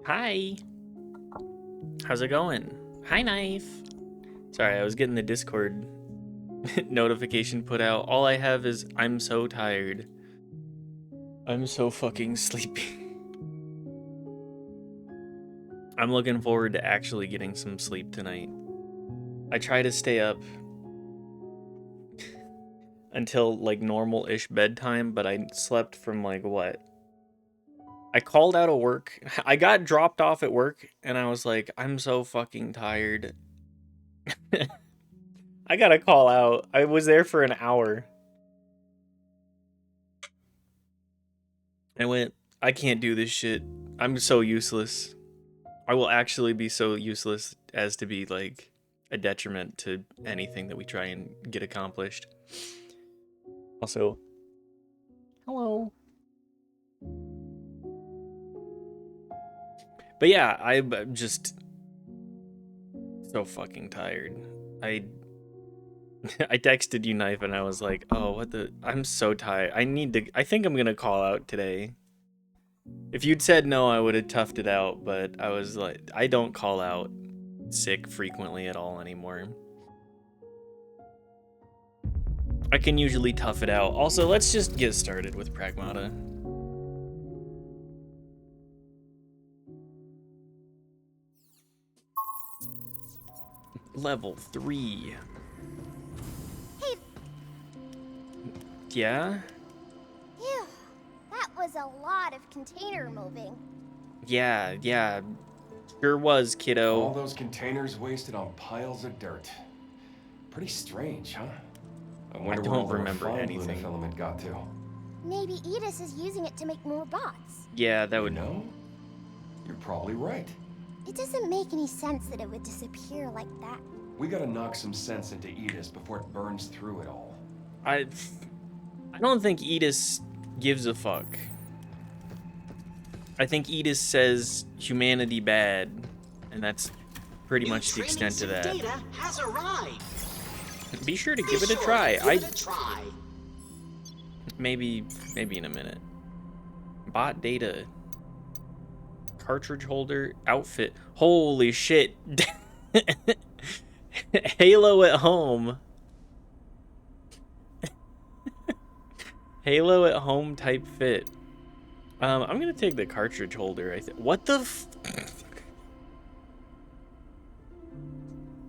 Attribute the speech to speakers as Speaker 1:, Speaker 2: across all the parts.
Speaker 1: Hi. How's it going? Hi, Knife. Sorry, I was getting the Discord notification put out. All I have is I'm so tired. I'm so fucking sleepy. I'm looking forward to actually getting some sleep tonight. I try to stay up until like normal-ish bedtime, but I slept from like what? I called out of work. I got dropped off at work and I was like, I'm so fucking tired. I gotta call out. I was there for an hour. I went, I can't do this shit. I'm so useless. I will actually be so useless as to be like a detriment to anything that we try and get accomplished. Also, hello. But yeah, I'm just so fucking tired. I I texted you, Knife, and I was like, oh, what the? I'm so tired. I think I'm gonna call out today. If you'd said no, I would have toughed it out, but I was like, I don't call out sick frequently at all anymore. I can usually tough it out. Also, let's just get started with Pragmata. Level 3.
Speaker 2: Hey.
Speaker 1: Yeah?
Speaker 2: Phew, that was a lot of container moving.
Speaker 1: Yeah. Sure was, kiddo.
Speaker 3: All those containers wasted on piles of dirt. Pretty strange, huh? I wonder where all the refined filament got to.
Speaker 2: Maybe Edis is using it to make more bots.
Speaker 1: Yeah, that would...
Speaker 3: No? You're probably right.
Speaker 2: It doesn't make any sense that it would disappear like that.
Speaker 3: We gotta knock some sense into Edis before it burns through it all.
Speaker 1: I don't think Edis gives a fuck. I think Edis says humanity bad, and that's pretty much the extent of that.
Speaker 4: Data has arrived.
Speaker 1: Be sure to give it a try. Maybe in a minute. Bot data. Cartridge holder. Outfit. Holy shit. Halo at home. Halo at home type fit. I'm gonna take the cartridge holder. What the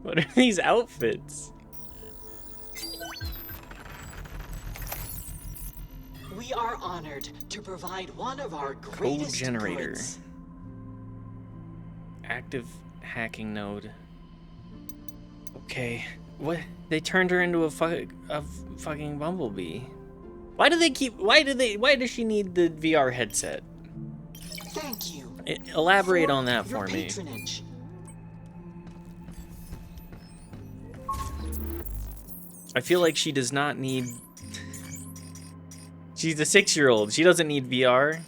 Speaker 1: What are these outfits?
Speaker 4: We are honored to provide one of our greatest
Speaker 1: Code generator.
Speaker 4: goods.
Speaker 1: Active hacking node. Okay. What? They turned her into a fucking bumblebee. Why does she need the VR headset?
Speaker 4: Thank you.
Speaker 1: Elaborate on that for me.
Speaker 4: Patronage.
Speaker 1: I feel like she does not need... She's a 6-year-old. She doesn't need VR.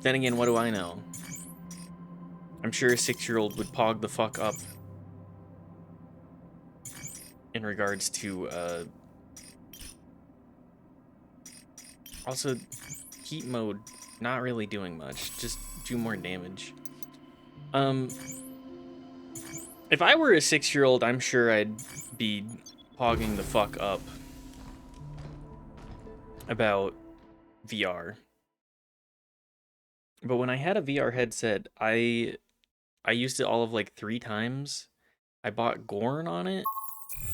Speaker 1: Then again, what do I know? I'm sure a 6-year-old would pog the fuck up in regards to, also, heat mode, not really doing much. Just do more damage. If I were a 6-year-old, I'm sure I'd be pogging the fuck up about VR. But when I had a VR headset, I used it all of like 3 times. I bought Gorn on it,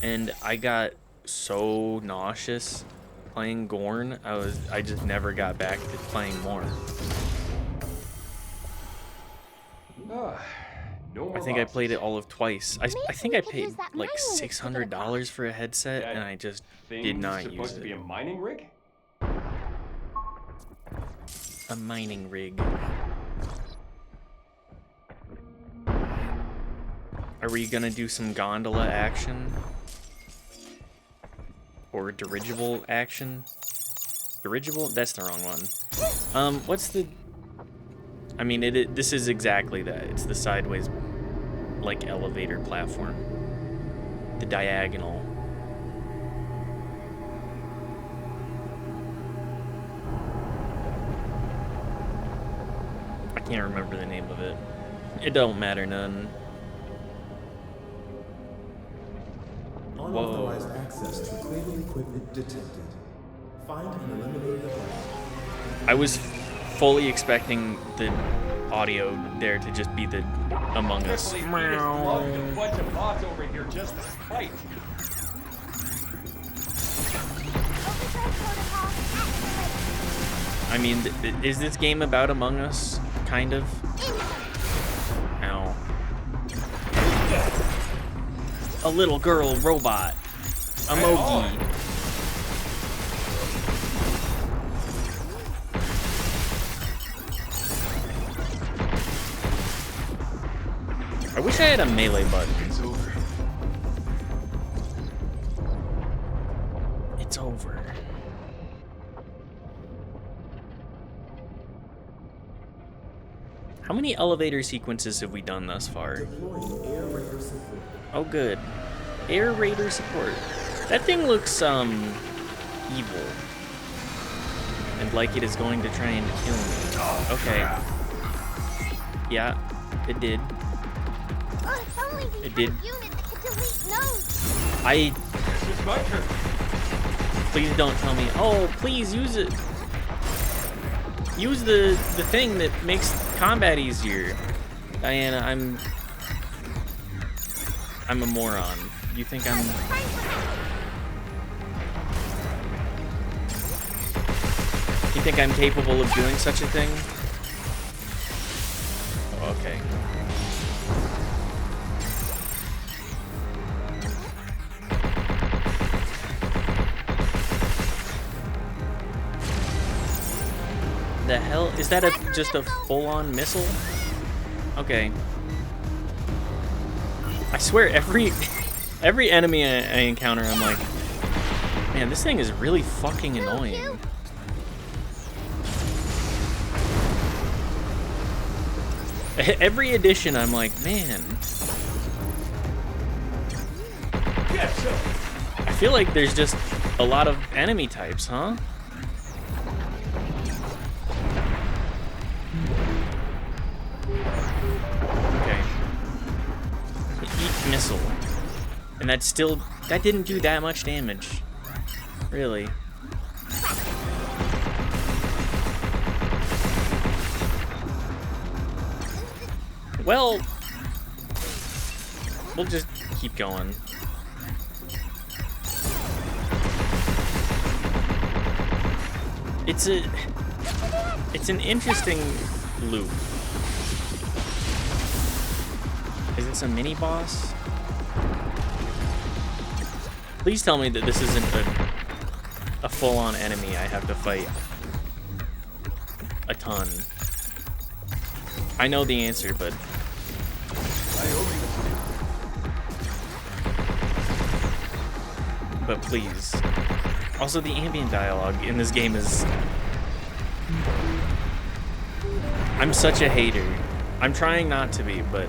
Speaker 1: and I got so nauseous playing Gorn. I just never got back to playing more. I think I played it all of twice. I think I paid like $600 for a headset, and I just did not use it.
Speaker 3: Supposed to be a mining rig?
Speaker 1: A mining rig. Are we gonna do some gondola action? Or dirigible action? Dirigible? That's the wrong one. What's the... I mean, this is exactly that. It's the sideways, like, elevator platform. The diagonal. can't remember the name of it. It don't matter none.
Speaker 5: Unauthorized access to cradle equipment detected. Find and eliminate the threat.
Speaker 1: I was fully expecting the audio there to just be the Among Us.
Speaker 3: A bunch of bots over here just to fight.
Speaker 2: Overdrive protocol activated.
Speaker 1: I mean, is this game about Among Us? Kind of. Ow. A little girl robot. Emoji. I wish I had a melee button.
Speaker 3: It's over.
Speaker 1: It's over. How many elevator sequences have we done thus far?
Speaker 5: Deploying air raider support.
Speaker 1: Oh, good. Air Raider support. That thing looks, evil. And like it is going to try and kill me. Okay. Yeah, it did.
Speaker 2: Oh, if only we
Speaker 1: It
Speaker 2: had
Speaker 1: did.
Speaker 2: a unit that could delete nodes.
Speaker 3: This is my turn.
Speaker 1: Please don't tell me. Oh, please use it. Use the thing that makes combat easier. Diana, I'm a moron. You think I'm...
Speaker 2: Time for
Speaker 1: You think I'm capable of doing such a thing? Oh, okay. The hell? Is that just a full-on missile? Okay. I swear every enemy I encounter, I'm like, man, this thing is really fucking annoying. Every edition, I'm like, man. I feel like there's just a lot of enemy types, huh? Okay. Each missile. And that didn't do that much damage. Really. Well, we'll just keep going. It's an interesting loop. Is this a mini boss? Please tell me that this isn't a full-on enemy I have to fight a ton. I know the answer, but please. Also, the ambient dialogue in this game is... I'm such a hater. I'm trying not to be, but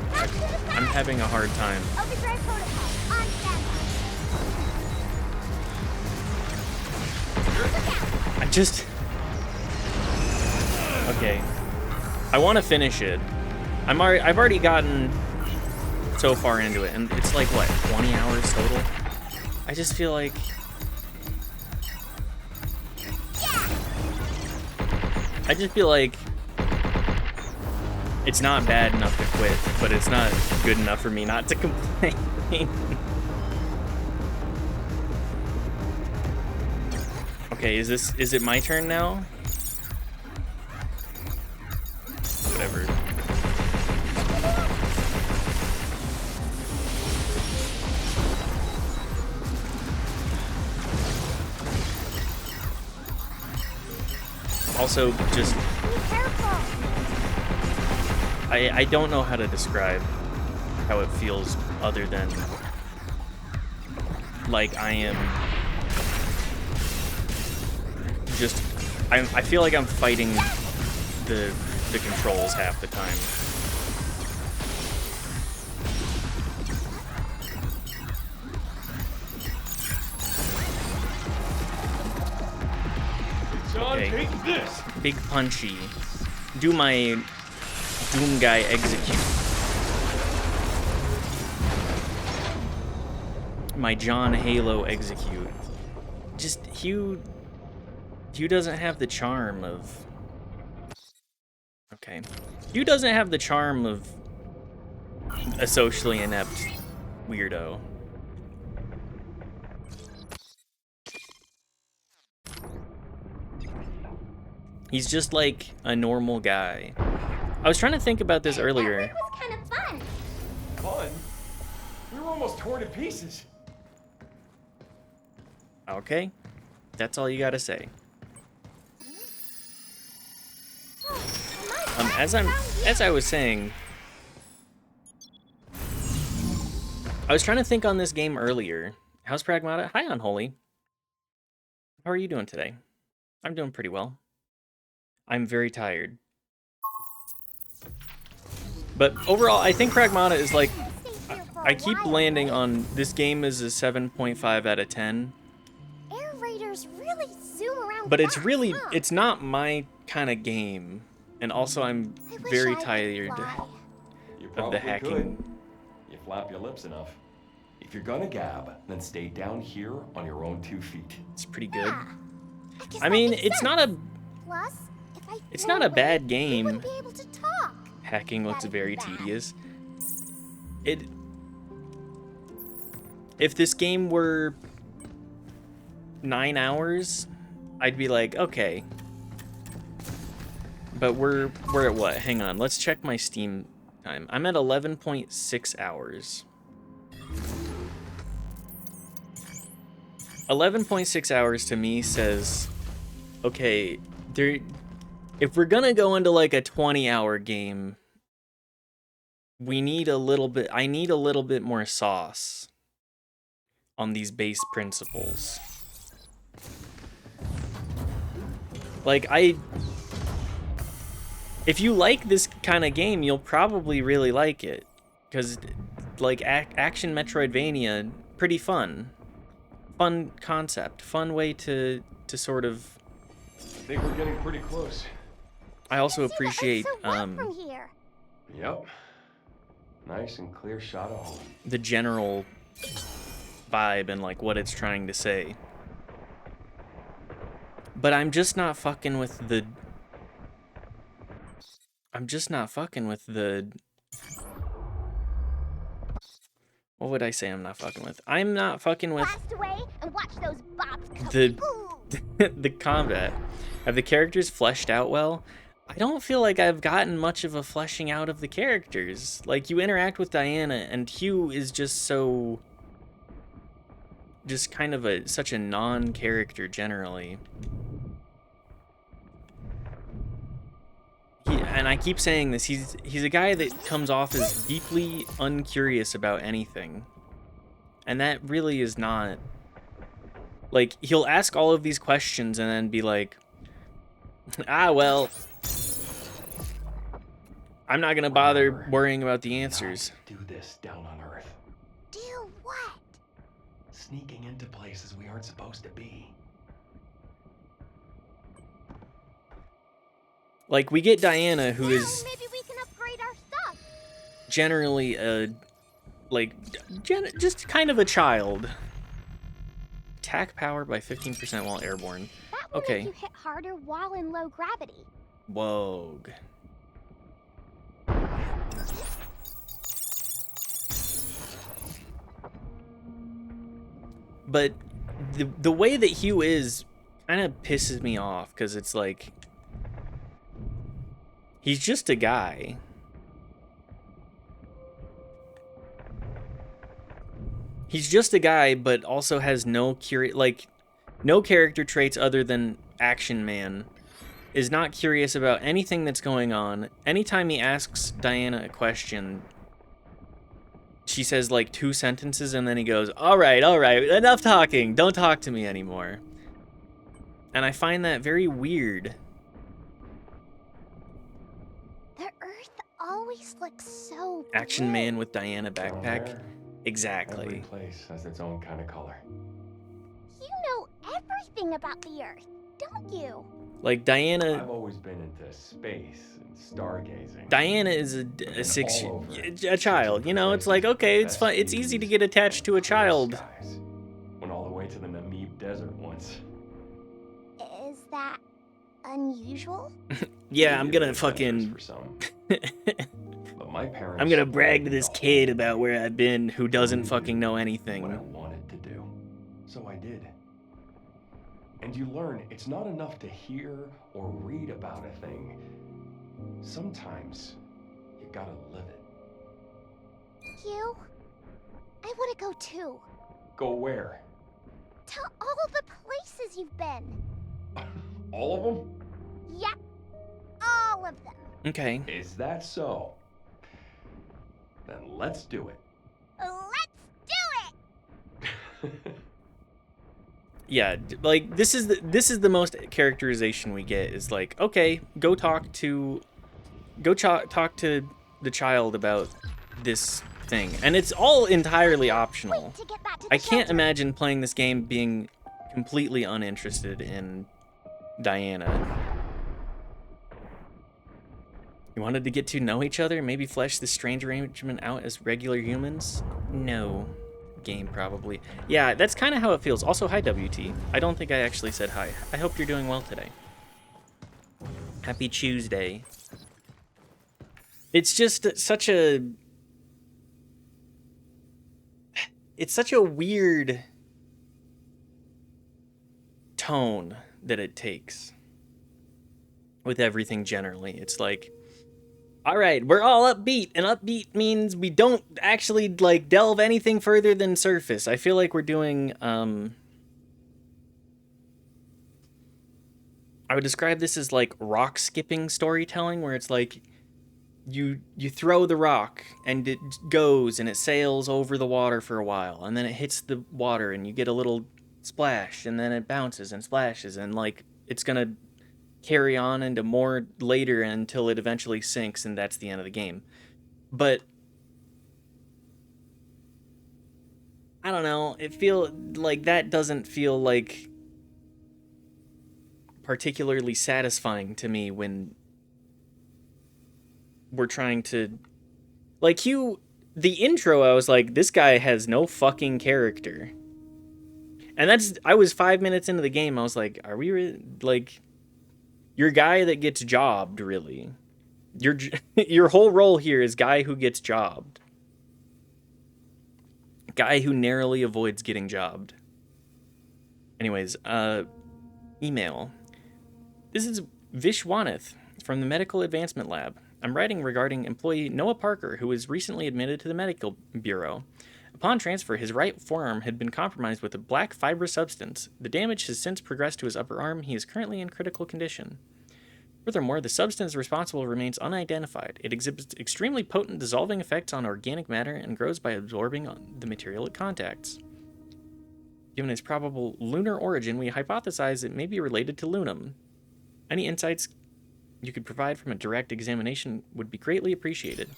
Speaker 1: I'm having a hard time.
Speaker 2: overdrive protocol on standby.
Speaker 1: I just... Okay. I want to finish it. I've already gotten so far into it, and it's like, what, 20 hours total? I just feel like... I just feel like it's not bad enough to quit, but it's not good enough for me not to complain. Okay, is it my turn now? Whatever. Also, just...
Speaker 2: Be careful.
Speaker 1: I don't know how to describe how it feels other than... like I am... just... I feel like I'm fighting the controls half the time. Okay.
Speaker 3: Take this.
Speaker 1: Big punchy. Do my Doom Guy Execute. My John Halo Execute. Just Hugh doesn't have the charm of... Okay. Hugh doesn't have the charm of a socially inept weirdo. He's just like a normal guy. I was trying to think about this earlier.
Speaker 2: That was kind of fun.
Speaker 3: Fun? We were almost torn to pieces.
Speaker 1: Okay. That's all you gotta say. As I was saying, I was trying to think on this game earlier. How's Pragmata? Hi, Unholy. How are you doing today? I'm doing pretty well. I'm very tired. But overall, I think Pragmata is like... I keep landing on this game is a 7.5 out of 10.
Speaker 2: Air raiders really zoom around.
Speaker 1: But it's
Speaker 2: fast,
Speaker 1: really...
Speaker 2: huh?
Speaker 1: It's not my kind of game. And also, I'm
Speaker 2: I wish
Speaker 1: very
Speaker 2: I could
Speaker 1: tired
Speaker 2: fly.
Speaker 3: You
Speaker 1: of
Speaker 3: probably
Speaker 1: the hacking.
Speaker 3: could. You flap your lips enough. If you're gonna gab, then stay down here on your own 2 feet.
Speaker 1: It's pretty good.
Speaker 2: Yeah. guess
Speaker 1: I
Speaker 2: that
Speaker 1: mean,
Speaker 2: makes
Speaker 1: it's
Speaker 2: sense.
Speaker 1: not a...
Speaker 2: Plus, if I
Speaker 1: It's
Speaker 2: flew
Speaker 1: not a
Speaker 2: away,
Speaker 1: bad
Speaker 2: we
Speaker 1: game.
Speaker 2: wouldn't be able to talk.
Speaker 1: Hacking looks
Speaker 2: That'd be
Speaker 1: very
Speaker 2: bad.
Speaker 1: tedious. If this game were 9 hours, I'd be like, okay. But we're at what? Hang on, let's check my Steam time. I'm at 11.6 hours. 11.6 hours to me says, okay, if we're gonna go into like a 20-hour game, I need a little bit more sauce on these base principles. Like, if you like this kind of game, you'll probably really like it. Because, like, action Metroidvania, pretty fun. Fun concept. Fun way to sort of...
Speaker 3: I think we're getting pretty close.
Speaker 1: I also
Speaker 2: See the
Speaker 1: appreciate
Speaker 2: Ursa One from here.
Speaker 3: Yep. Nice and clear shot of home.
Speaker 1: the general vibe and, like, what it's trying to say. But I'm just not fucking with the... What would I say I'm not fucking with? I'm not fucking with
Speaker 2: Blast away and watch those bobs come.
Speaker 1: the
Speaker 2: Ooh.
Speaker 1: the combat. Have the characters fleshed out well? I don't feel like I've gotten much of a fleshing out of the characters. Like, you interact with Diana, and Hugh is just kind of such a non-character generally. And I keep saying this, he's a guy that comes off as deeply uncurious about anything. And that really is not... Like, he'll ask all of these questions and then be like, ah, well, I'm not gonna bother worrying about the answers.
Speaker 3: Do this down on Earth.
Speaker 2: Do what?
Speaker 3: Sneaking into places we aren't supposed to be.
Speaker 1: Like, we get Diana, who is
Speaker 2: Maybe we can upgrade our stuff.
Speaker 1: generally just kind of a child. Attack power by 15% while airborne.
Speaker 2: That will
Speaker 1: Okay.
Speaker 2: make you hit harder while in low gravity.
Speaker 1: Whoa. But the way that Hugh is kind of pisses me off, because it's like, he's just a guy. He's just a guy, but also has no character traits other than Action Man. Is not curious about anything that's going on. Anytime he asks Diana a question, she says like 2 sentences and then he goes, all right, enough talking. Don't talk to me anymore. And I find that very weird.
Speaker 2: The Earth always looks so
Speaker 1: Action
Speaker 2: blue.
Speaker 1: Man with Diana
Speaker 3: Down
Speaker 1: backpack.
Speaker 3: there,
Speaker 1: Exactly.
Speaker 3: every place has its own kind of color.
Speaker 2: You know everything about the Earth, don't you?
Speaker 1: Like Diana.
Speaker 3: I've always been into space and stargazing.
Speaker 1: Diana is a child. You know, it's like, okay, it's fun. It's easy to get attached to a child.
Speaker 3: Went all the way to the Namib Desert once.
Speaker 2: Is that unusual?
Speaker 1: Yeah, I'm gonna fucking.
Speaker 3: For some. But my parents.
Speaker 1: I'm gonna brag to this kid about where I've been who doesn't fucking know anything.
Speaker 3: What I wanted to do, so I did. And you learn it's not enough to hear or read about a thing. Sometimes you gotta live it.
Speaker 2: You? I want to go too.
Speaker 3: Go where?
Speaker 2: To all the places you've been.
Speaker 3: All of them?
Speaker 2: Yep. All of them.
Speaker 1: Okay.
Speaker 3: Is that so? Then let's do it.
Speaker 2: Let's do it!
Speaker 1: Yeah, like this is the most characterization we get is like, okay, go talk to the child about this thing, and it's all entirely optional. I can't imagine playing this game being completely uninterested in Diana. You wanted to get to know each other, maybe flesh this strange arrangement out as regular humans? No. Game probably. Yeah, that's kind of how it feels. Also, hi WT. I don't think I actually said hi. I hope you're doing well today. Happy Tuesday. It's just such a... It's such a weird tone that it takes with everything generally. It's like, all right, we're all upbeat, and upbeat means we don't actually, like, delve anything further than surface. I feel like we're doing, I would describe this as, like, rock skipping storytelling, where it's like, you throw the rock, and it goes, and it sails over the water for a while, and then it hits the water, and you get a little splash, and then it bounces and splashes, and, like, it's gonna carry on into more later until it eventually sinks, and that's the end of the game. But I don't know, it feel like that doesn't feel like particularly satisfying to me when we're trying to, like, the intro, I was like, this guy has no fucking character. And I was 5 minutes into the game, I was like, are we like, you're a guy that gets jobbed, really. Your whole role here is guy who gets jobbed. Guy who narrowly avoids getting jobbed. Anyways, email. This is Vishwanath from the Medical Advancement Lab. I'm writing regarding employee Noah Parker, who was recently admitted to the medical bureau. Upon transfer, his right forearm had been compromised with a black fibrous substance. The damage has since progressed to his upper arm. He is currently in critical condition. Furthermore, the substance responsible remains unidentified. It exhibits extremely potent dissolving effects on organic matter and grows by absorbing the material it contacts. Given its probable lunar origin, we hypothesize it may be related to Lunam. Any insights you could provide from a direct examination would be greatly appreciated.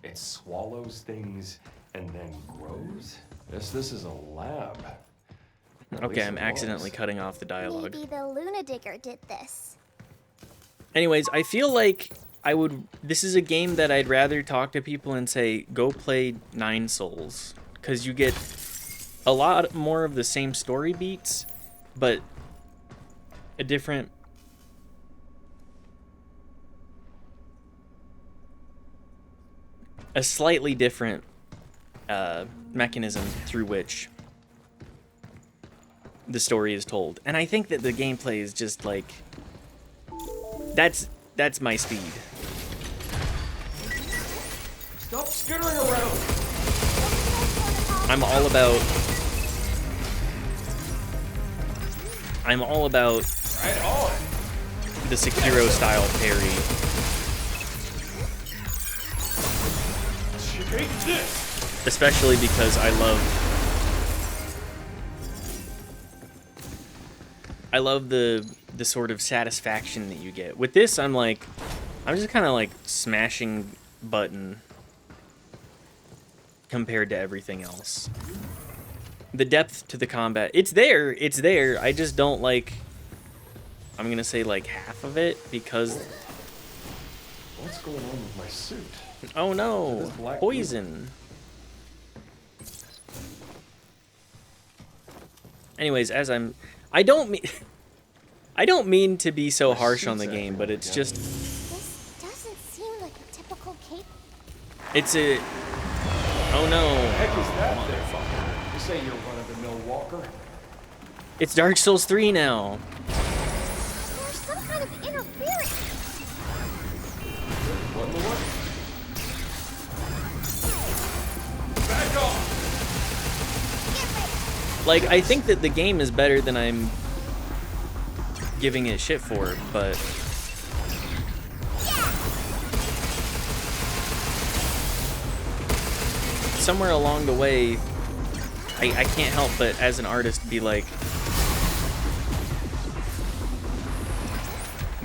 Speaker 3: It swallows things and then grows? This is a lab.
Speaker 1: Okay, I'm accidentally cutting off the dialogue.
Speaker 2: Maybe the Lunadigger did this.
Speaker 1: Anyways, I feel like this is a game that I'd rather talk to people and say, go play Nine Souls. Because you get a lot more of the same story beats, but a slightly different mechanism through which the story is told. And I think that the gameplay is just like, that's my speed.
Speaker 3: Stop skittering around.
Speaker 1: I'm all about
Speaker 3: Right on.
Speaker 1: the Sekiro style parry.
Speaker 3: Take this.
Speaker 1: Especially because I love the sort of satisfaction that you get. With this, I'm just kind of like smashing button compared to everything else. The depth to the combat, it's there. I just don't like I'm gonna say like half of it because
Speaker 3: What's going on with my suit?
Speaker 1: oh no,
Speaker 3: This black
Speaker 1: poison. Anyways, I don't mean I don't mean to be so
Speaker 3: My
Speaker 1: harsh on the
Speaker 3: suit's
Speaker 1: game, but
Speaker 3: acting
Speaker 1: it's
Speaker 3: up
Speaker 1: just
Speaker 2: This doesn't seem like a typical cape.
Speaker 1: it's a oh no.
Speaker 3: Heck is that thing? This ain't your run-of-the-mill walker.
Speaker 1: It's Dark Souls 3 now.
Speaker 2: There's some kind of interference.
Speaker 3: What in the what? Back off!
Speaker 2: Get ready.
Speaker 1: Like, I think that the game is better than I'm giving it shit for, but somewhere along the way, I can't help but, as an artist, be like,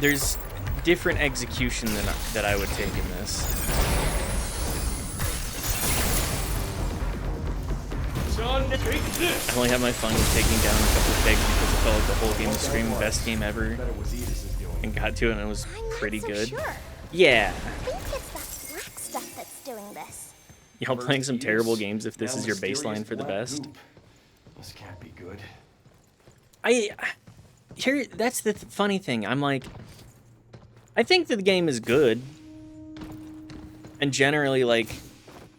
Speaker 1: there's different execution that I would take in this.
Speaker 3: Son, take this!
Speaker 1: I only had my fun with taking down a couple of pigs because it felt like the whole game was screaming best game ever,
Speaker 3: Bet it was Edith's doing.
Speaker 1: and got to it and it was
Speaker 2: I'm
Speaker 1: pretty
Speaker 2: not so
Speaker 1: good.
Speaker 2: sure.
Speaker 1: Yeah.
Speaker 2: I think it's that black stuff that's doing this.
Speaker 1: Y'all playing some
Speaker 3: First
Speaker 1: terrible
Speaker 3: Edith,
Speaker 1: games if this
Speaker 3: now
Speaker 1: is your
Speaker 3: mysterious
Speaker 1: baseline for the
Speaker 3: black
Speaker 1: best.
Speaker 3: goop. This can't be good.
Speaker 1: That's the funny thing. I'm like, I think that the game is good, and generally, like,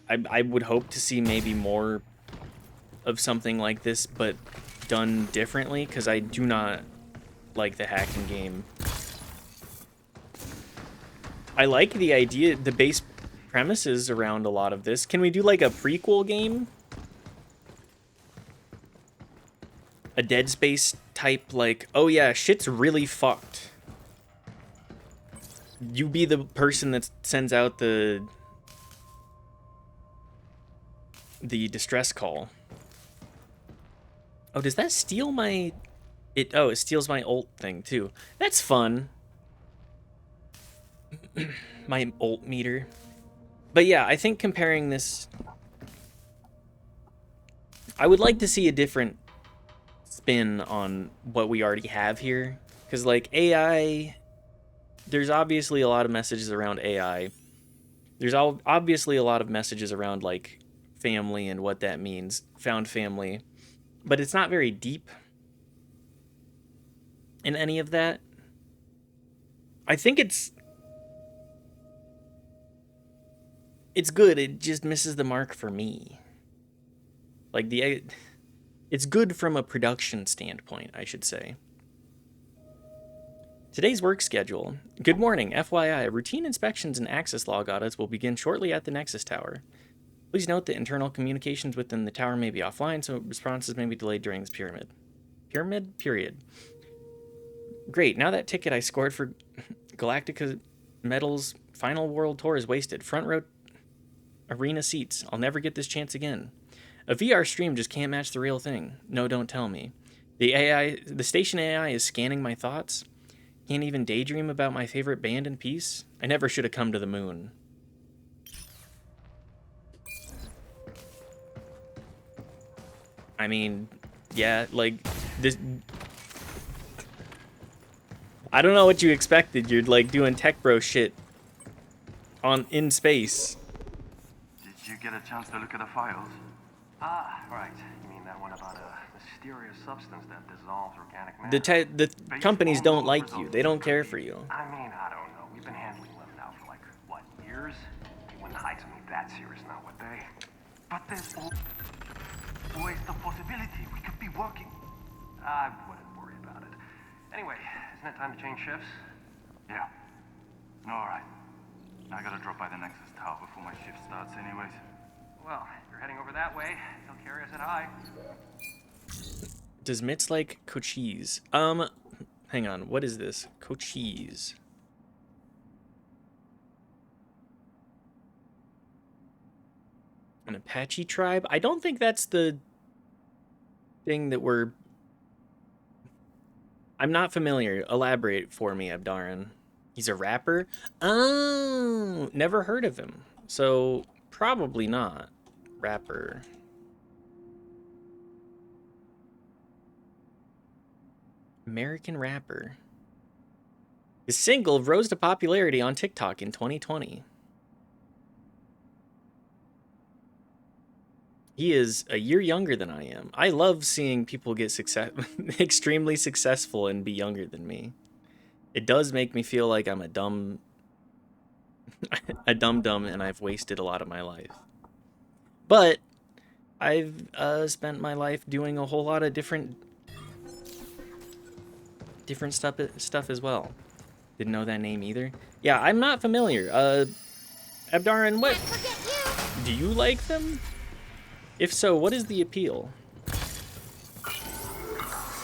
Speaker 1: I would hope to see maybe more of something like this, but done differently, because I do not like the hacking game. I like the idea, the base premises around a lot of this. Can we do like a prequel game? A Dead Space type, like, oh yeah, shit's really fucked. You be the person that sends out the distress call. Oh, does that steal my... It steals my ult thing, too. That's fun. My ult meter. But yeah, I think comparing this... I would like to see a different spin on what we already have here. Because, like, AI... There's obviously a lot of messages around AI. There's obviously a lot of messages around, like, family and what that means. Found family. But it's not very deep in any of that. I think it's good. It just misses the mark for me. Like, it's good from a production standpoint, I should say. Today's work schedule. Good morning. FYI, routine inspections and access log audits will begin shortly at the Nexus Tower. Please note that internal communications within the tower may be offline, so responses may be delayed during this period. Period. Great, now that ticket I scored for Galactica Medal's final world tour is wasted. Front row arena seats. I'll never get this chance again. A VR stream just can't match the real thing. No, don't tell me. The station AI is scanning my thoughts. Can't even daydream about my favorite band in peace. I never should have come to the moon. I mean, yeah, like, this... I don't know what you expected. You're, like, doing tech bro shit in space.
Speaker 6: Did you get a chance to look at the files?
Speaker 7: Ah, right. You mean that one about a mysterious substance that dissolves organic matter?
Speaker 1: The companies don't like you. They don't care for you.
Speaker 7: I mean, I don't know. We've been handling them now for like, what, years? They wouldn't hide something that serious now, would they?
Speaker 6: But there's always the possibility we could be working.
Speaker 7: I wouldn't worry about it. Anyway, isn't it time to change shifts?
Speaker 6: Yeah. All right. I gotta drop by the Nexus Tower before my shift starts anyways.
Speaker 7: Well, if you're heading over that way, he'll carry us at high.
Speaker 1: Does Mitz like Cochise? Hang on. What is this? Cochise. An Apache tribe? I don't think that's the thing that we're... I'm not familiar. Elaborate for me, Abdaran. He's a rapper? Oh, never heard of him. So, probably not. Rapper. American rapper. His single rose to popularity on TikTok in 2020. He is a year younger than I am. I love seeing people get extremely successful and be younger than me. It does make me feel like I'm a dumb and I've wasted a lot of my life. But I've spent my life doing a whole lot of different stuff as well. Didn't know that name either. Yeah, I'm not familiar. Abdarin, what? Do you like them? If so, what is the appeal?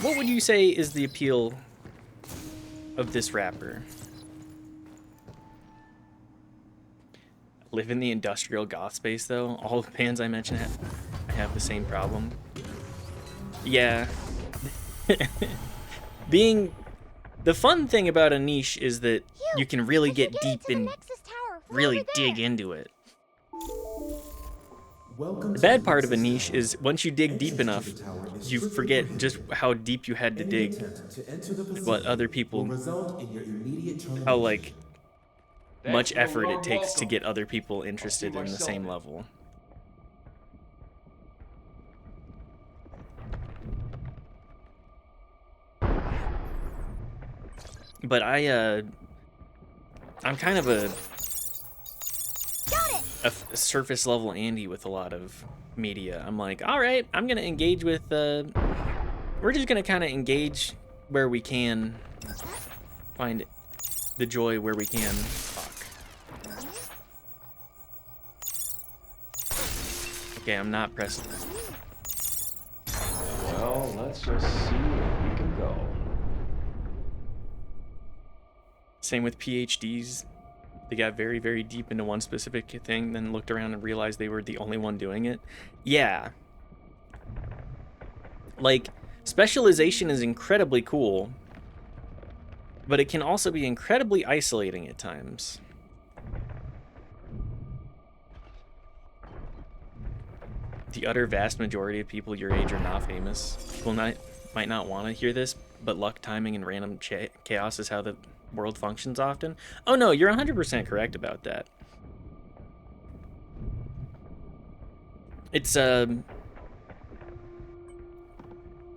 Speaker 1: What would you say is the appeal of this rapper? Live in the industrial goth space, though. All the bands I mentioned have the same problem. Yeah. The fun thing about a niche is that you can really get deep and really dig into it. The bad part of a niche is once you dig deep enough, you forget just how deep you had to dig, what other people, how like much effort it takes to get other people interested in the same level. But I'm kind of a surface level Andy with a lot of media. I'm like, all right, I'm gonna engage with. We're just gonna kind of engage where we can, find the joy where we can. Fuck. Okay, I'm not pressing.
Speaker 3: Well, let's just see where we can go.
Speaker 1: Same with PhDs. They got very, very deep into one specific thing, then looked around and realized they were the only one doing it. Yeah. Like, specialization is incredibly cool, but it can also be incredibly isolating at times. The utter vast majority of people your age are not famous. People might not want to hear this, but luck, timing, and random chaos is how the world functions often. Oh no, you're 100% correct about that. It's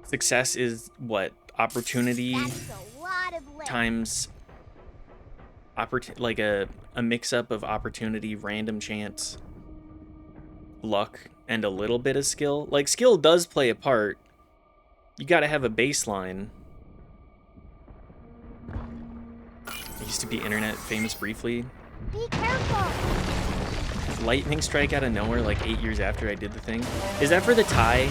Speaker 1: success is what? Opportunity times like a mix up of opportunity, random chance, luck, and a little bit of skill. Like, skill does play a part. You got to have a baseline. I used to be internet famous briefly.
Speaker 2: Be careful.
Speaker 1: Lightning strike out of nowhere like 8 years after I did the thing. Is that for the tie?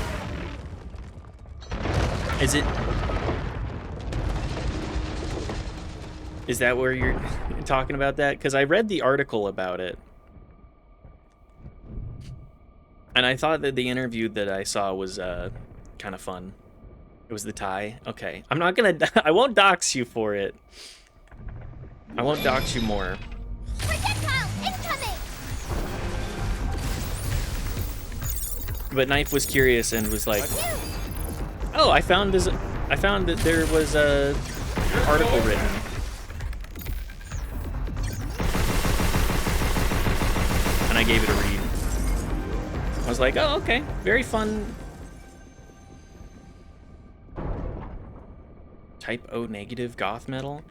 Speaker 1: Is that where you're talking about that? Because I read the article about it. And I thought that the interview that I saw was kind of fun. It was the tie. Okay. I'm not gonna... I won't dox you for it. I won't dox you more.
Speaker 2: Projectile incoming!
Speaker 1: But Knife was curious and was like, "Oh, I found that there was a article written." And I gave it a read. I was like, "Oh, okay. Very fun." Type O negative goth metal?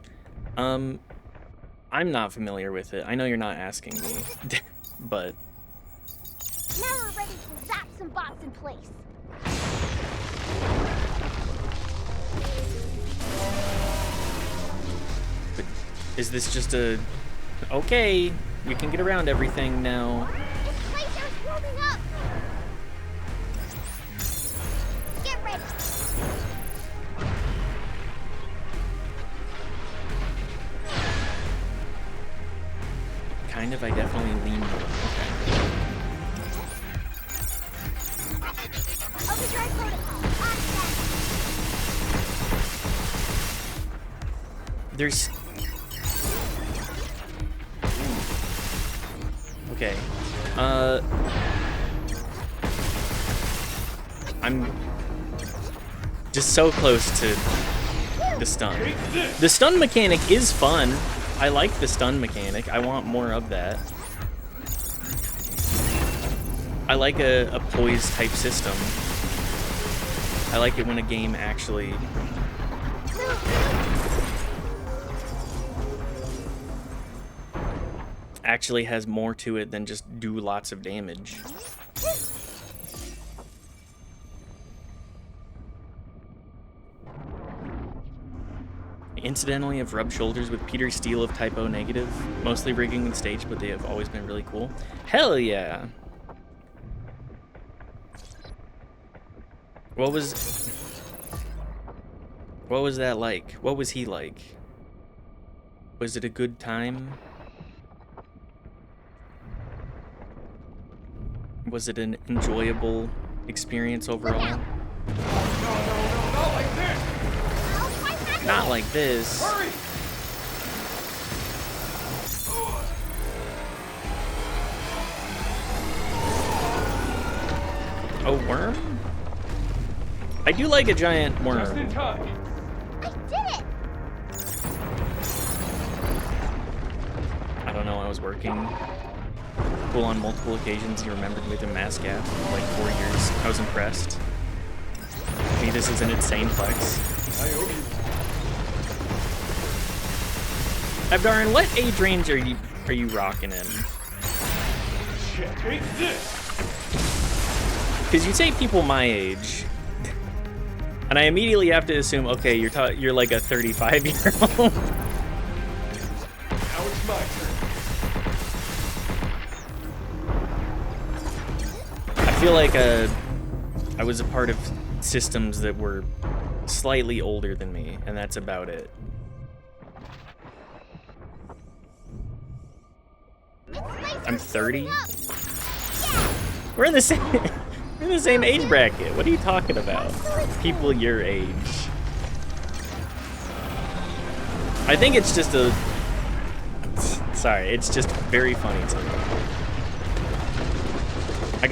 Speaker 1: I'm not familiar with it. I know you're not asking me, but...
Speaker 2: Now we're ready to zap some bots in place.
Speaker 1: But is this just a... Okay, we can get around everything now.
Speaker 2: This glacier is warming up. Get ready.
Speaker 1: Kind of, I definitely lean more. Okay.
Speaker 2: Overdrive protocol. On set.
Speaker 1: There's... Okay. I'm just so close to the stun. The stun mechanic is fun. I like the stun mechanic. I want more of that. I like a poise type system. I like it when a game actually has more to it than just do lots of damage. I incidentally have rubbed shoulders with Peter Steele of Typo Negative, mostly rigging and stage, but they have always been really cool. Hell yeah! What was that like? What was he like? Was it a good time? Was it an enjoyable experience overall? Not like this.
Speaker 3: Hurry!
Speaker 1: A worm? I do like a giant
Speaker 3: Just in
Speaker 1: worm.
Speaker 3: time.
Speaker 2: I did it!
Speaker 1: I don't know, I was working. Cool on multiple occasions. He remembered me with a mask gap for like 4 years. I was impressed. I mean, this is an insane flex.
Speaker 3: I owe you.
Speaker 1: Abdarin, what age range are you rocking in?
Speaker 3: Shit, take this!
Speaker 1: Because you say people my age, and I immediately have to assume, okay, you're like a 35-year-old.
Speaker 3: Now it's my turn.
Speaker 1: I feel like I was a part of systems that were slightly older than me, and that's about it. I'm 30. We're in the same we're in the same age bracket. What are you talking about? People your age. I think it's just sorry, it's just very funny to me. I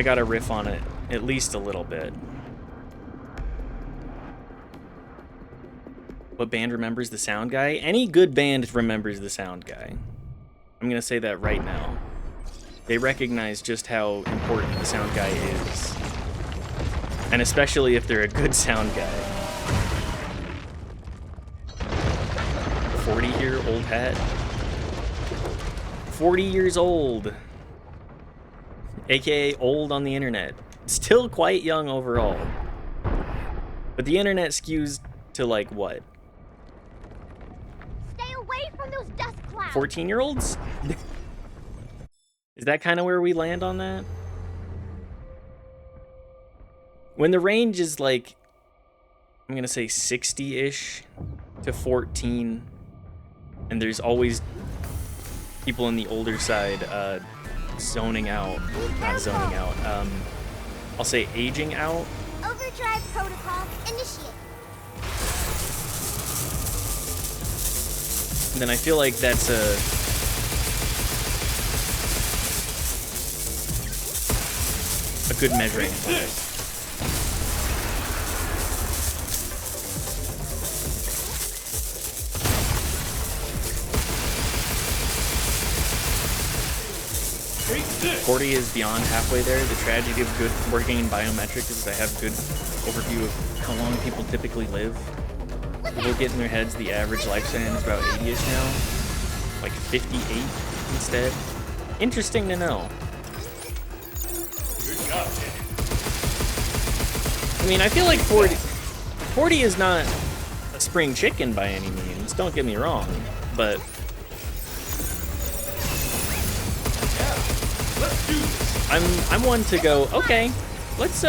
Speaker 1: gotta riff on it at least a little bit. What band remembers the sound guy? Any good band remembers the sound guy. I'm gonna say that right now. They recognize just how important the sound guy is. And especially if they're a good sound guy. 40-year-old hat. 40 years old. AKA old on the internet. Still quite young overall. But the internet skews to like what?
Speaker 2: Stay away from those dust clouds!
Speaker 1: 14-year-olds? Is that kind of where we land on that? When the range is like, I'm gonna say 60-ish to 14, and there's always people on the older side zoning out, not zoning out, I'll say aging out.
Speaker 2: Overdrive protocol initiate.
Speaker 1: And then I feel like that's a good measuring point.
Speaker 3: Take this!
Speaker 1: 40 is beyond halfway there. The tragedy of good working in biometric is I have good overview of how long people typically live. People get in their heads the average lifespan is about 80-ish now. Like 58 instead. Interesting to know.
Speaker 3: Good job, Danny.
Speaker 1: I mean, I feel like 40 is not a spring chicken by any means. Don't get me wrong, but
Speaker 3: Yeah, let's do this!
Speaker 1: I'm one to go, okay, let's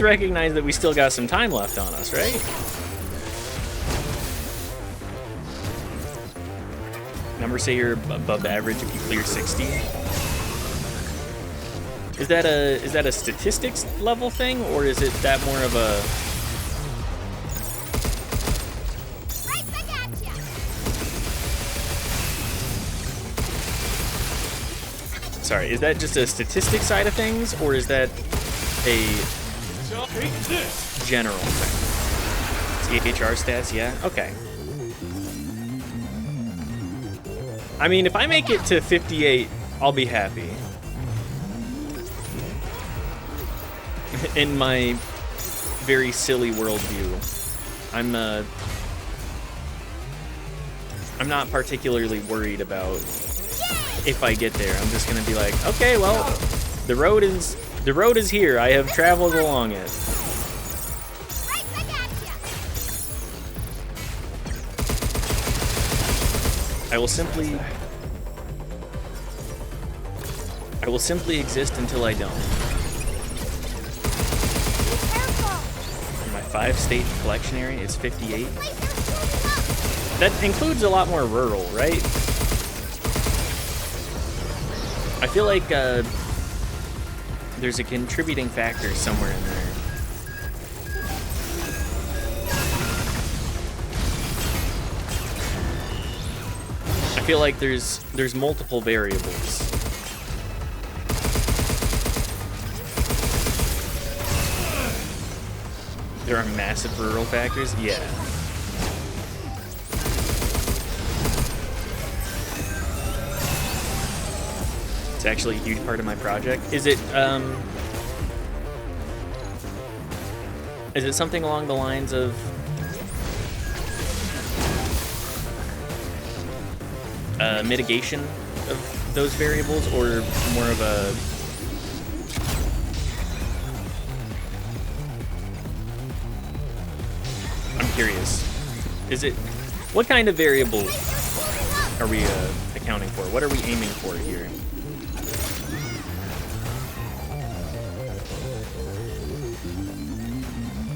Speaker 1: recognize that we still got some time left on us, right? Numbers say you're above average if you clear 60. Is that a statistics level thing, or is it that more of a
Speaker 2: Right back at ya!
Speaker 1: sorry, is that just a statistic side of things, or is that a general thing. CHR stats, yeah, okay. I mean, if I make it to 58, I'll be happy. In my very silly worldview, I'm not particularly worried about if I get there. I'm just gonna be like, okay, well, the road is here. I have traveled along it.
Speaker 2: Right back at ya.
Speaker 1: I will simply exist until I don't.
Speaker 2: Be careful.
Speaker 1: My 5-state collection area is 58.
Speaker 2: Wait, they're shooting up.
Speaker 1: That includes a lot more rural, right? I feel like there's a contributing factor somewhere in there. I feel like there's multiple variables. There are massive rural factors? Yeah. It's actually a huge part of my project. Is it something along the lines of mitigation of those variables, or more of a I'm curious. Is it what kind of variable are we accounting for? What are we aiming for here?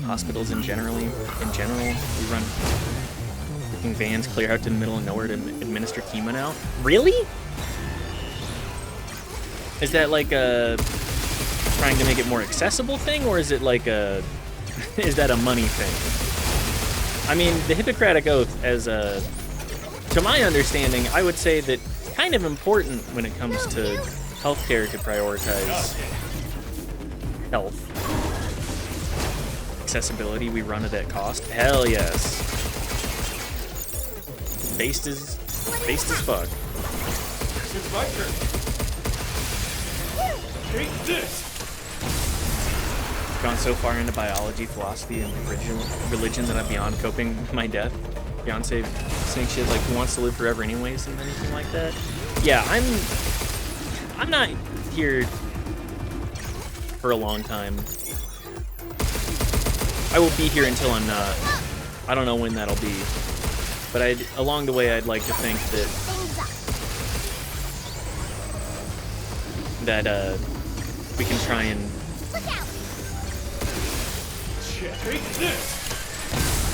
Speaker 1: Hospitals in general, we run freaking vans clear out to the middle of nowhere to administer chemo now. Really? Is that like a trying to make it more accessible thing, or is it like a is that a money thing? I mean, the Hippocratic Oath, as to my understanding, I would say that kind of important when it comes to healthcare to prioritize health. Accessibility, we run it at cost. Hell yes. Based as fuck.
Speaker 5: It's my turn. Take this.
Speaker 1: Gone so far into biology, philosophy, and religion that I'm beyond coping with my death. Beyonce saying shit like who wants to live forever anyways and anything like that. Yeah, I'm not here for a long time. I will be here until I'm not. I don't know when that'll be. But along the way, I'd like to think that we can try and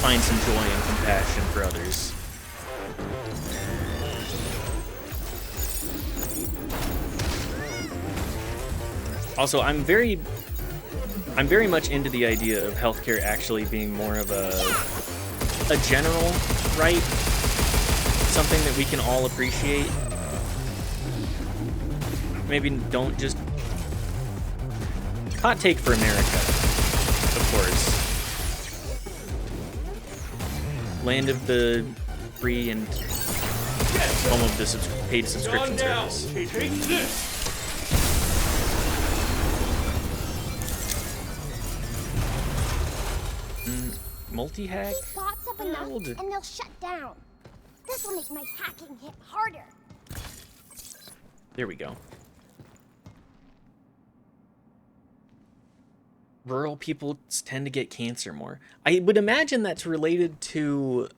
Speaker 1: find some joy and compassion for others. Also, I'm very much into the idea of healthcare actually being more of a general right, something that we can all appreciate. Maybe don't just hot take for America, of course. Land of the free and home of the paid subscription service.
Speaker 5: Take this.
Speaker 1: Multi-hack?
Speaker 2: keep bots up enough and they'll shut down. This will make my hacking hit harder.
Speaker 1: There we go. Rural people tend to get cancer more. I would imagine that's related to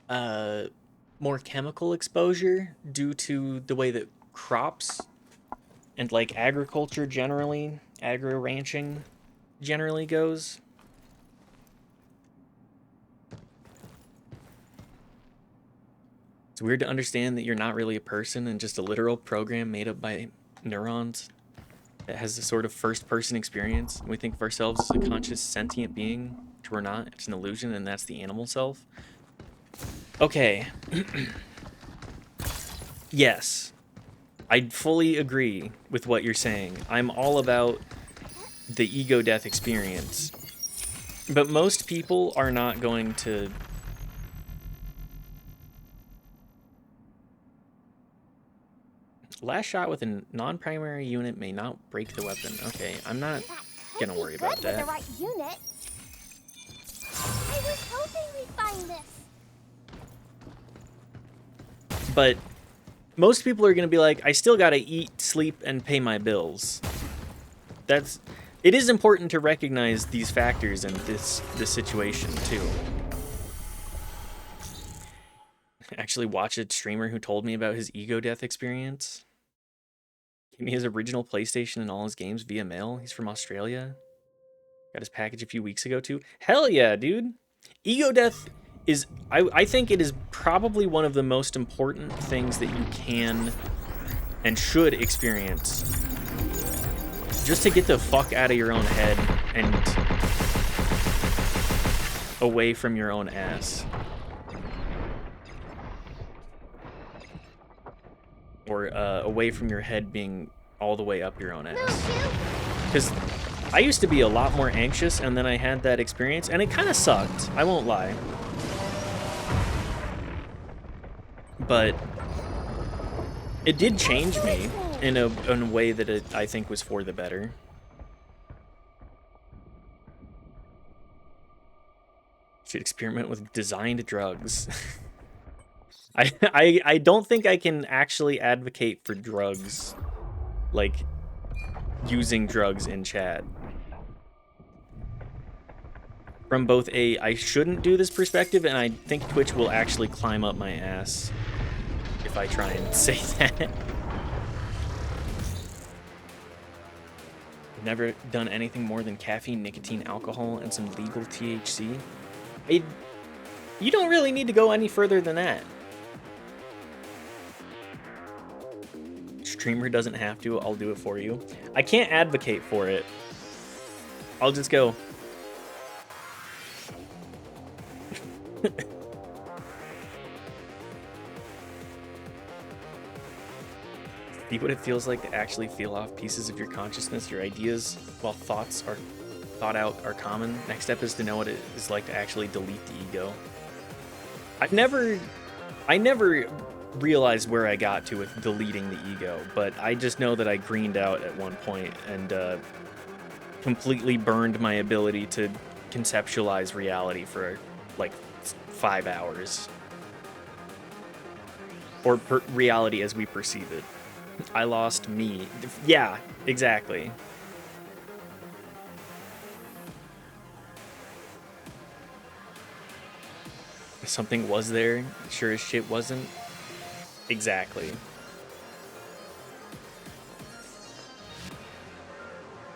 Speaker 1: more chemical exposure due to the way that crops and like agriculture generally, agro-ranching generally goes. It's weird to understand that you're not really a person and just a literal program made up by neurons that has a sort of first-person experience. We think of ourselves as a conscious, sentient being, which we're not. It's an illusion, and that's the animal self. Okay. Yes. I fully agree with what you're saying. I'm all about the ego death experience. But most people are not going to... Last shot with a non-primary unit may not break the weapon. Okay, I'm not gonna worry about
Speaker 2: With the
Speaker 1: that.
Speaker 2: right unit. I was hoping we'd find this.
Speaker 1: But most people are gonna be like, I still gotta eat, sleep, and pay my bills. It is important to recognize these factors in this situation too. Actually watched a streamer who told me about his ego death experience. Gave me his original PlayStation and all his games via mail. He's from Australia. Got his package a few weeks ago too. Hell yeah, dude. Ego death is, I think it is probably one of the most important things that you can and should experience. Just to get the fuck out of your own head and away from your own ass. Or away from your head being all the way up your own ass. Because I used to be a lot more anxious, and then I had that experience, and it kind of sucked. I won't lie. But it did change me in a way that I think was for the better. Should experiment with designed drugs. I don't think I can actually advocate for drugs, like using drugs in chat. From both I shouldn't do this perspective, and I think Twitch will actually climb up my ass if I try and say that. Never done anything more than caffeine, nicotine, alcohol, and some legal THC. You don't really need to go any further than that. Streamer doesn't have to, I'll do it for you. I can't advocate for it. I'll just go. See what it feels like to actually feel off pieces of your consciousness, your ideas, while thoughts are thought out are common. Next step is to know what it is like to actually delete the ego. I never realized where I got to with deleting the ego, but I just know that I greened out at one point and completely burned my ability to conceptualize reality for like 5 hours. Or reality as we perceive it. I lost me. Yeah, exactly. If something was there, sure as shit wasn't. Exactly.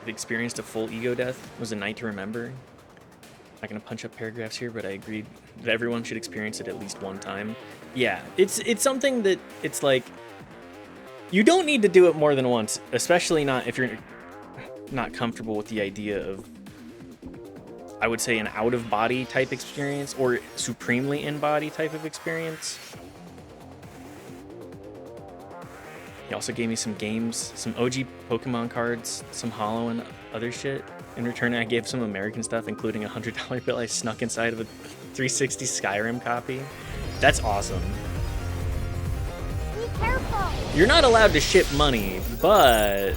Speaker 1: I've experienced a full ego death. It was a night to remember. Not gonna punch up paragraphs here, but I agreed that everyone should experience it at least one time. Yeah, it's something that it's like you don't need to do it more than once, especially not if you're not comfortable with the idea of, I would say, an out-of-body type experience or supremely in-body type of experience. He also gave me some games, some OG Pokemon cards, some Holo and other shit. In return, I gave some American stuff, including a $100 bill I snuck inside of a 360 Skyrim copy. That's awesome.
Speaker 2: Be careful.
Speaker 1: You're not allowed to ship money, but...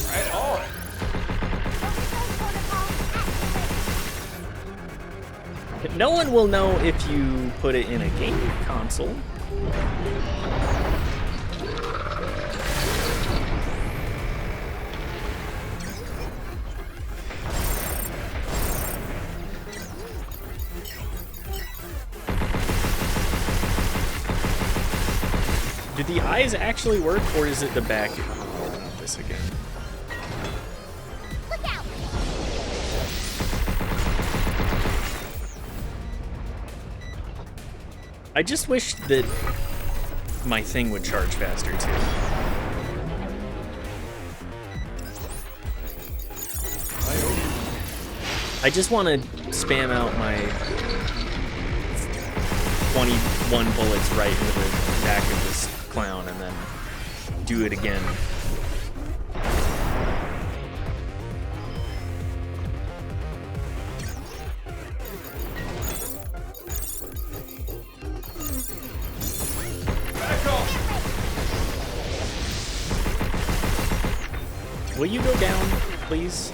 Speaker 3: Right on.
Speaker 1: no one will know if you put it in a game console. Do the eyes actually work, or is it the back? Oh, not this again.
Speaker 2: Look out.
Speaker 1: I just wish that my thing would charge faster too. I just want to spam out my 21 bullets right into the back of this clown and then do it again. Will you go down, please?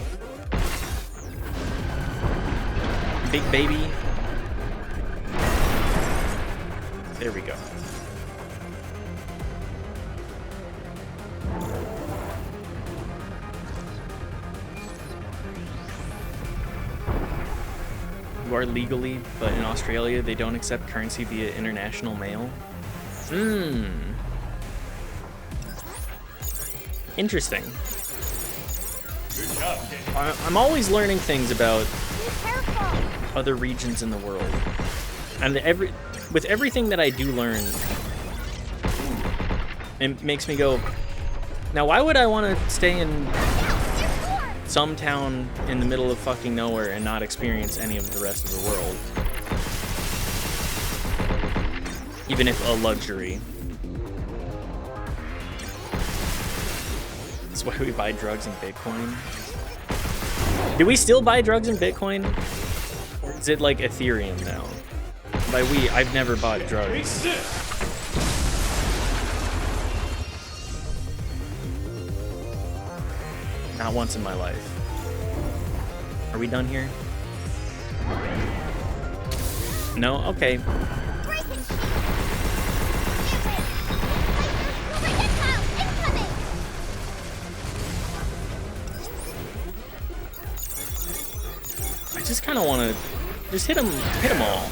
Speaker 1: Big baby. There we go. You are legally, but in Australia they don't accept currency via international mail. Interesting.
Speaker 3: Good job, kid.
Speaker 1: I'm always learning things about
Speaker 2: Be careful.
Speaker 1: other regions in the world, and with everything that I do learn, it makes me go, now why would I want to stay in some town in the middle of fucking nowhere and not experience any of the rest of the world, even if a luxury? That's why we buy drugs in Bitcoin. Do we still buy drugs in Bitcoin? Or is it like Ethereum now? By we, I've never bought drugs. Not once in my life. Are we done here? No? Okay.
Speaker 2: Break it, Chief. Get ready. Projectile incoming.
Speaker 1: I just kind of want to just hit them all.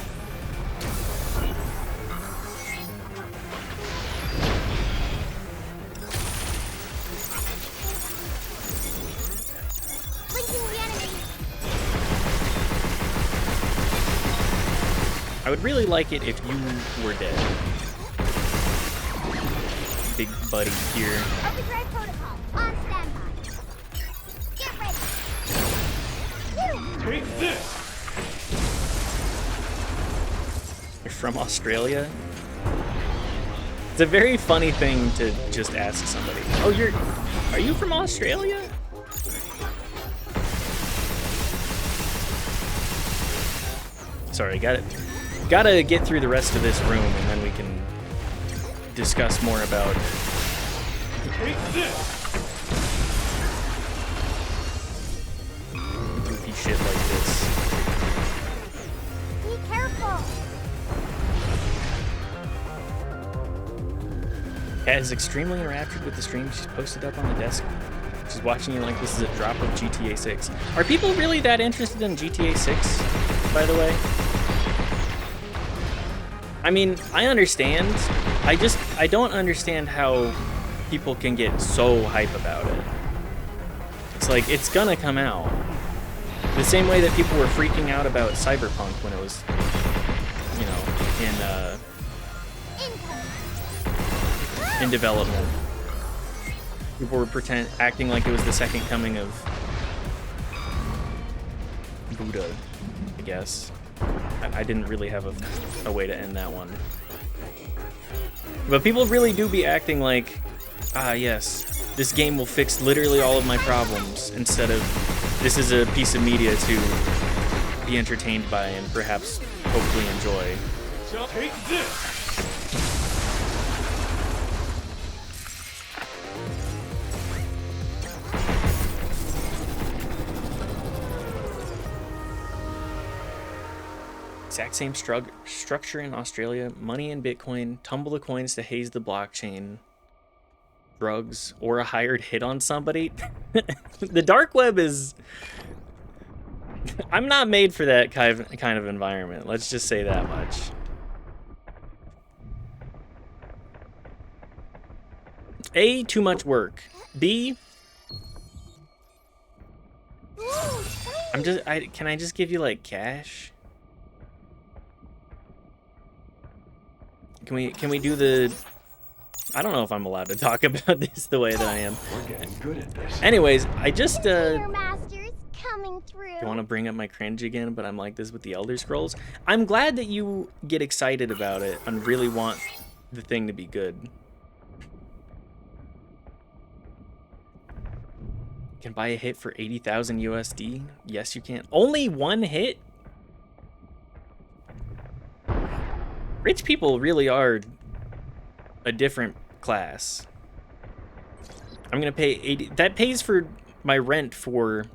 Speaker 2: Blinking the enemy.
Speaker 1: I would really like it if you were dead. Big buddy here.
Speaker 2: Overdrive protocol on standby. Get ready. Phew.
Speaker 3: Take this!
Speaker 1: You're from Australia? It's a very funny thing to just ask somebody. Oh, are you from Australia? Sorry, gotta get through the rest of this room and then we can discuss more about
Speaker 3: Take this!
Speaker 1: goofy shit like this.
Speaker 2: Be careful.
Speaker 1: Kat is extremely interactive with the stream. She's posted up on the desk. She's watching you like this is a drop of GTA 6. Are people really that interested in GTA 6, by the way? I mean, I understand. I don't understand how people can get so hype about it. It's like, it's gonna come out. The same way that people were freaking out about Cyberpunk when it was, you know, in development. People were acting like it was the second coming of Buddha, I guess. I didn't really have a way to end that one. But people really do be acting like, yes, this game will fix literally all of my problems, instead of this is a piece of media to be entertained by and perhaps hopefully enjoy.
Speaker 3: So take this!
Speaker 1: Exact same structure in Australia. Money in Bitcoin, tumble the coins to haze the blockchain. Drugs, or a hired hit on somebody. The dark web is... I'm not made for that kind of environment. Let's just say that much. A, too much work. B, can I just give you like cash? Can we do the... I don't know if I'm allowed to talk about this the way that I am.
Speaker 3: We're getting good at this.
Speaker 1: Anyways, I just
Speaker 2: Your master's coming through.
Speaker 1: don't want to bring up my cringe again, but I'm like this with the Elder Scrolls. I'm glad that you get excited about it and really want the thing to be good. You can buy a hit for 80,000 USD. Yes, you can. Only one hit? Rich people really are a different class. I'm gonna pay 80. That pays for my rent for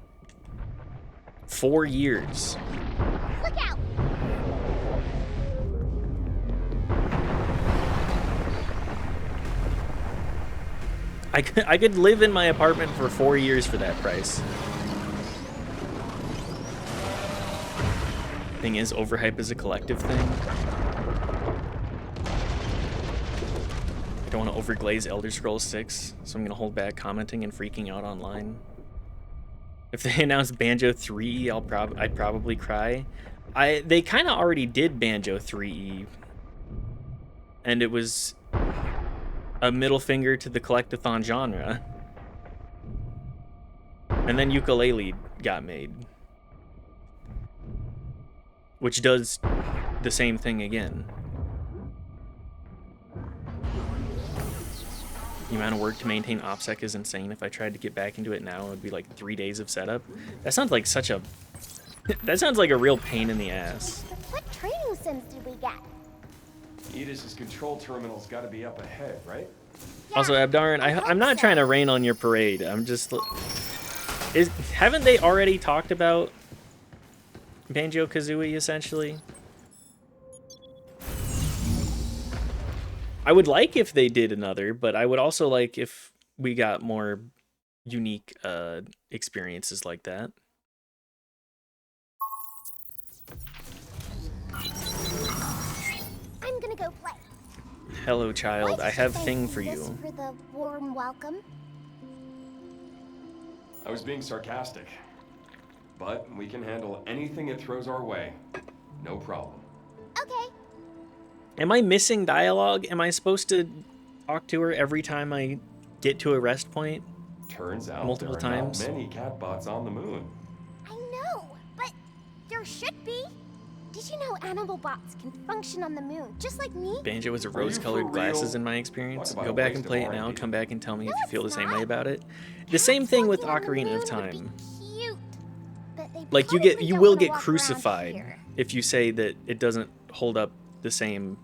Speaker 1: 4 years.
Speaker 2: Look out!
Speaker 1: I could live in my apartment for 4 years for that price. Thing is, overhype is a collective thing. I don't want to overglaze Elder Scrolls 6, so I'm going to hold back commenting and freaking out online. If they announce Banjo 3E, I'd probably cry. They kind of already did Banjo 3E, and it was a middle finger to the collectathon genre. And then Yooka-Laylee got made, which does the same thing again. The amount of work to maintain OPSEC is insane. If I tried to get back into it now, it would be like 3 days of setup. That sounds like such a... that sounds like a real pain in the ass.
Speaker 2: What training sims did we get?
Speaker 3: Edis's control terminal's got to be up ahead, right?
Speaker 1: Also, Abdarin, I'm not trying to rain on your parade. I'm just... haven't they already talked about Banjo-Kazooie, essentially? I would like if they did another, but I would also like if we got more unique experiences like that.
Speaker 2: I'm gonna go play.
Speaker 1: Hello, child.
Speaker 2: Why
Speaker 1: I
Speaker 2: did
Speaker 1: have
Speaker 2: you
Speaker 1: thing
Speaker 2: thank
Speaker 1: for
Speaker 2: this
Speaker 1: you.
Speaker 2: For the warm welcome.
Speaker 3: I was being sarcastic. But we can handle anything it throws our way. No problem.
Speaker 2: Okay.
Speaker 1: Am I missing dialogue? Am I supposed to talk to her every time I get to a rest point?
Speaker 3: Turns out
Speaker 1: Multiple
Speaker 3: there are
Speaker 1: times?
Speaker 3: not many catbots on the moon.
Speaker 2: I know, but there should be. Did you know animal bots can function on the moon, just like me?
Speaker 1: Banjo was a
Speaker 3: Are you
Speaker 1: rose-colored
Speaker 3: for
Speaker 1: glasses
Speaker 3: real?
Speaker 1: in my experience.
Speaker 3: Talk about
Speaker 1: Go
Speaker 3: a
Speaker 1: back
Speaker 3: waste
Speaker 1: and
Speaker 3: of
Speaker 1: play it now.
Speaker 3: R&D.
Speaker 1: Come back and tell me
Speaker 2: No,
Speaker 1: if you feel the
Speaker 2: it's
Speaker 1: same
Speaker 2: not.
Speaker 1: way about it. The
Speaker 2: Cats
Speaker 1: same thing with
Speaker 2: walking on the
Speaker 1: Ocarina
Speaker 2: moon
Speaker 1: of
Speaker 2: would
Speaker 1: Time.
Speaker 2: be cute, but they
Speaker 1: Like you
Speaker 2: probably don't
Speaker 1: will
Speaker 2: wanna
Speaker 1: get
Speaker 2: walk around
Speaker 1: crucified
Speaker 2: here.
Speaker 1: if you say that it doesn't hold up the same.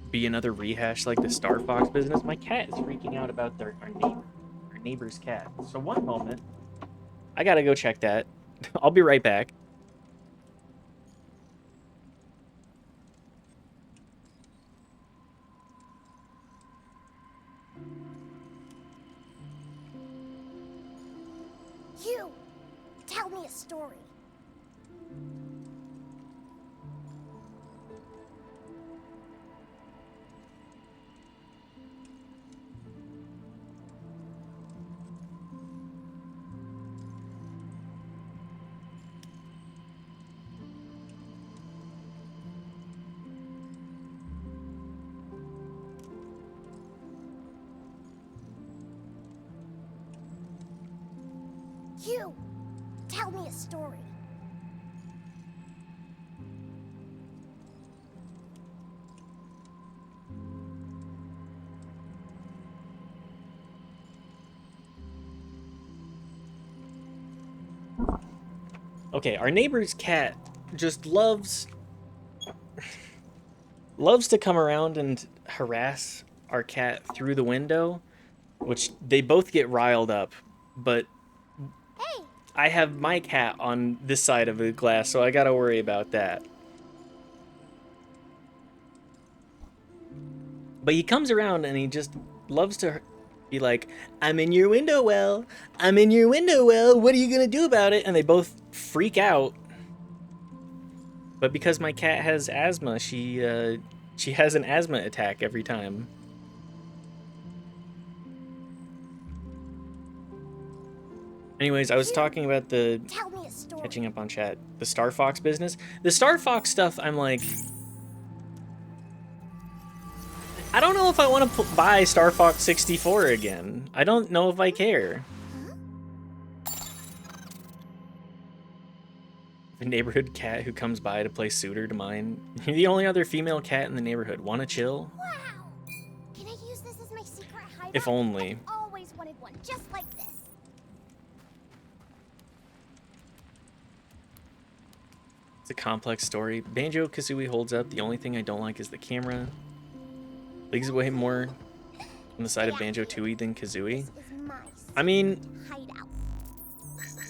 Speaker 1: Be another rehash like the Star Fox business. My cat is freaking out about our neighbor's cat. So one moment, I gotta go check that. I'll be right back.
Speaker 2: You, tell me a story. You, tell me a story.
Speaker 1: Okay, our neighbor's cat just loves to come around and harass our cat through the window, which they both get riled up, but
Speaker 2: Hey,
Speaker 1: I have my cat on this side of the glass, so I gotta worry about that. But he comes around and he just loves to be like, I'm in your window well, I'm in your window well, what are you gonna do about it? And they both freak out. But because my cat has asthma, she has an asthma attack every time. Anyways, I was talking about the
Speaker 2: tell me a story.
Speaker 1: catching up on chat, the Star Fox business. The Star Fox stuff, I'm like, I don't know if I want to buy Star Fox 64 again. I don't know if I care. A neighborhood cat who comes by to play suitor to mine. You're the only other female cat in the neighborhood. Wanna chill?
Speaker 2: Wow. Can I use this as my secret hideout?
Speaker 1: If only.
Speaker 2: I've always wanted one just like this.
Speaker 1: It's a complex story. Banjo-Kazooie holds up. The only thing I don't like is the camera. League's way more on the side of Banjo-Tooie than Kazooie.
Speaker 2: This is my
Speaker 1: I mean,
Speaker 2: hideout.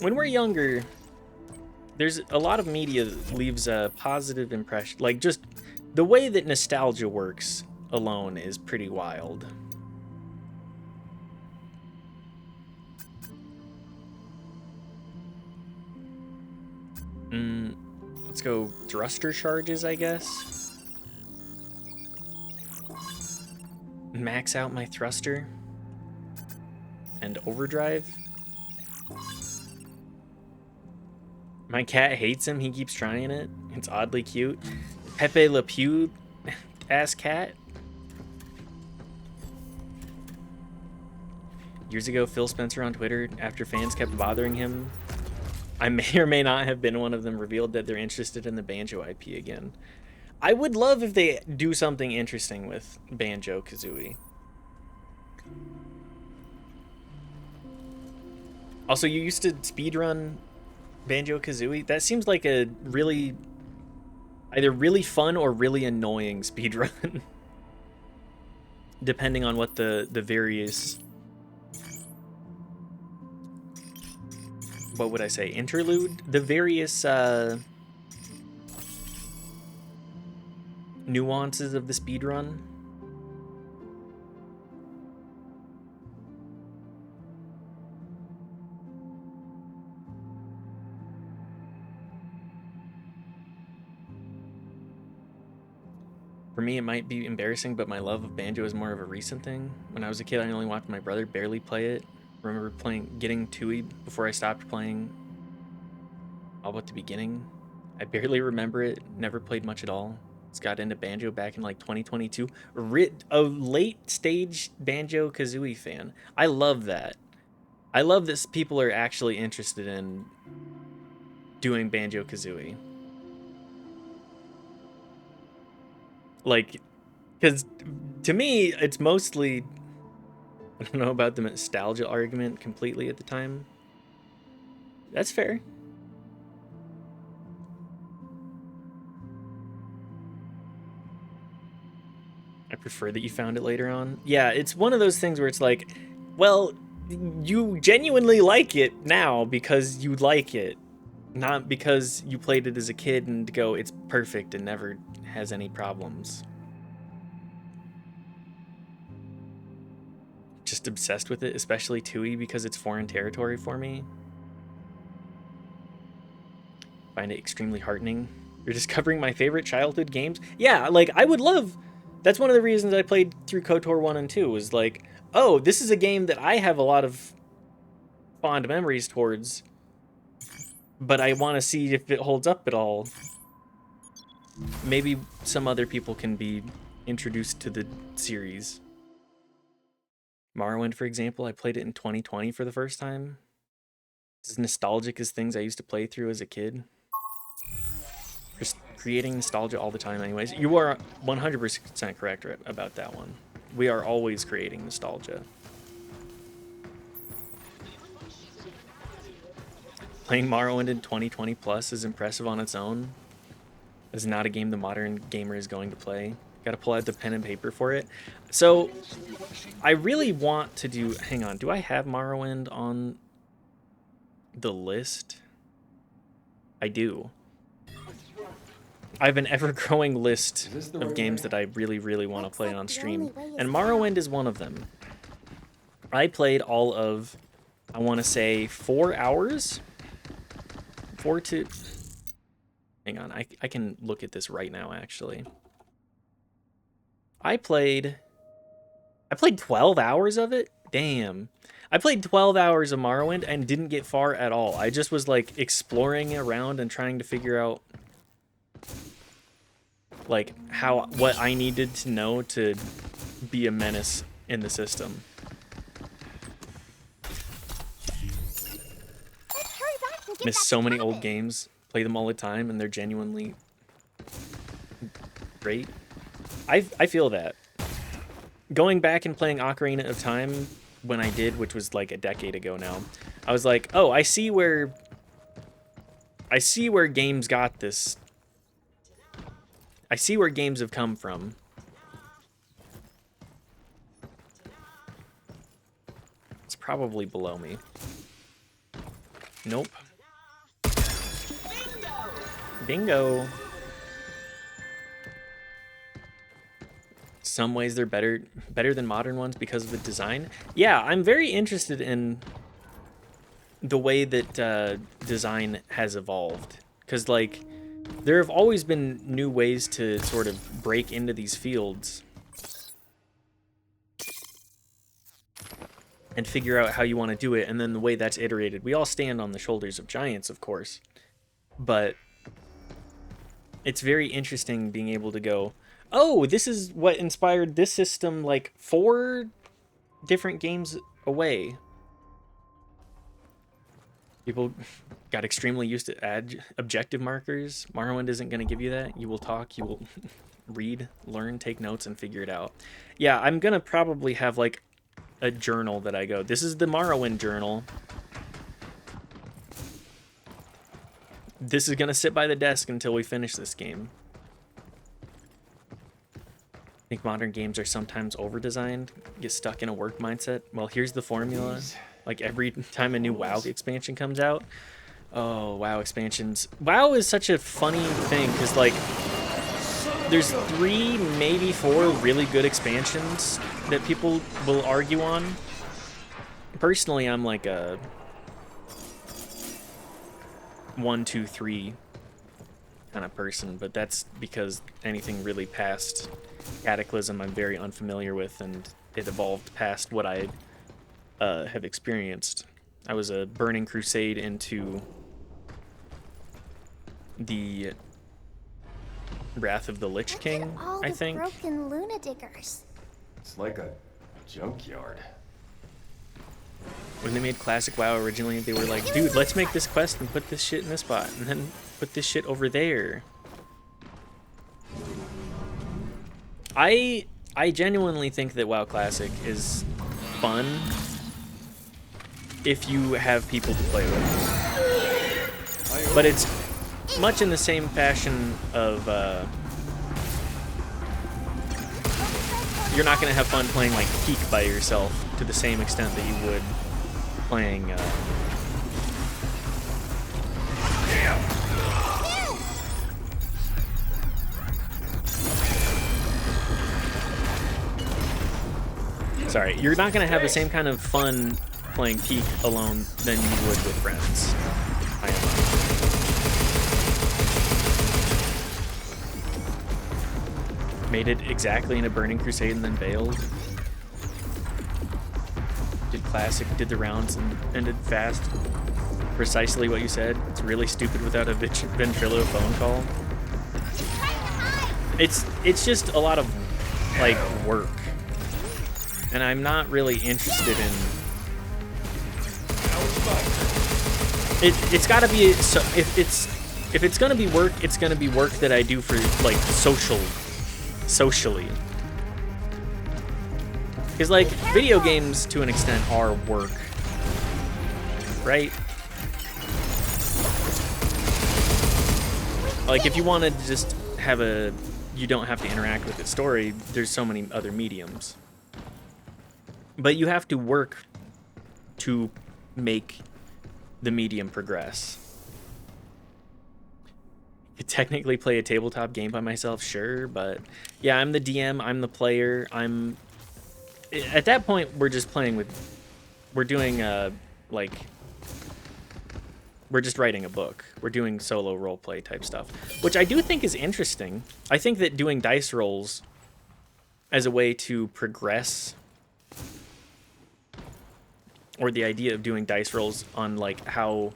Speaker 1: when we're younger, there's a lot of media that leaves a positive impression. Like, just the way that nostalgia works alone is pretty wild. Let's go thruster charges, I guess. Max out my thruster. And overdrive. My cat hates him. He keeps trying it. It's oddly cute. Pepe Le Pew ass cat. Years ago, Phil Spencer on Twitter, after fans kept bothering him, I may or may not have been one of them, revealed that they're interested in the Banjo IP again. I would love if they do something interesting with Banjo-Kazooie. Also, you used to speedrun Banjo-Kazooie? That seems like a really... either really fun or really annoying speedrun. Depending on what the various... what would I say? Interlude? The various nuances of the speedrun. For me, it might be embarrassing, but my love of Banjo is more of a recent thing. When I was a kid, I only watched my brother barely play it. I remember getting Tooie before I stopped playing all but the beginning. I barely remember it, never played much at all. Just got into Banjo back in like 2022. A late stage Banjo-Kazooie fan. I love that. I love that people are actually interested in doing Banjo-Kazooie. Like, because to me, it's mostly... I don't know about the nostalgia argument completely at the time. That's fair. I prefer that you found it later on. Yeah, it's one of those things where it's like, well, you genuinely like it now because you like it. Not because you played it as a kid and go, it's perfect and never has any problems. Just obsessed with it, especially Tooie, because it's foreign territory for me. Find it extremely heartening. You're discovering my favorite childhood games? Yeah, like, I would love... That's one of the reasons I played through KOTOR 1 and 2, was like, oh, this is a game that I have a lot of fond memories towards, but I want to see if it holds up at all. Maybe some other people can be introduced to the series. Morrowind, for example, I played it in 2020 for the first time. It's as nostalgic as things I used to play through as a kid. Just creating nostalgia all the time anyways. You are 100% correct about that one. We are always creating nostalgia. Playing Morrowind in 2020 plus is impressive on its own. It's not a game the modern gamer is going to play. Gotta pull out the pen and paper for it. So, I really want to do... Hang on, do I have Morrowind on the list? I do. I have an ever-growing list of games that I really, really want to play on stream. And Morrowind is one of them. I played all of, I want to say, 4 hours? 4 to... Hang on, I can look at this right now, actually. I played 12 hours of it? Damn. I played 12 hours of Morrowind and didn't get far at all. I just was, like, exploring around and trying to figure out, like, what I needed to know to be a menace in the system. Miss so many old games. Play them all the time, and they're genuinely great. I feel that. Going back and playing Ocarina of Time when I did, which was like a decade ago now, I was like, oh, I see where games got this. I see where games have come from. probably below me. Nope. Bingo. Some ways they're better than modern ones because of the design. Yeah, I'm very interested in the way that design has evolved. Because, like, there have always been new ways to sort of break into these fields and figure out how you want to do it, and then the way that's iterated. We all stand on the shoulders of giants, of course, but it's very interesting being able to go, oh, this is what inspired this system like 4 different games away. People got extremely used to add objective markers. Morrowind isn't going to give you that. You will talk, you will read, learn, take notes, and figure it out. Yeah, I'm going to probably have like a journal that I go, this is the Morrowind journal. This is going to sit by the desk until we finish this game. I think modern games are sometimes over-designed, get stuck in a work mindset. Well, here's the formula. Like every time a new WoW expansion comes out. Oh, WoW expansions. WoW is such a funny thing because, like, there's 3, maybe 4 really good expansions that people will argue on. Personally, I'm like a 1, 2, 3 kind of person, but that's because anything really past Cataclysm I'm very unfamiliar with, and it evolved past what I have experienced. I was a Burning Crusade into the Wrath of the Lich King,
Speaker 2: all
Speaker 3: I
Speaker 2: the
Speaker 3: think.
Speaker 2: broken Lunadiggers.
Speaker 3: It's like a junkyard.
Speaker 1: When they made Classic WoW originally, they were like, dude, let's make this quest and put this shit in this spot, and then put this shit over there. I genuinely think that WoW Classic is fun if you have people to play with. But it's much in the same fashion of you're not going to have fun playing like Peak by yourself to the same extent that you would playing sorry, you're not going to have the same kind of fun playing Peak alone than you would with friends. Made it exactly in a Burning Crusade and then bailed. Did Classic, did the rounds, and ended fast. Precisely what you said. It's really stupid without a Ventrilo phone call. It's just a lot of like work, and I'm not really interested in. It's got to be so if it's gonna be work, it's gonna be work that I do for like socially. Because like video games to an extent are work, right? Like if you want to just have you don't have to interact with the story, there's so many other mediums. But you have to work to make the medium progress. I could technically play a tabletop game by myself, sure, but yeah, I'm the DM, I'm the player, at that point we're just playing with, we're doing like, we're just writing a book. We're doing solo roleplay type stuff, which I do think is interesting. I think that doing dice rolls as a way to progress, or the idea of doing dice rolls on like how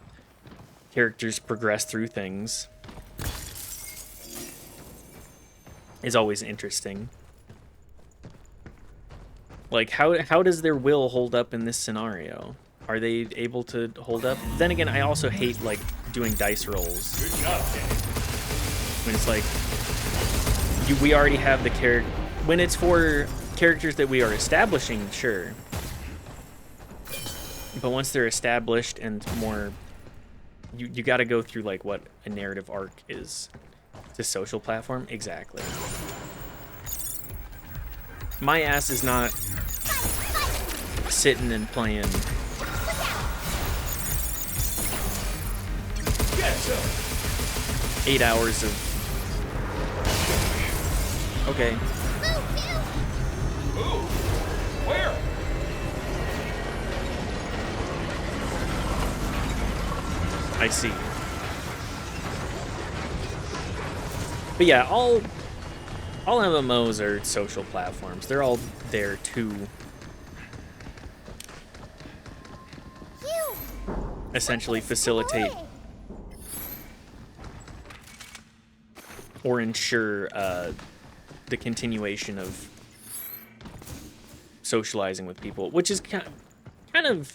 Speaker 1: characters progress through things, is always interesting. Like how does their will hold up in this scenario? Are they able to hold up? Then again, I also hate like doing dice rolls. Good job, Danny. When it's like we already have the character. When it's for characters that we are establishing, sure. But once they're established and more, you got to go through like what a narrative arc is. It's a social platform, exactly. My ass is not sitting and playing 8 hours of... Okay.
Speaker 3: Ooh, where?
Speaker 1: I see. But yeah, all MMOs are social platforms. They're all there to essentially facilitate or ensure the continuation of socializing with people, which is kind of,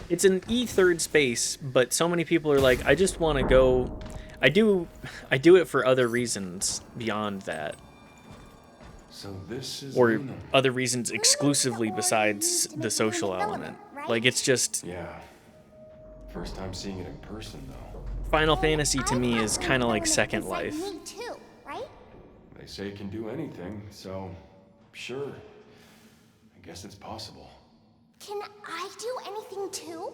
Speaker 1: it's an E3rd space, but so many people are like, I just want to go. I do it for other reasons beyond that,
Speaker 3: So this is
Speaker 1: or
Speaker 3: Luna.
Speaker 1: other reasons exclusively besides the social element. Like, it's just
Speaker 3: Yeah. First time seeing it in person, though.
Speaker 1: Final Fantasy to me is kind of like Second Life.
Speaker 2: Me too, right?
Speaker 3: They say it can do anything, so sure. I guess it's possible.
Speaker 2: Can I do anything too?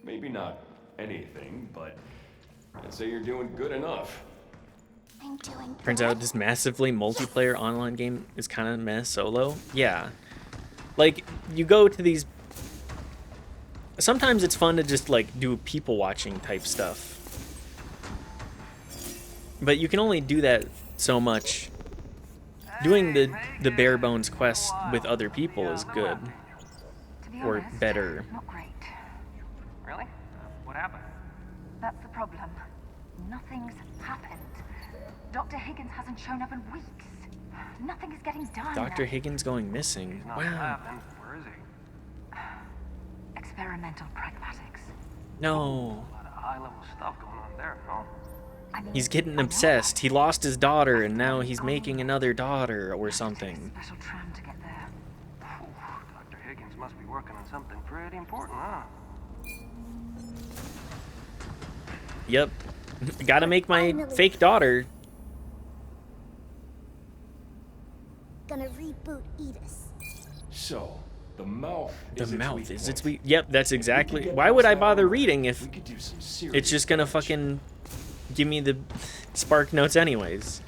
Speaker 3: Maybe not anything, but I'd say you're doing good enough.
Speaker 2: I'm doing
Speaker 1: Turns out this massively multiplayer online game is kind of meh solo. Yeah. Like, you go to these... Sometimes it's fun to just, like, do people watching type stuff. But you can only do that so much. Doing the bare bones quests with other people is good.
Speaker 8: To be
Speaker 1: Or
Speaker 8: honest,
Speaker 1: better.
Speaker 8: Not great.
Speaker 7: Really? What happened?
Speaker 8: That's the problem. Nothing's happened. Dr. Higgins hasn't shown up in weeks. Nothing is getting done.
Speaker 1: Dr. Higgins going missing.
Speaker 7: He's not
Speaker 1: Wow.
Speaker 7: laughing. Where is he?
Speaker 8: Experimental pragmatics.
Speaker 1: No.
Speaker 7: A lot of high-level stuff going on there, no?
Speaker 8: I mean,
Speaker 1: He's
Speaker 8: I
Speaker 1: getting
Speaker 8: know
Speaker 1: obsessed.
Speaker 8: that.
Speaker 1: He lost his daughter and now he's making another daughter or something.
Speaker 8: Special tram to get there.
Speaker 7: Phew, Dr. Higgins must be working on something pretty important, huh?
Speaker 1: Yep. Gotta make my
Speaker 2: Finally.
Speaker 1: fake daughter.
Speaker 2: Gonna reboot Edis.
Speaker 3: So, the mouth
Speaker 1: The
Speaker 3: is its
Speaker 1: mouth
Speaker 3: weak
Speaker 1: is its
Speaker 3: point.
Speaker 1: weak. Yep, that's
Speaker 3: If we could
Speaker 1: exactly.
Speaker 3: get
Speaker 1: Why would I
Speaker 3: past that
Speaker 1: bother
Speaker 3: alone,
Speaker 1: reading if
Speaker 3: we could do some serious
Speaker 1: it's just gonna
Speaker 3: damage.
Speaker 1: fucking give me the spark notes anyways?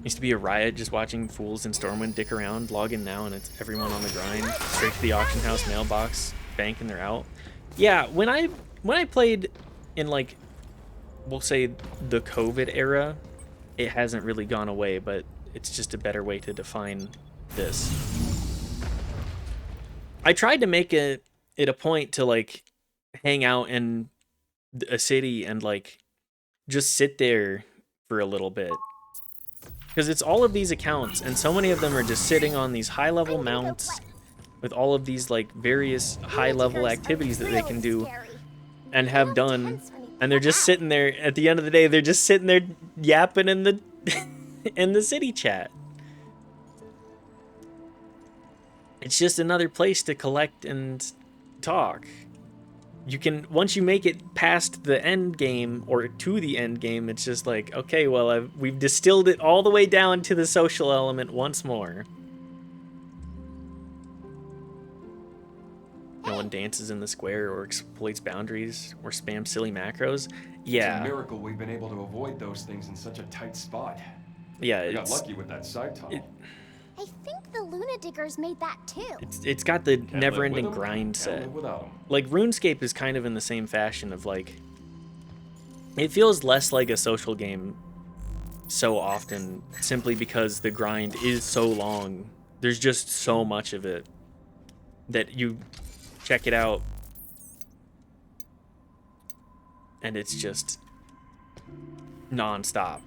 Speaker 1: Used to be a riot just watching fools in Stormwind dick around. Log in now and it's everyone on the grind. Straight to the auction house mailbox, bank, and they're out. Yeah, when I played in, like, we'll say the COVID era, it hasn't really gone away, but it's just a better way to define this. I tried to make it a point to, like, hang out in a city and, like, just sit there for a little bit. Because it's all of these accounts, and so many of them are just sitting on these high-level mounts with all of these, like, various high-level activities that they can do and have done. And they're just sitting there, at the end of the day, they're just sitting there yapping in the in the city chat. It's just another place to collect and talk. You can, once you make it past the end game or to the end game, it's just like, okay, well, we've distilled it all the way down to the social element once more. No one dances in the square or exploits boundaries or spams silly macros.
Speaker 3: It's a
Speaker 1: Yeah,
Speaker 3: miracle we've been able to avoid those things in such a tight spot.
Speaker 1: yeah,
Speaker 3: We got
Speaker 1: it's
Speaker 3: lucky with that side tunnel.
Speaker 2: I think the Luna Diggers made that too.
Speaker 1: it's got the
Speaker 3: Can't live
Speaker 1: never-ending
Speaker 3: with 'em,
Speaker 1: grind
Speaker 3: can't
Speaker 1: set.
Speaker 3: live without 'em.
Speaker 1: Like, RuneScape is kind of in the same fashion of, like, it feels less like a social game so often simply because the grind is so long. There's just so much of it that you check it out and it's just non-stop.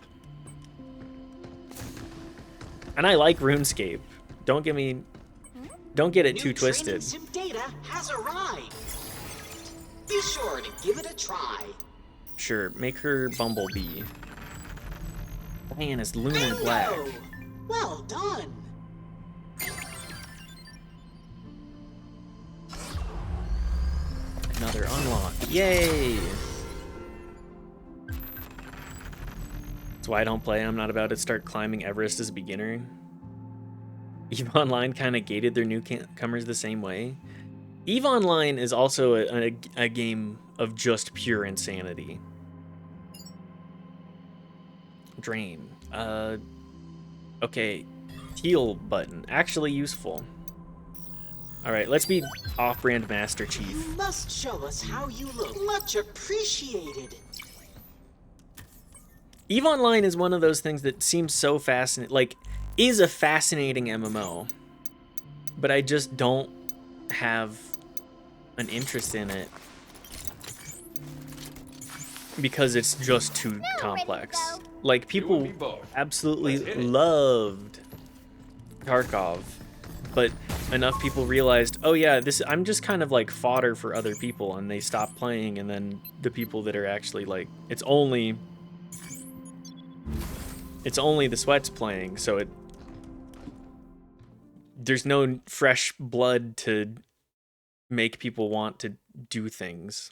Speaker 1: And I like RuneScape. Don't get it too twisted.
Speaker 4: Sim data has arrived. Be sure to give it a try.
Speaker 1: Sure, make her Bumblebee. Man, it's Lunar Black.
Speaker 4: Bingo! Well done.
Speaker 1: Another unlock. Yay! That's why I don't play. I'm not about to start climbing Everest as a beginner. EVE Online kind of gated their newcomers the same way. EVE Online is also a game of just pure insanity. Drain. Okay. Heal button. Actually useful. Alright, let's be off-brand Master
Speaker 4: You
Speaker 1: Chief.
Speaker 4: must show us how you look. Much appreciated.
Speaker 1: EVE Online is one of those things that seems so fascinating, like, is a fascinating MMO. But I just don't have an interest in it. Because it's just too complex. Like, people absolutely loved Tarkov. But enough people realized, oh yeah, I'm just kind of like fodder for other people, and they stop playing, and then the people that are actually like, it's only the sweats playing, so there's no fresh blood to make people want to do things.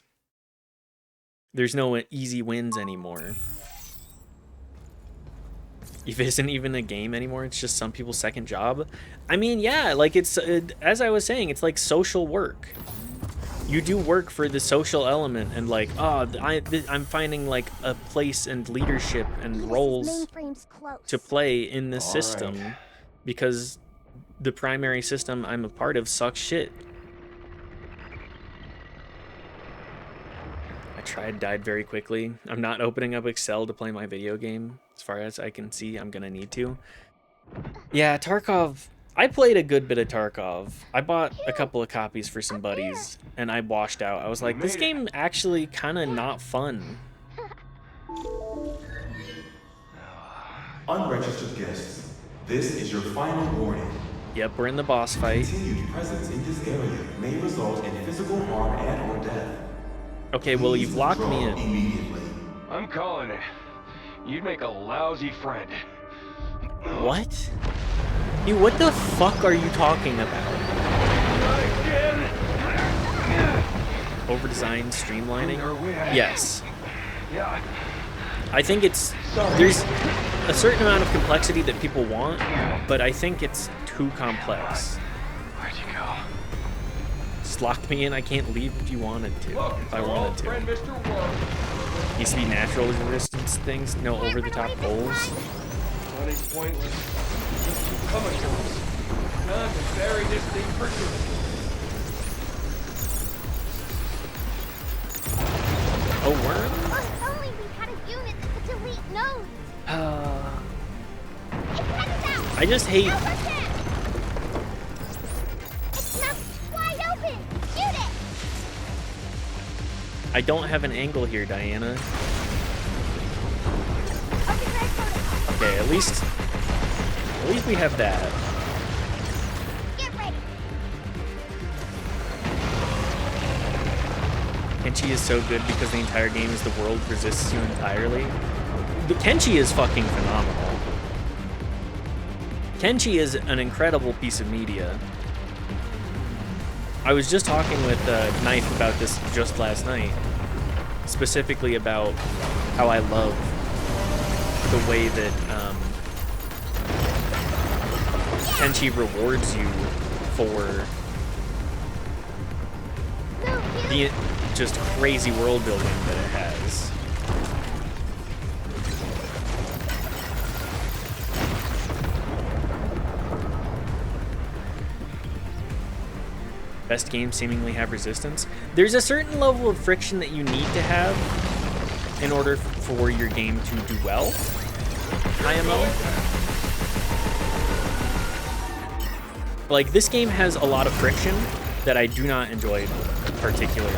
Speaker 1: There's no easy wins anymore. If it isn't even a game anymore, it's just some people's second job. I mean, yeah, like it's, as I was saying, it's like social work. You do work for the social element, and like, oh, I'm finding like a place and leadership and roles to play in this system because the primary system I'm a part of sucks shit. Died very quickly. I'm not opening up Excel to play my video game. As far as I can see, I'm gonna need to. Yeah, Tarkov. I played a good bit of Tarkov. I bought a couple of copies for some buddies, and I washed out. I was like, this game actually kind of not fun.
Speaker 5: Unregistered guests, this is your final warning.
Speaker 1: Yep, we're in the boss fight.
Speaker 5: Continued presence in this area may result in physical harm and/or death.
Speaker 1: Okay, well, you've locked me in.
Speaker 5: Immediately.
Speaker 3: I'm calling it. You'd make a lousy friend.
Speaker 1: What? Dude, what the fuck are you talking about?
Speaker 3: Not again.
Speaker 1: Over-designed streamlining? Yes.
Speaker 3: Yeah.
Speaker 1: I think there's a certain amount of complexity that people want, but I think it's too complex.
Speaker 3: Where'd you go?
Speaker 1: Just lock me in. I can't leave if you wanted to. If I wanted to. Needs to be natural resistance things, no over-the-top goals.
Speaker 3: Running pointless. Just come at us. Time to bury this thing for good.
Speaker 1: Oh, worm?
Speaker 2: If only we had a unit that could delete nodes. It's headed out.
Speaker 1: I just hate.
Speaker 2: It's now wide open. Shoot it.
Speaker 1: I don't have an angle here, Diana. Okay, at least we have that.
Speaker 2: Get ready.
Speaker 1: Kenshi is so good because the entire game is the world resists you entirely. The Kenshi is fucking phenomenal. Kenshi is an incredible piece of media. I was just talking with Knife about this just last night, specifically about how I love the way that Kenshi rewards you for the just crazy world building that it has. Best games seemingly have resistance. There's a certain level of friction that you need to have in order for your game to do well. IMO. Like, this game has a lot of friction that I do not enjoy particularly.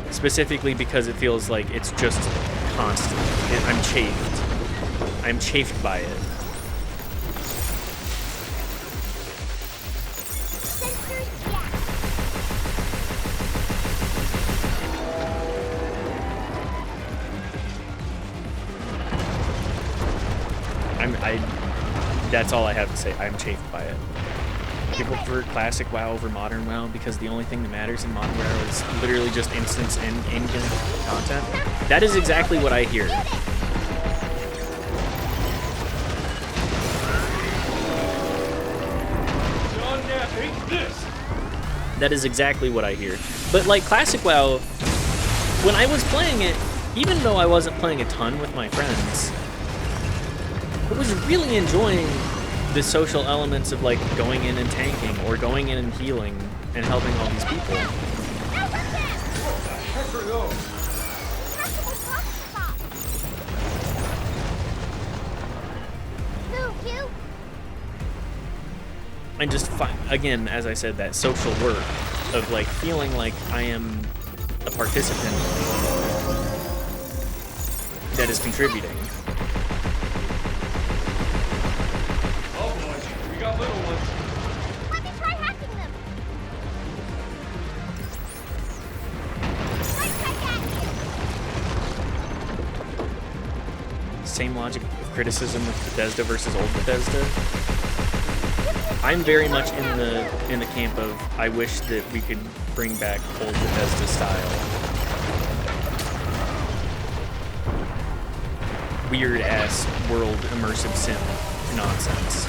Speaker 1: Specifically because it feels like it's just constant. And I'm chafed. I'm chafed by it. That's all I have to say. I'm chafed by it. People prefer classic WoW over modern WoW because the only thing that matters in modern WoW is literally just instance and in-game content. That is exactly what I hear.
Speaker 3: John Knapp hates this.
Speaker 1: That is exactly what I hear. But like Classic WoW, when I was playing it, even though I wasn't playing a ton with my friends, I was really enjoying the social elements of like going in and tanking or going in and healing and helping all these people. And just again, as I said, that social work of like feeling like I am a participant that is contributing.
Speaker 3: Oh boy, we got little ones.
Speaker 2: Let me try hacking them. Right back at you.
Speaker 1: Same logic of criticism with Bethesda versus old Bethesda. I'm very much in the camp of I wish that we could bring back old Bethesda style. Weird ass world immersive sim nonsense.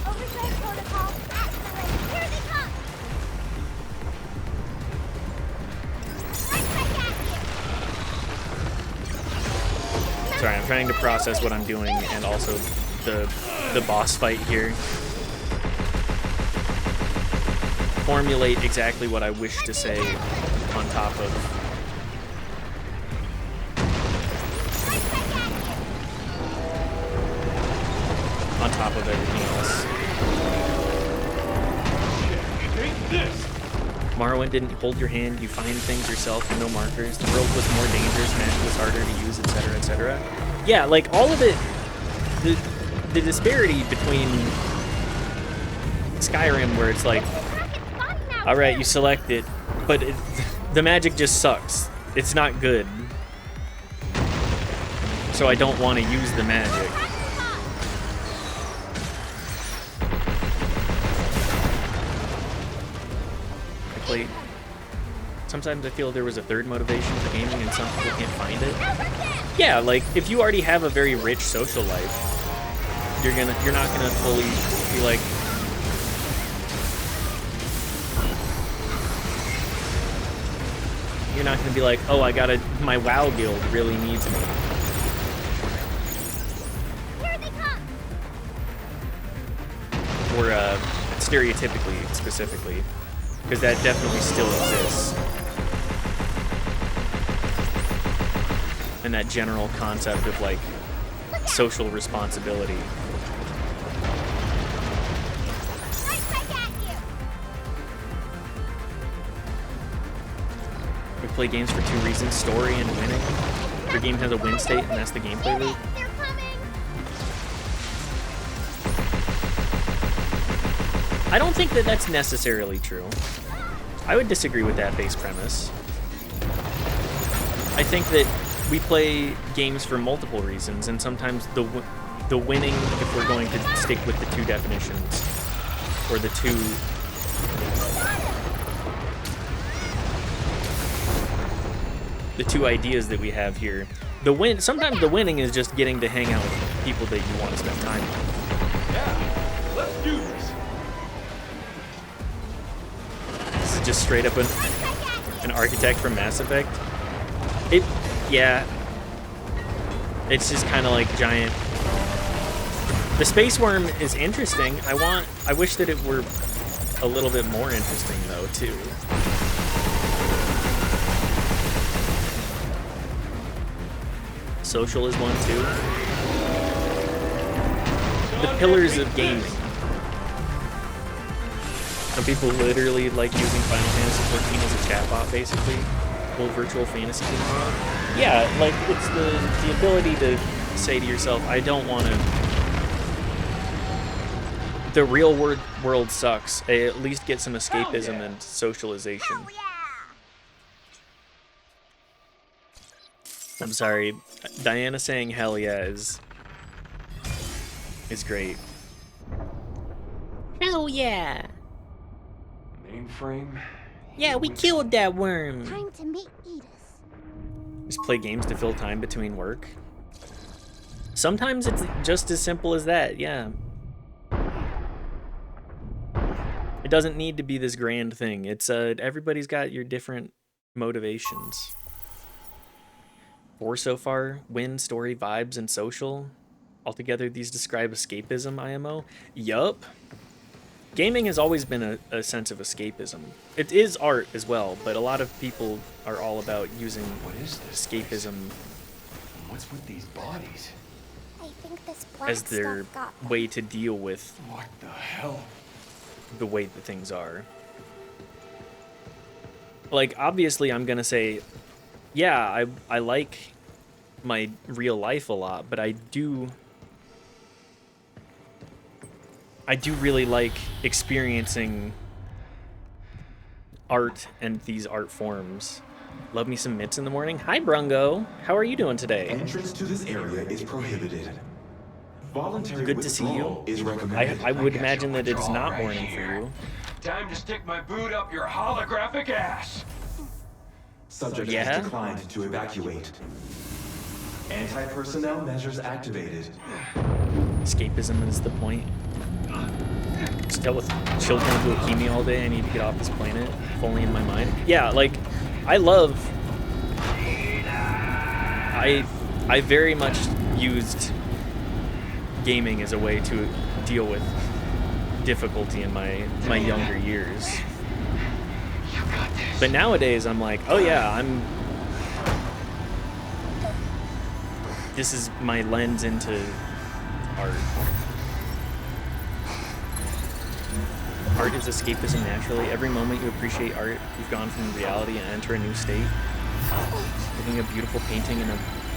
Speaker 2: Overdrive protocol activated. Here they come. Right back at you.
Speaker 1: Sorry, I'm trying to process what I'm doing and also the boss fight here. Formulate exactly what I wish to say on top of. On top of everything else.
Speaker 3: Take this!
Speaker 1: Morrowind didn't hold your hand, you find things yourself with no markers. The world was more dangerous, magic was harder to use, etc., etc. Yeah, like all of it, the disparity between Skyrim, where it's like, all right, you select it, but the magic just sucks. It's not good. So I don't want to use the magic. Sometimes I feel there was a third motivation for gaming and some people can't find it. Yeah, like if you already have a very rich social life, you're not gonna fully be like, you're not gonna be like, oh, my WoW guild really needs me.
Speaker 2: Here they come.
Speaker 1: Or stereotypically, specifically, because that definitely still exists. And that general concept of like social responsibility.
Speaker 2: Right back at you.
Speaker 1: We play games for two reasons: story and winning. Your game has a win state, and that's the gameplay loop.
Speaker 2: They're coming.
Speaker 1: I don't think that that's necessarily true. I would disagree with that base premise. I think that we play games for multiple reasons, and sometimes the winning, if we're going to stick with the two definitions, or the two ideas that we have here. Sometimes the winning is just getting to hang out with people that you want to spend time with.
Speaker 3: Yeah, let's do this.
Speaker 1: This is just straight up an architect from Mass Effect. Yeah. It's just kind of like giant. The space worm is interesting. I wish that it were a little bit more interesting though, too. Social is one too. The pillars of gaming. Some people literally like using Final Fantasy XIV as a chatbot, basically. Whole virtual fantasy game world. Yeah, like it's the ability to say to yourself, I don't want to. The real world sucks. I at least get some escapism and socialization.
Speaker 2: Oh, yeah.
Speaker 1: I'm sorry, Diana saying hell yeah is great. Hell yeah!
Speaker 3: Mainframe?
Speaker 1: Yeah, we killed that worm!
Speaker 2: Time to meet Edith.
Speaker 1: Just play games to fill time between work. Sometimes it's just as simple as that, yeah. It doesn't need to be this grand thing. It's everybody's got your different motivations. 4 so far: win, story, vibes, and social. Altogether, these describe escapism, IMO. Yup. Gaming has always been a sense of escapism. It is art as well, but a lot of people are all about using
Speaker 3: What is this
Speaker 1: escapism
Speaker 3: What's with these bodies?
Speaker 2: I think this black
Speaker 1: as their
Speaker 2: stuff got them.
Speaker 1: way to deal with
Speaker 3: What the hell?
Speaker 1: the way that things are. Like, obviously, I'm gonna say, yeah, I like my real life a lot, but I do really like experiencing art and these art forms. Love me some mitts in the morning. Hi, Brungo. How are you doing today?
Speaker 5: Entrance to this area is prohibited. Voluntary
Speaker 1: Good to see you.
Speaker 5: withdrawal is recommended.
Speaker 1: I would imagine that it's not morning for you.
Speaker 3: Time to stick my boot up your holographic ass.
Speaker 5: Subject
Speaker 1: Yeah?
Speaker 5: has declined to evacuate. Anti-personnel measures activated.
Speaker 1: Escapism is the point. Just dealt with children with leukemia all day. I need to get off this planet. If only in my mind. Yeah, like, I love... I very much used gaming as a way to deal with difficulty in my younger years. But nowadays, I'm like, oh yeah, this is my lens into art. Art is escapism naturally. Every moment you appreciate art, you've gone from reality and enter a new state. Looking at a beautiful painting in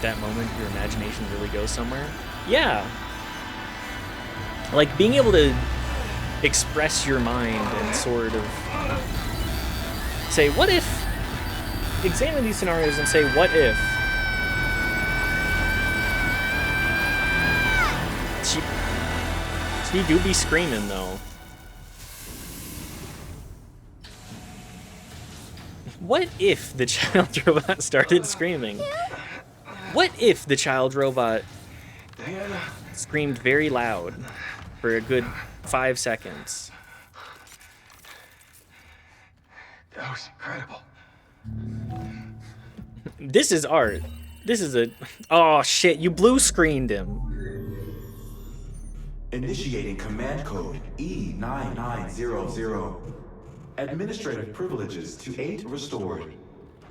Speaker 1: that moment, your imagination really goes somewhere. Yeah. Like, being able to express your mind and sort of say, what if? Examine these scenarios and say, what if? She do be screaming, though. What if the child robot started screaming? What if the child robot
Speaker 3: Diana,
Speaker 1: screamed very loud for a good 5 seconds?
Speaker 3: that was incredible.
Speaker 1: This is art. This is a... Oh, shit, you blue screened him.
Speaker 5: Initiating command code E9900. Administrative privileges to 8 restored.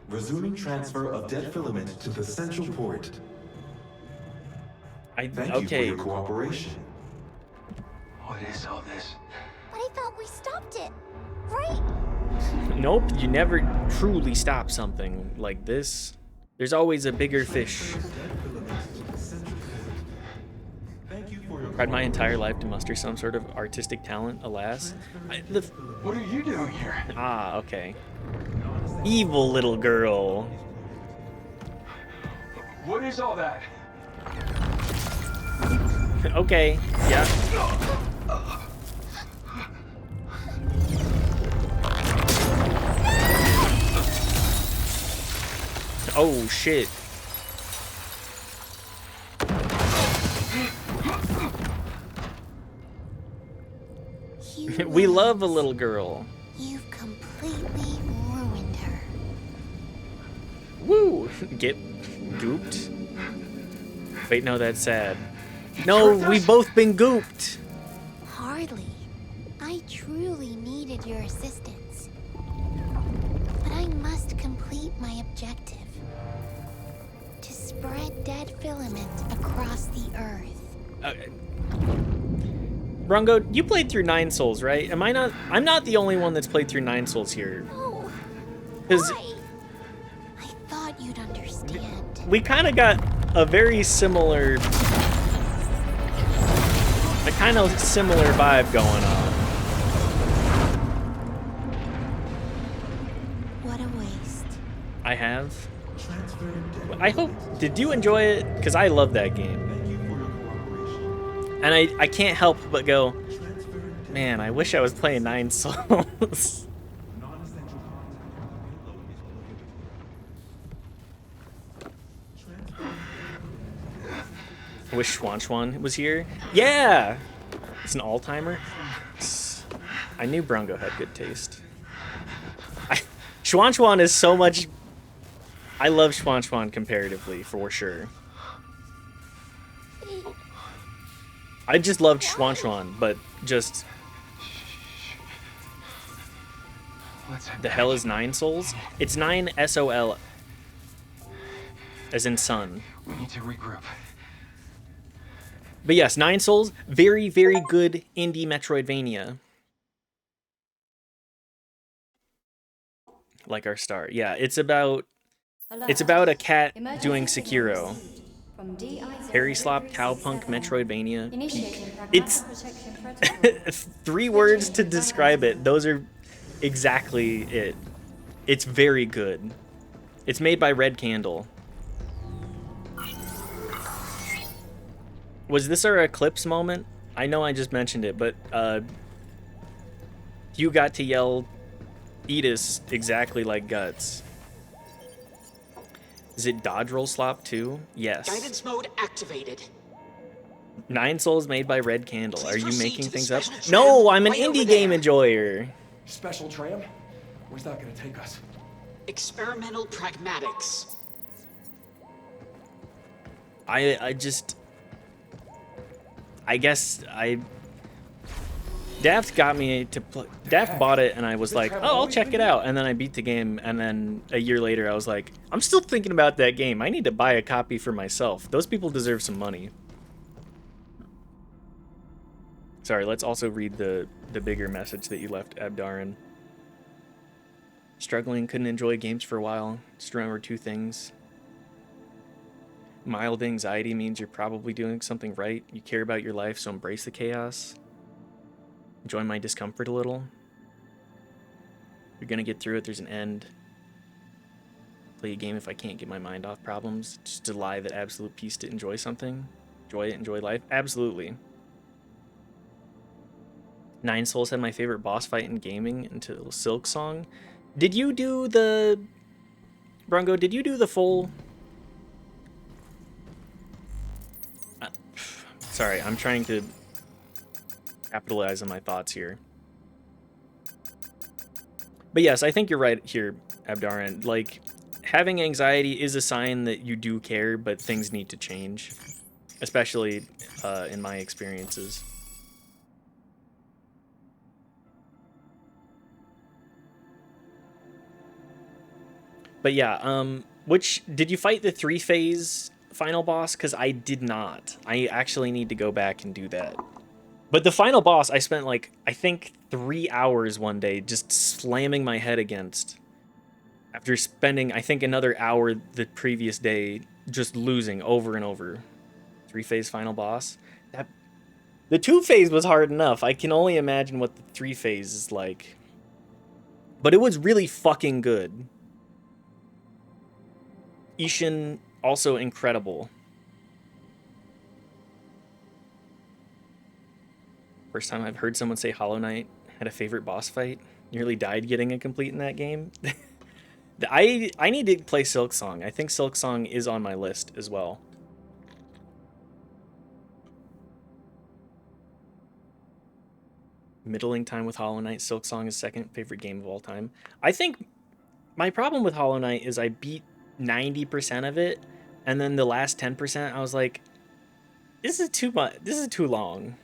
Speaker 5: Resuming transfer of dead filament to the central port. Thank you for
Speaker 1: Okay.
Speaker 5: your cooperation.
Speaker 3: What is all this?
Speaker 2: But I thought we stopped it, right?
Speaker 1: Nope, you never truly stop something like this. There's always a bigger fish.
Speaker 5: Thank you for your
Speaker 1: Tried my entire life to muster some sort of artistic talent, alas.
Speaker 3: What are you doing here?
Speaker 1: Ah, okay. Evil little girl.
Speaker 3: What is all that?
Speaker 1: Okay, yeah. Oh, shit.
Speaker 2: You
Speaker 1: We love a
Speaker 2: wins.
Speaker 1: little girl.
Speaker 2: You've completely ruined her.
Speaker 1: Woo! Get gooped? Wait, no, that's sad. No, we've both been gooped!
Speaker 2: Hardly. I truly needed your assistance. But I must complete my objective. To spread dead filament across the earth.
Speaker 1: Brungo, you played through 9 Souls, right? I'm not the only one that's played through 9 Souls here.
Speaker 2: Oh,
Speaker 1: 'Cause
Speaker 2: why? I thought you'd understand.
Speaker 1: we kind of got a very similar... a kind of similar vibe going on.
Speaker 2: What a waste.
Speaker 1: I have. I hope... Did you enjoy it? Because I love that game.
Speaker 5: Thank you for your cooperation.
Speaker 1: And I can't help but go, man, I wish I was playing 9 Souls.
Speaker 5: Non-essential
Speaker 1: I wish Schwan was here. Yeah! It's an all-timer. I knew Brongo had good taste. Schwan Schwan is so much... I love Schwan Schwan comparatively, for sure. I just loved Schwan Schwan, but just... The hell is 9 souls? It's 9 SOL. As in sun.
Speaker 3: We need to regroup.
Speaker 1: But yes, 9 souls, very, very good indie Metroidvania. Like our star. Yeah, it's about a cat doing Sekiro. Harry Slop, Cowpunk, Metroidvania, peak. It's 3 words to describe it. Those are exactly it. It's very good. It's made by Red Candle. Was this our Eclipse moment? I know I just mentioned it, but you got to yell Edis exactly like Guts. Is it dodge roll slop too? Yes.
Speaker 4: Guidance mode activated.
Speaker 1: 9 souls made by Red Candle.
Speaker 4: Please
Speaker 1: Are you
Speaker 4: proceed
Speaker 1: making
Speaker 4: to the
Speaker 1: things up?
Speaker 4: special
Speaker 1: No,
Speaker 4: tram
Speaker 1: I'm an
Speaker 4: right over
Speaker 1: indie game
Speaker 4: there.
Speaker 1: enjoyer.
Speaker 3: Special tram? Where's that gonna take us?
Speaker 4: Experimental pragmatics.
Speaker 1: I guess Daft got me to play. Daft bought it, and I was like, "Oh, I'll check it out." And then I beat the game, and then a year later, I was like, "I'm still thinking about that game. I need to buy a copy for myself. Those people deserve some money." Sorry, let's also read the bigger message that you left, Abdarin. Struggling, couldn't enjoy games for a while. Just remember 2 things. Mild anxiety means you're probably doing something right. You care about your life, so embrace the chaos. Enjoy my discomfort a little. You're gonna get through it, there's an end. Play a game if I can't get my mind off problems. Just to lie that absolute peace to enjoy something. Enjoy it, enjoy life. Absolutely. 9 Souls had my favorite boss fight in gaming until Silk Song. Did you do the... Brongo, did you do the full... Sorry, I'm trying to capitalize on my thoughts here. But yes, I think you're right here, Abdarin. Like, having anxiety is a sign that you do care, but things need to change. Especially in my experiences. But yeah, did you fight the 3-phase final boss? Because I did not. I actually need to go back and do that. But the final boss, I spent like, I think 3 hours one day just slamming my head against. After spending, I think, another hour the previous day just losing over and over. 3-phase final boss. The 2-phase was hard enough. I can only imagine what the 3-phase is like. But it was really fucking good. Ishin, also incredible. First time I've heard someone say Hollow Knight had a favorite boss fight. Nearly died getting it complete in that game. I need to play Silk Song. I think Silk Song is on my list as well. Middling time with Hollow Knight. Silk Song is second favorite game of all time. I think my problem with Hollow Knight is I beat 90% of it, and then the last 10% I was like, this is too much. This is too long.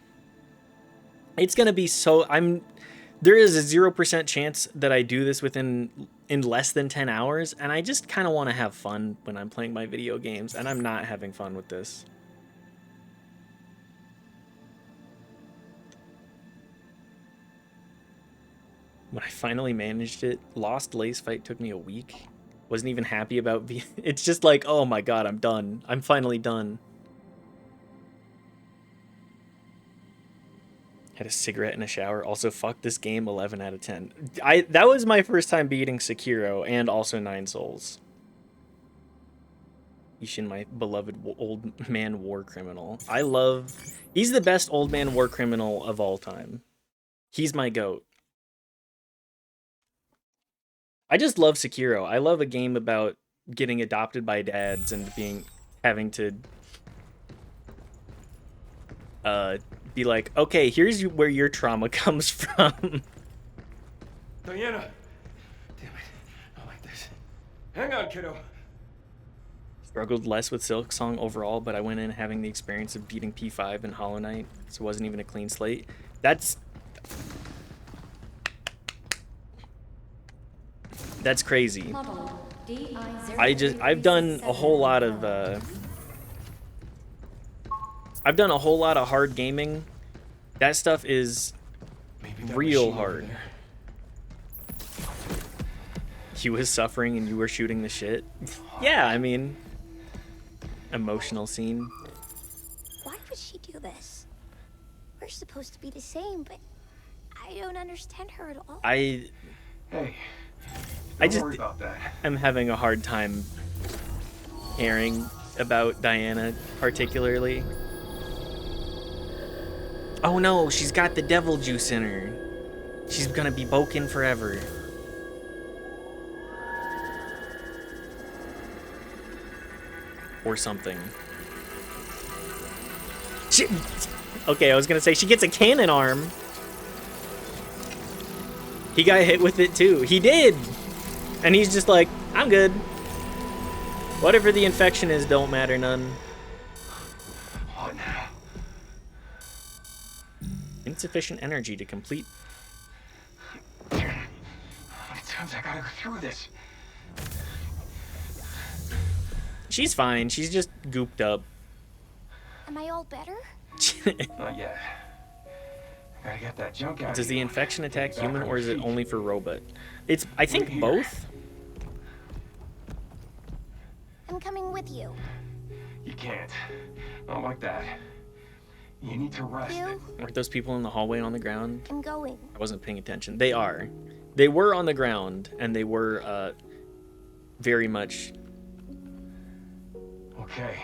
Speaker 1: It's gonna be so... There is a 0% chance that I do this in less than 10 hours, and I just kind of want to have fun when I'm playing my video games, and I'm not having fun with this. When I finally managed it, Lost Lace fight took me a week. Wasn't even happy about... It's just like, oh my god, I'm done. I'm finally done. Had a cigarette in a shower. Also, fuck this game, 11 out of 10. That was my first time beating Sekiro, and also 9 Souls. Ishin, my beloved old man war criminal. He's the best old man war criminal of all time. He's my goat. I just love Sekiro. I love a game about getting adopted by dads and having to be like, okay, here's where your trauma comes from.
Speaker 3: Diana! Damn it. Not like this. Hang on, kiddo.
Speaker 1: Struggled less with Silk Song overall, but I went in having the experience of beating P5 and Hollow Knight, so it wasn't even a clean slate. That's crazy. I've done a whole lot of hard gaming. That stuff is real hard. He was suffering and you were shooting the shit. Yeah, I mean, emotional scene.
Speaker 2: Why would she do this? We're supposed to be the same, but I don't understand her at all.
Speaker 3: Hey,
Speaker 1: I
Speaker 3: don't
Speaker 1: just
Speaker 3: worry about that.
Speaker 1: am having a hard time caring about Diana particularly. Oh no, she's got the devil juice in her. She's gonna be Boken forever. Or something. Okay, I was gonna say she gets a cannon arm. He got hit with it too. He did! And he's just like, I'm good. Whatever the infection is, don't matter none.
Speaker 3: What now?
Speaker 1: Insufficient energy to complete.
Speaker 3: How many times I gotta go through this?
Speaker 1: She's fine. She's just gooped up.
Speaker 2: Am I all better?
Speaker 3: Not yet. I gotta get that junk out.
Speaker 1: Does the infection attack human or is it only for robot? It's, I think, both.
Speaker 2: I'm coming with you.
Speaker 3: You can't. Not like that. You need to rest.
Speaker 2: You?
Speaker 1: Aren't those people in the hallway on the ground?
Speaker 2: I'm going.
Speaker 1: I wasn't paying attention. They are. They were on the ground, and they were very much
Speaker 3: Okay.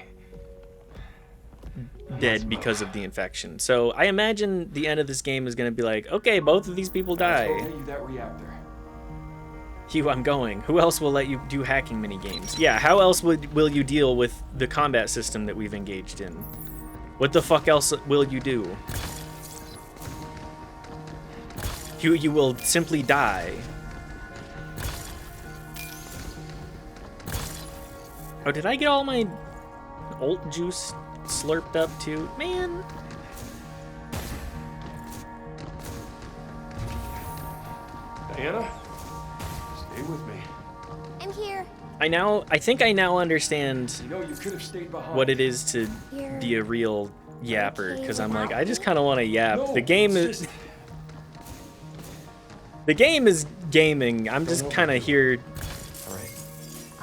Speaker 1: dead because of the infection. So I imagine the end of this game is going to be like, okay, both of these people die.
Speaker 3: Let's go get you that reactor.
Speaker 1: Hugh, I'm going. Who else will let you do hacking minigames? Yeah, how else will you deal with the combat system that we've engaged in? What the fuck else will you do? Hugh, you will simply die. Oh, did I get all my ult juice slurped up too? Man.
Speaker 3: Diana, stay with me.
Speaker 2: I'm here.
Speaker 1: I think I now understand
Speaker 3: You know you could have stayed behind.
Speaker 1: what it is to
Speaker 2: You're
Speaker 1: be a real yapper, because I'm like,
Speaker 2: without
Speaker 1: I just
Speaker 2: me?
Speaker 1: kind of want to yap.
Speaker 3: No,
Speaker 1: The game
Speaker 3: it's
Speaker 1: is
Speaker 3: just-
Speaker 1: the game is gaming. I'm just
Speaker 3: Don't
Speaker 1: kind of here
Speaker 3: All right.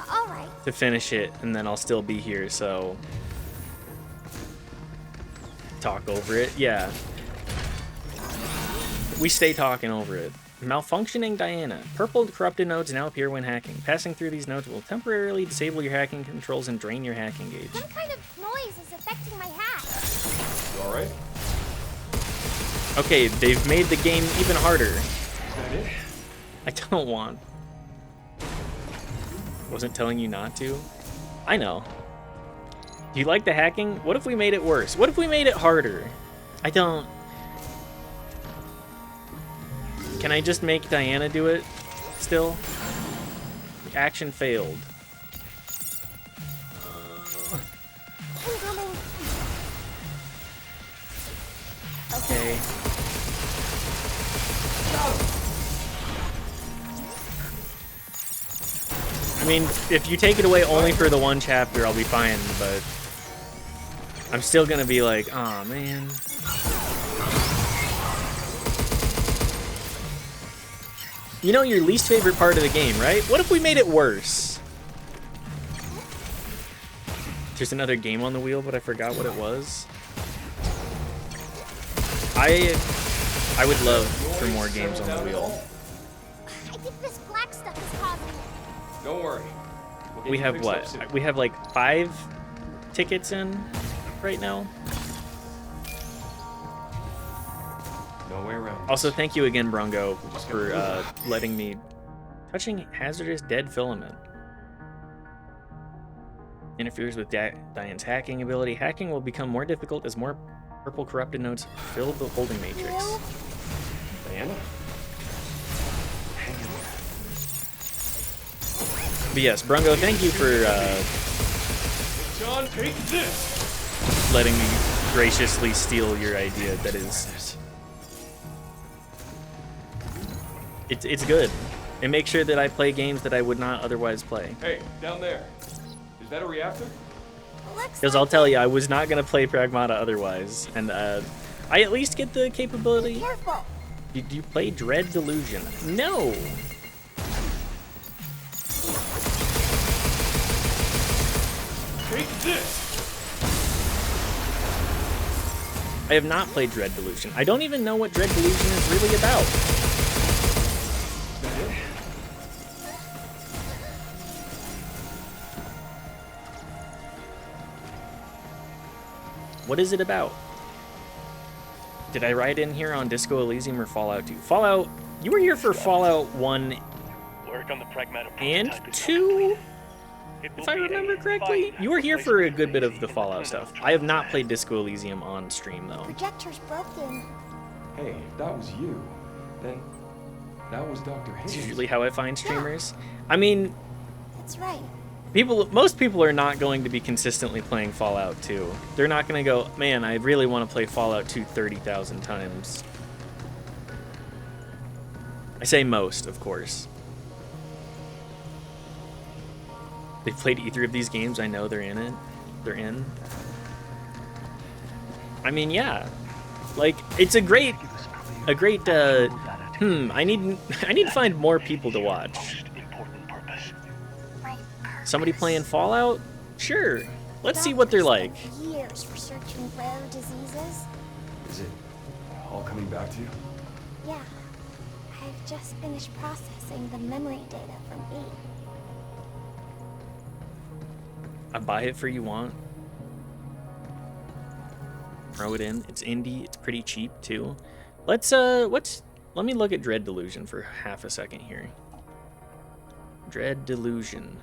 Speaker 2: All right.
Speaker 1: to finish it, and then I'll still be here. So talk over it, yeah. We stay talking over it. Malfunctioning Diana. Purple corrupted nodes now appear when hacking. Passing through these nodes will temporarily disable your hacking controls and drain your hacking gauge.
Speaker 2: Some kind of noise is affecting my hack.
Speaker 3: You all right?
Speaker 1: Okay, they've made the game even harder.
Speaker 3: Is that it?
Speaker 1: I don't want. Wasn't telling you not to. I know. Do you like the hacking? What if we made it worse? What if we made it harder? I don't. Can I just make Diana do it still? The action failed.
Speaker 2: I'm coming.
Speaker 1: Okay. I mean, if you take it away only for the one chapter, I'll be fine, but I'm still gonna be like, oh man. You know your least favorite part of the game, right? What if we made it worse? There's another game on the wheel, but I forgot what it was. I would love for more games on the wheel.
Speaker 2: I think this black stuff is causing it.
Speaker 3: Don't worry. We'll get
Speaker 1: We
Speaker 3: you
Speaker 1: have
Speaker 3: fixed up
Speaker 1: what?
Speaker 3: soon.
Speaker 1: We have like 5 tickets in right now.
Speaker 3: No way around.
Speaker 1: Also,
Speaker 3: this.
Speaker 1: thank you again, Brongo, for letting me touching hazardous dead filament. Interferes with Diane's hacking ability. Hacking will become more difficult as more purple corrupted nodes fill the holding matrix.
Speaker 2: You?
Speaker 3: Diana? Hang
Speaker 1: But yes, Brungo, thank you for
Speaker 3: John, take this.
Speaker 1: letting me graciously steal your idea. That is, it's good. And make sure that I play games that I would not otherwise play.
Speaker 3: Hey, down there. Is that a reactor?
Speaker 2: Looks
Speaker 1: Because I'll tell you, I was not gonna play Pragmata otherwise, and I at least get the capability.
Speaker 2: Careful.
Speaker 1: Did you play Dread Delusion? No.
Speaker 3: Take this.
Speaker 1: I have not played Dread Delusion. I don't even know what Dread Delusion is really about.
Speaker 3: Is that it?
Speaker 1: What is it about? Did I write in here on Disco Elysium or Fallout 2? Fallout, you were here for Fallout 1
Speaker 9: Work on the Pragmata
Speaker 1: and
Speaker 9: prototype is
Speaker 1: 2,
Speaker 9: It will
Speaker 1: if I
Speaker 9: be a
Speaker 1: remember correctly.
Speaker 9: fine
Speaker 1: You were here for a good bit of the
Speaker 9: replacement
Speaker 1: Fallout
Speaker 9: of
Speaker 1: stuff.
Speaker 9: the
Speaker 1: I have not played Disco Elysium on stream though.
Speaker 2: Projector's broken.
Speaker 3: Hey, if that was you, then that was Dr.
Speaker 1: It's
Speaker 3: Higgins.
Speaker 1: usually how I find streamers. I mean,
Speaker 2: That's right.
Speaker 1: most people are not going to be consistently playing Fallout 2. They're not going to go, man, I really want to play Fallout 2 30,000 times. I say most, of course. They've played either of these games, I know they're in it. They're in. I mean, yeah. Like, it's a great, I need to find more people to watch.
Speaker 2: My
Speaker 1: Somebody
Speaker 2: purpose.
Speaker 1: playing Fallout? Sure. Let's see what they're
Speaker 2: Doctors
Speaker 1: like.
Speaker 2: spent years researching rare diseases.
Speaker 3: Is it all coming back to you?
Speaker 2: Yeah. I've just finished processing the memory data from E.
Speaker 1: I buy it for you want. Throw it in. It's indie. It's pretty cheap too. Let me look at Dread Delusion for half a second here. Dread Delusion.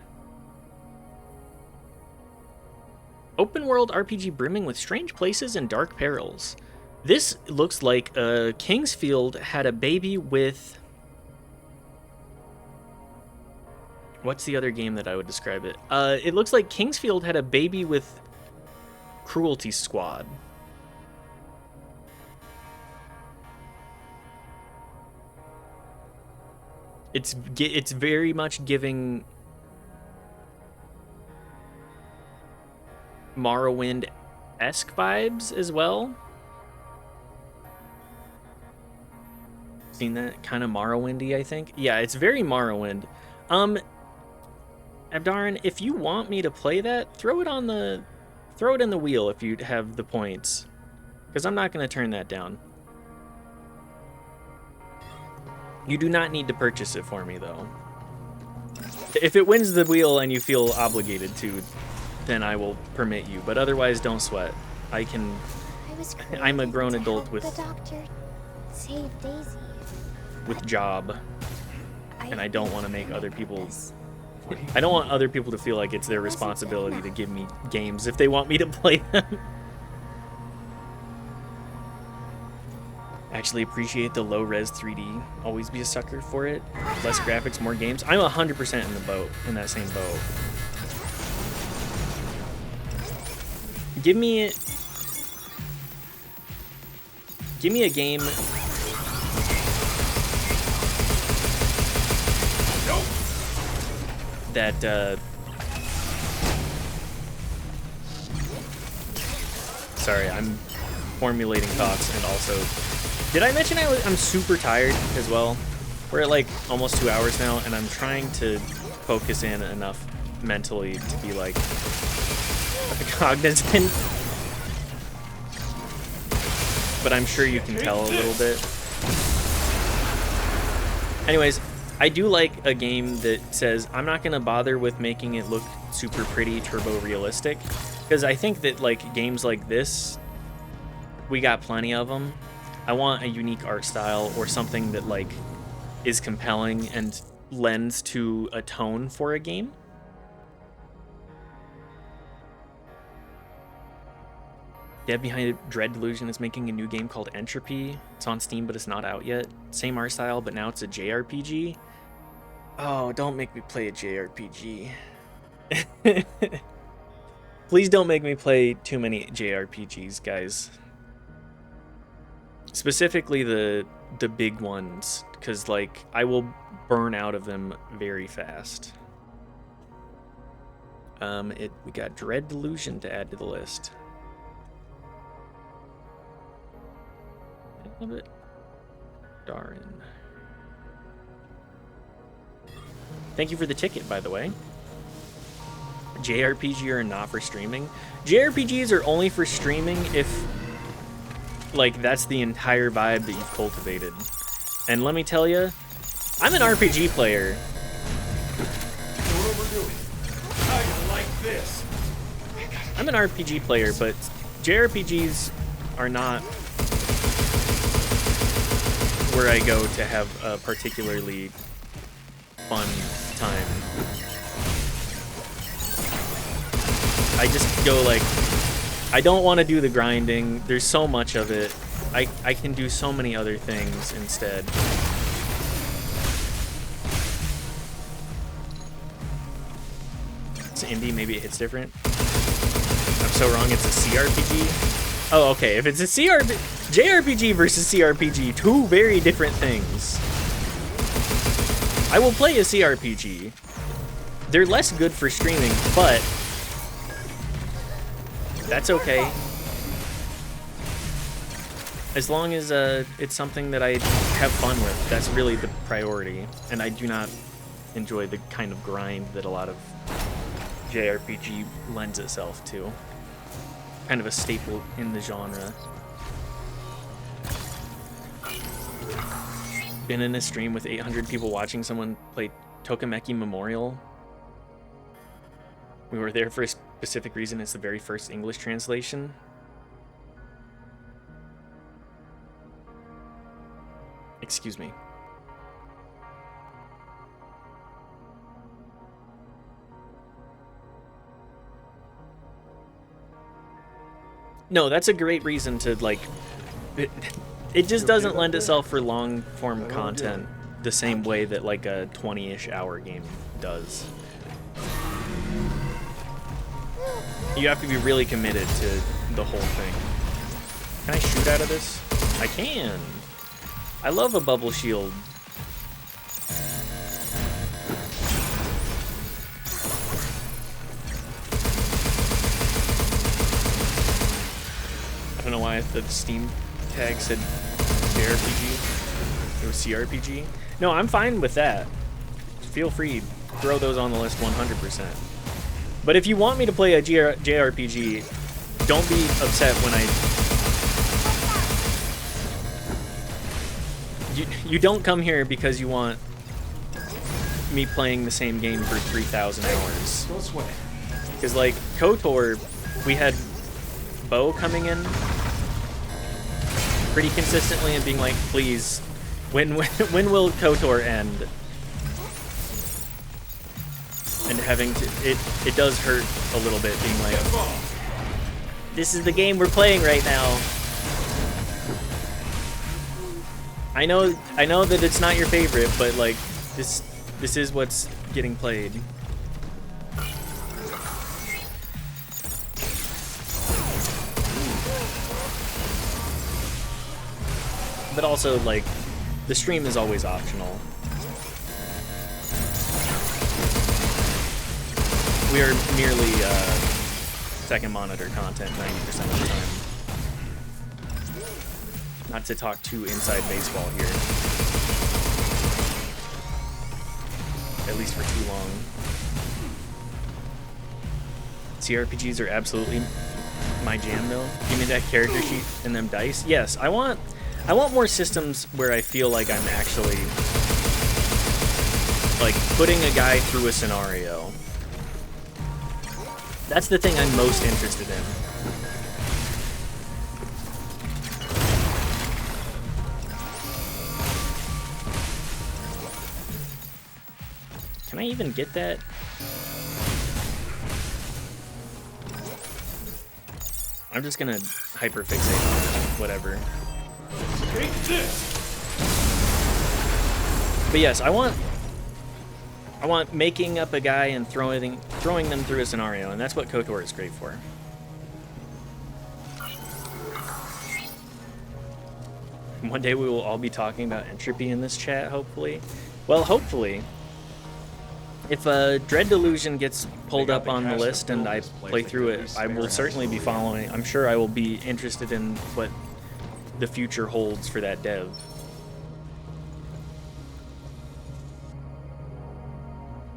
Speaker 1: Open world RPG brimming with strange places and dark perils. This looks like Kingsfield had a baby with... What's the other game that I would describe it? It looks like Kingsfield had a baby with Cruelty Squad. It's very much giving Morrowind-esque vibes as well. Seen that? Kind of Morrowindy, I think. Yeah, it's very Morrowind. Abdarin, if you want me to play that, throw it in the wheel if you have the points, because I'm not going to turn that down. You do not need to purchase it for me, though. If it wins the wheel and you feel obligated to, then I will permit you. But otherwise, don't sweat.
Speaker 2: I was
Speaker 1: I'm a
Speaker 2: created
Speaker 1: grown
Speaker 2: to
Speaker 1: adult
Speaker 2: help
Speaker 1: with
Speaker 2: the doctor save Daisy.
Speaker 1: job, and I don't want to make other people.
Speaker 2: This.
Speaker 1: I don't want other people to feel like it's their responsibility to give me games if they want me to play them. Actually appreciate the low-res 3D. Always be a sucker for it. Less graphics, more games. I'm 100% in that same boat. Give me a game that sorry, I'm formulating thoughts. And also, did I mention I'm super tired as well? We're at like almost 2 hours now, and I'm trying to focus in enough mentally to be like cognizant. But I'm sure you can tell a little bit. Anyways, I do like a game that says I'm not gonna bother with making it look super pretty, turbo realistic, because I think that like games like this, we got plenty of them. I want a unique art style or something that like is compelling and lends to a tone for a game. Dev behind Dread Delusion is making a new game called Entropy. It's on Steam, but it's not out yet. Same art style, but now it's a JRPG. Oh, don't make me play a JRPG. Please don't make me play too many JRPGs, guys. Specifically the big ones, because like I will burn out of them very fast. We got Dread Delusion to add to the list. I love it. Darn. Thank you for the ticket, by the way. JRPG are not for streaming. JRPGs are only for streaming if, like, that's the entire vibe that you've cultivated. And let me tell you, I'm an RPG player.
Speaker 3: What we're doing? I like this.
Speaker 1: I'm an RPG player, but JRPGs are not where I go to have a particularly fun time. I just go like, I don't want to do the grinding. There's so much of it. I can do so many other things instead. It's indie, maybe it hits different. I'm so wrong, it's a CRPG. Oh, okay, if it's a JRPG versus CRPG, two very different things. I will play a CRPG. They're less good for streaming, but that's okay. As long as it's something that I have fun with, that's really the priority. And I do not enjoy the kind of grind that a lot of JRPG lends itself to. Kind of a staple in the genre. Been in a stream with 800 people watching someone play Tokimeki Memorial. We were there for a specific reason. It's the very first English translation. Excuse me. No, that's a great reason to, like... It just doesn't lend itself for long-form content the same way that, like, a 20-ish hour game does. You have to be really committed to the whole thing. Can I shoot out of this? I can! I love a bubble shield. I don't know why the Steam tag said JRPG. It was CRPG. No, I'm fine with that. Feel free, throw those on the list 100%. But if you want me to play a JRPG, don't be upset when You don't come here because you want me playing the same game for 3,000 hours.
Speaker 3: Don't sweat.
Speaker 1: Because, like, KOTOR, we had Bo coming in pretty consistently and being like, please, when will KOTOR end? And having to, it does hurt a little bit being like, this is the game we're playing right now. I know that it's not your favorite, but like this is what's getting played. But also, like, the stream is always optional. We are merely second monitor content 90% of the time. Not to talk too inside baseball here. At least for too long. CRPGs are absolutely my jam though. Give me that character sheet and them dice. Yes, I want more systems where I feel like I'm actually like putting a guy through a scenario. That's the thing I'm most interested in. Can I even get that? I'm just gonna hyperfixate on it, whatever. But yes, I want I want making up a guy and throwing them through a scenario, and that's what KOTOR is great for. One day we will all be talking about entropy in this chat, hopefully. Well, hopefully. If Dread Delusion gets pulled up on the list and I play through it, I will certainly be following. I'm sure I will be interested in what the future holds for that dev.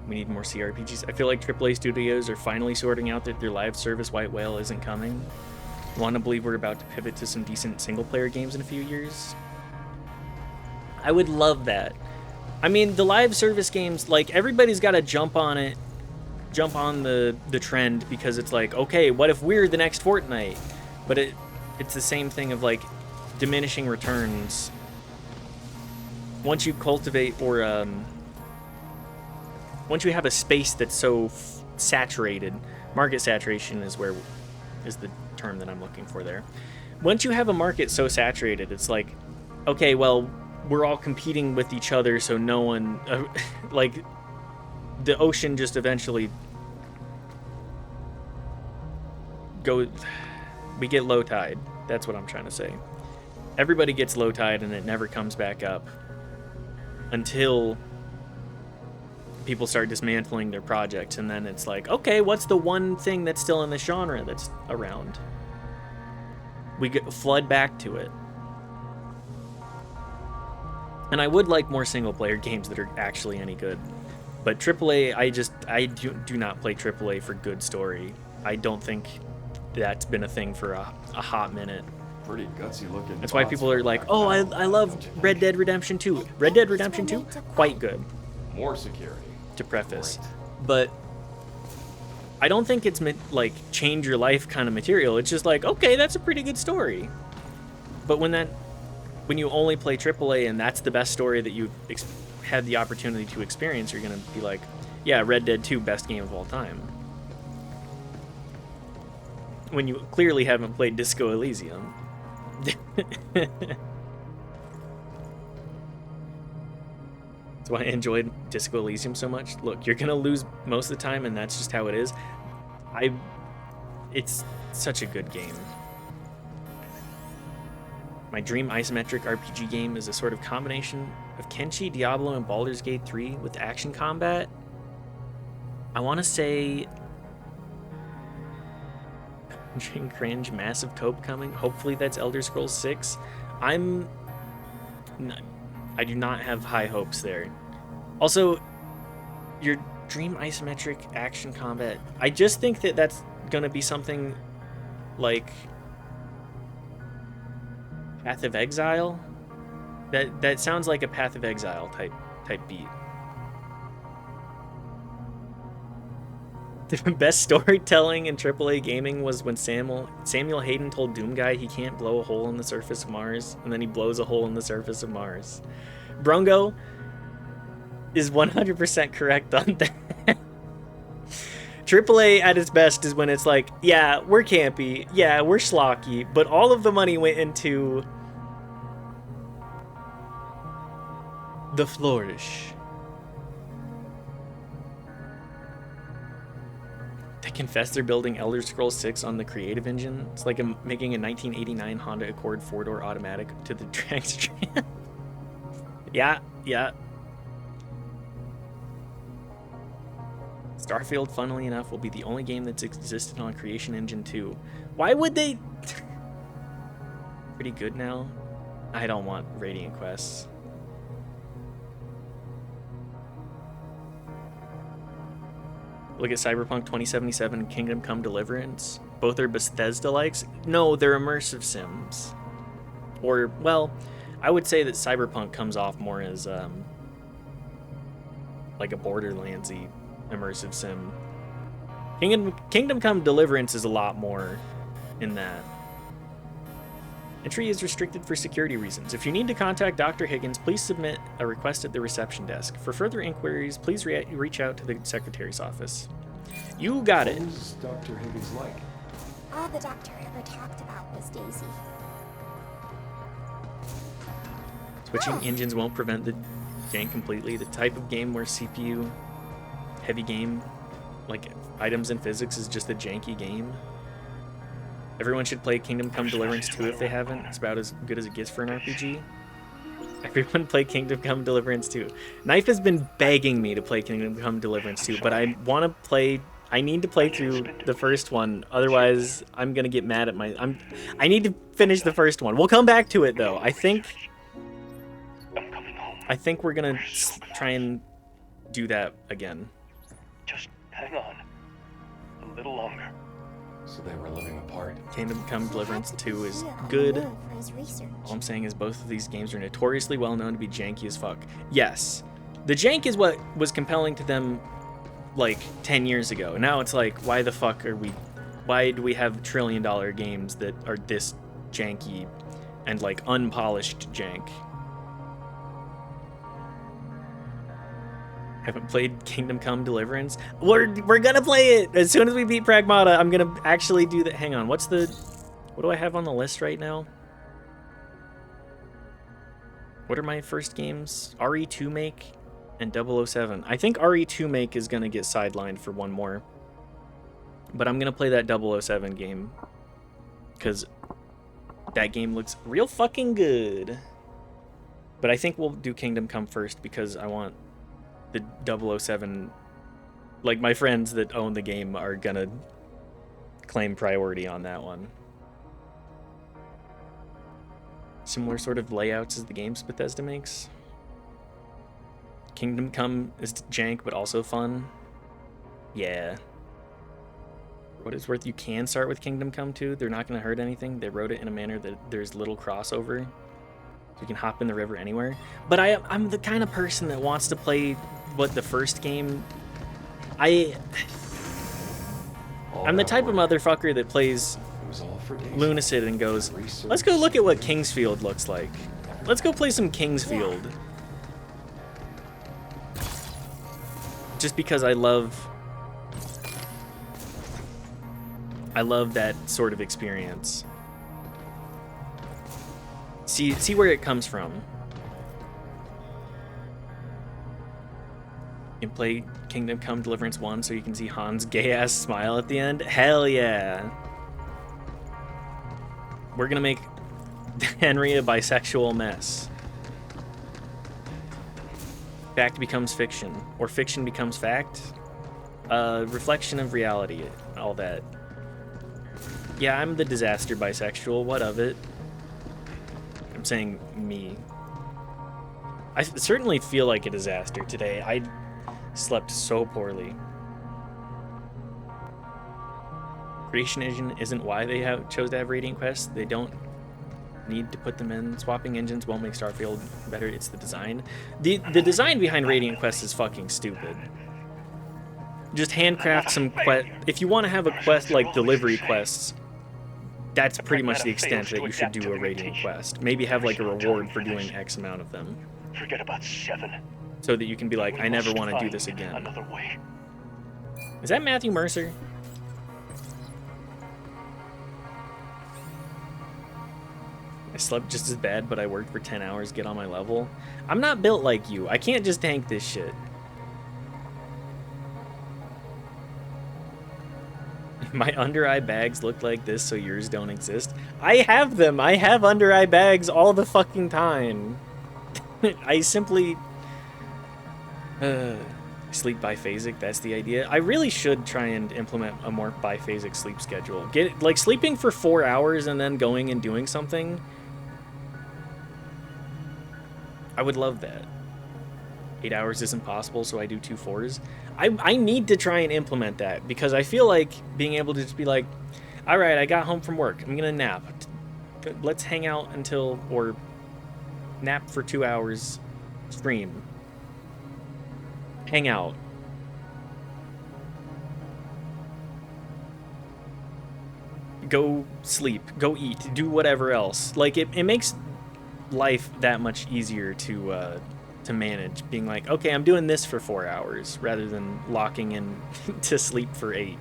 Speaker 1: We need more CRPGs. I feel like AAA studios are finally sorting out that their live service White Whale isn't coming. Want to believe we're about to pivot to some decent single-player games in a few years? I would love that. I mean, the live service games, like, everybody's got to jump on it, jump on the trend, because it's like, okay, what if we're the next Fortnite? But it's the same thing of, like, diminishing returns. Once you cultivate, or, once you have a space that's so saturated, market saturation is the term that I'm looking for there. Once you have a market so saturated, it's like, okay, well, we're all competing with each other, so no one, like, the ocean just eventually we get low tide. That's what I'm trying to say. Everybody gets low tide and it never comes back up until people start dismantling their projects, and then it's like, okay, what's the one thing that's still in the genre that's around? We flood back to it. And I would like more single-player games that are actually any good. But AAA, I do not play AAA for good story. I don't think that's been a thing for a hot minute.
Speaker 3: Pretty gutsy looking.
Speaker 1: That's why people are like, oh, I love Red Dead Redemption 2. Red Dead Redemption 2, quite good.
Speaker 3: More security.
Speaker 1: To preface. But I don't think it's meant, like, change your life kind of material. It's just like, okay, that's a pretty good story. But when you only play AAA and that's the best story that you had the opportunity to experience, you're going to be like, yeah, Red Dead 2, best game of all time. When you clearly haven't played Disco Elysium. That's why I enjoyed Disco Elysium so much. Look, you're going to lose most of the time, and that's just how it is. It's such a good game. My dream isometric RPG game is a sort of combination of Kenshi, Diablo, and Baldur's Gate 3 with action combat. I want to say cringe, massive cope coming. Hopefully that's Elder Scrolls 6. I do not have high hopes there. Also, your dream isometric action combat, I just think that that's gonna be something like Path of Exile. That sounds like a Path of Exile type beat. The best storytelling in AAA gaming was when Samuel Hayden told Doomguy he can't blow a hole in the surface of Mars, and then he blows a hole in the surface of Mars. Brungo is 100% correct on that. AAA at its best is when it's like, yeah, we're campy, yeah, we're schlocky, but all of the money went into the flourish. They confess they're building Elder Scrolls 6 on the Creative Engine. It's like making a 1989 Honda Accord 4-door automatic to the dragster. Yeah. Starfield, funnily enough, will be the only game that's existed on Creation Engine 2. Why would they? Pretty good now. I don't want Radiant Quests. Look at Cyberpunk 2077 and Kingdom Come Deliverance. Both are Bethesda-likes. No, they're immersive sims. Or, well, I would say that Cyberpunk comes off more as like a Borderlands-y immersive sim. Kingdom Come Deliverance is a lot more in that. Entry is restricted for security reasons. If you need to contact Dr. Higgins, please submit a request at the reception desk. For further inquiries, please reach out to the secretary's office. You got it.
Speaker 3: What was Dr. Higgins like?
Speaker 2: All the doctor ever talked about was Daisy.
Speaker 1: Switching engines won't prevent the game completely. The type of game where CPU heavy game, like items and physics is just a janky game. Everyone should play Kingdom Come Deliverance 2 if they haven't. It's about as good as it gets for an RPG. Everyone play Kingdom Come Deliverance 2. Knife has been begging me to play Kingdom Come Deliverance 2, but I want to play... I need to play through the first one, otherwise I'm gonna get mad at my... I need to finish the first one. We'll come back to it, though. I think we're gonna try and do that again.
Speaker 9: Just hang on. A little longer.
Speaker 3: So they were living apart.
Speaker 1: Kingdom Come Deliverance 2 is good. All I'm saying is both of these games are notoriously well known to be janky as fuck. Yes, the jank is what was compelling to them like 10 years ago. Now it's like, why the fuck are we... Why do we have $1 trillion games that are this janky and like unpolished jank? Haven't played Kingdom Come Deliverance. We're gonna play it as soon as we beat Pragmata. I'm gonna actually do that. Hang on, what do I have on the list right now? What are my first games? RE2 Make and 007. I think RE2 Make is gonna get sidelined for one more, but I'm gonna play that 007 game because that game looks real fucking good. But I think we'll do Kingdom Come first because I want the 007, like my friends that own the game are gonna claim priority on that one. Similar sort of layouts as the games Bethesda makes. Kingdom Come is jank but also fun. Yeah. For what it's worth, you can start with Kingdom Come 2. They're not gonna hurt anything. They wrote it in a manner that there's little crossover. So you can hop in the river anywhere. But I'm the kind of person that wants to play the first game. I'm the type of motherfucker that plays Lunacid and goes, let's go look at what Kingsfield looks like. Let's go play some Kingsfield. Just because I love that sort of experience. See where it comes from. You can play Kingdom Come Deliverance 1 so you can see Han's gay-ass smile at the end. Hell yeah. We're gonna make Henry a bisexual mess. Fact becomes fiction, or fiction becomes fact. Reflection of reality, all that. Yeah, I'm the disaster bisexual, what of it? I'm saying me. I certainly feel like a disaster today. I slept so poorly. Creation Engine isn't why they chose to have Radiant Quests. They don't need to put them in. Swapping engines won't make Starfield better. It's the design. The design behind Radiant Quests is fucking stupid. Just handcraft some quest. If you want to have a quest like delivery quests, that's pretty much the extent that you should do a Radiant Quest. Maybe have like a reward for doing X amount of them.
Speaker 9: Forget about 7.
Speaker 1: So that you can be like, I never want to do this again.
Speaker 9: Another way.
Speaker 1: Is that Matthew Mercer? I slept just as bad, but I worked for 10 hours to get on my level. I'm not built like you. I can't just tank this shit. My under-eye bags look like this, so yours don't exist. I have them. I have under-eye bags all the fucking time. I simply... sleep biphasic, that's the idea. I really should try and implement a more biphasic sleep schedule. Like, sleeping for 4 hours and then going and doing something. I would love that. 8 hours isn't possible, so I do 2 4s. I need to try and implement that, because I feel like being able to just be like, alright, I got home from work, I'm gonna nap. Let's hang out until, or nap for 2 hours, stream. Hang out. Go sleep, go eat, do whatever else. Like, it makes life that much easier to manage, being like, okay, I'm doing this for 4 hours rather than locking in to sleep for 8.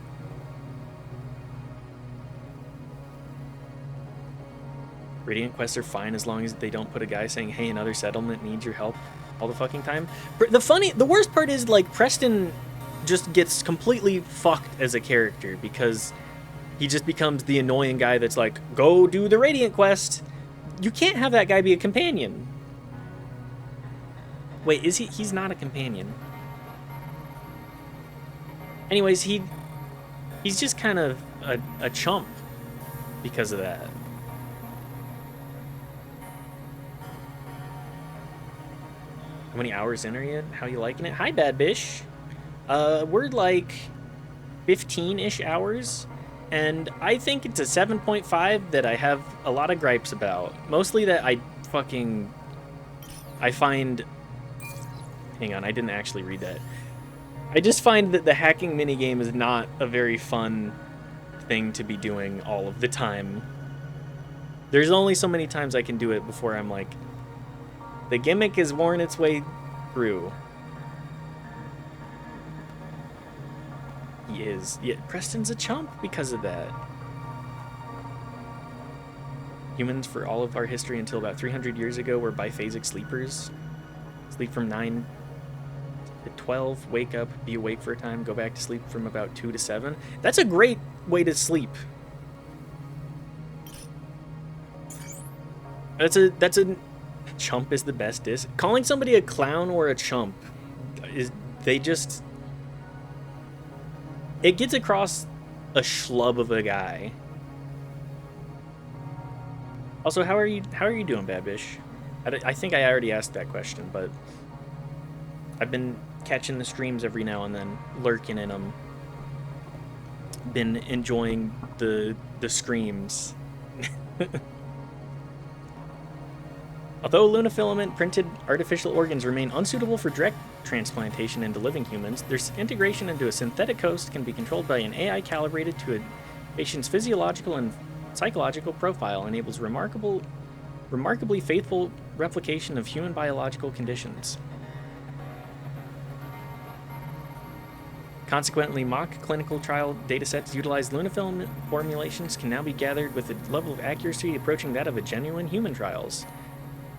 Speaker 1: Radiant quests are fine as long as they don't put a guy saying, hey, another settlement needs your help all the fucking time. The worst part is, like, Preston just gets completely fucked as a character because he just becomes the annoying guy that's like, go do the Radiant quest. You can't have that guy be a companion. Wait, is he? He's not a companion. Anyways, he's just kind of a chump because of that. How many hours in are you? How you liking it? Hi, Bad Bish. We're like 15-ish hours, and I think it's a 7.5 that I have a lot of gripes about. Mostly that I find... Hang on, I didn't actually read that. I just find that the hacking minigame is not a very fun thing to be doing all of the time. There's only so many times I can do it before I'm like, the gimmick has worn its way through. He is. Yeah, Preston's a chump because of that. Humans, for all of our history until about 300 years ago, were biphasic sleepers. Sleep from 9 to 12, wake up, be awake for a time, go back to sleep from about 2 to 7. That's a great way to sleep. That's a chump is the best diss. Calling somebody a clown or a chump is it gets across a schlub of a guy. Also, how are you doing, Babish? I think I already asked that question, but I've been catching the streams every now and then, lurking in them. Been enjoying the screams. Although lunafilament printed artificial organs remain unsuitable for direct transplantation into living humans, their integration into a synthetic host can be controlled by an AI calibrated to a patient's physiological and psychological profile, enables remarkably faithful replication of human biological conditions. Consequently, mock clinical trial datasets utilized lunafilament formulations can now be gathered with a level of accuracy approaching that of a genuine human trials.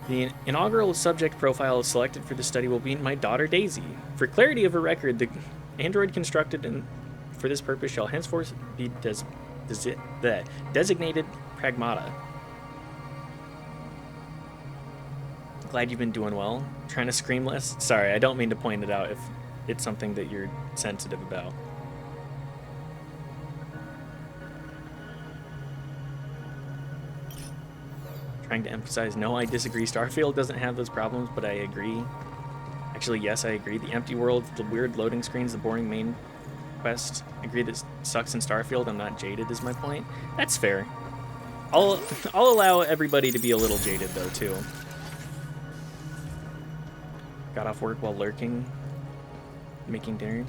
Speaker 1: The inaugural subject profile selected for the study will be my daughter Daisy. For clarity of her record, the android constructed for this purpose shall henceforth be designated Pragmata. Glad you've been doing well. Trying to scream less? Sorry, I don't mean to point it out if it's something that you're sensitive about. Trying to emphasize, no, I disagree. Starfield doesn't have those problems, but I agree. Actually, yes, I agree. The empty world, the weird loading screens, the boring main quest. I agree that sucks in Starfield. I'm not jaded is my point. That's fair. I'll allow everybody to be a little jaded though too. Got off work while lurking, making dinner.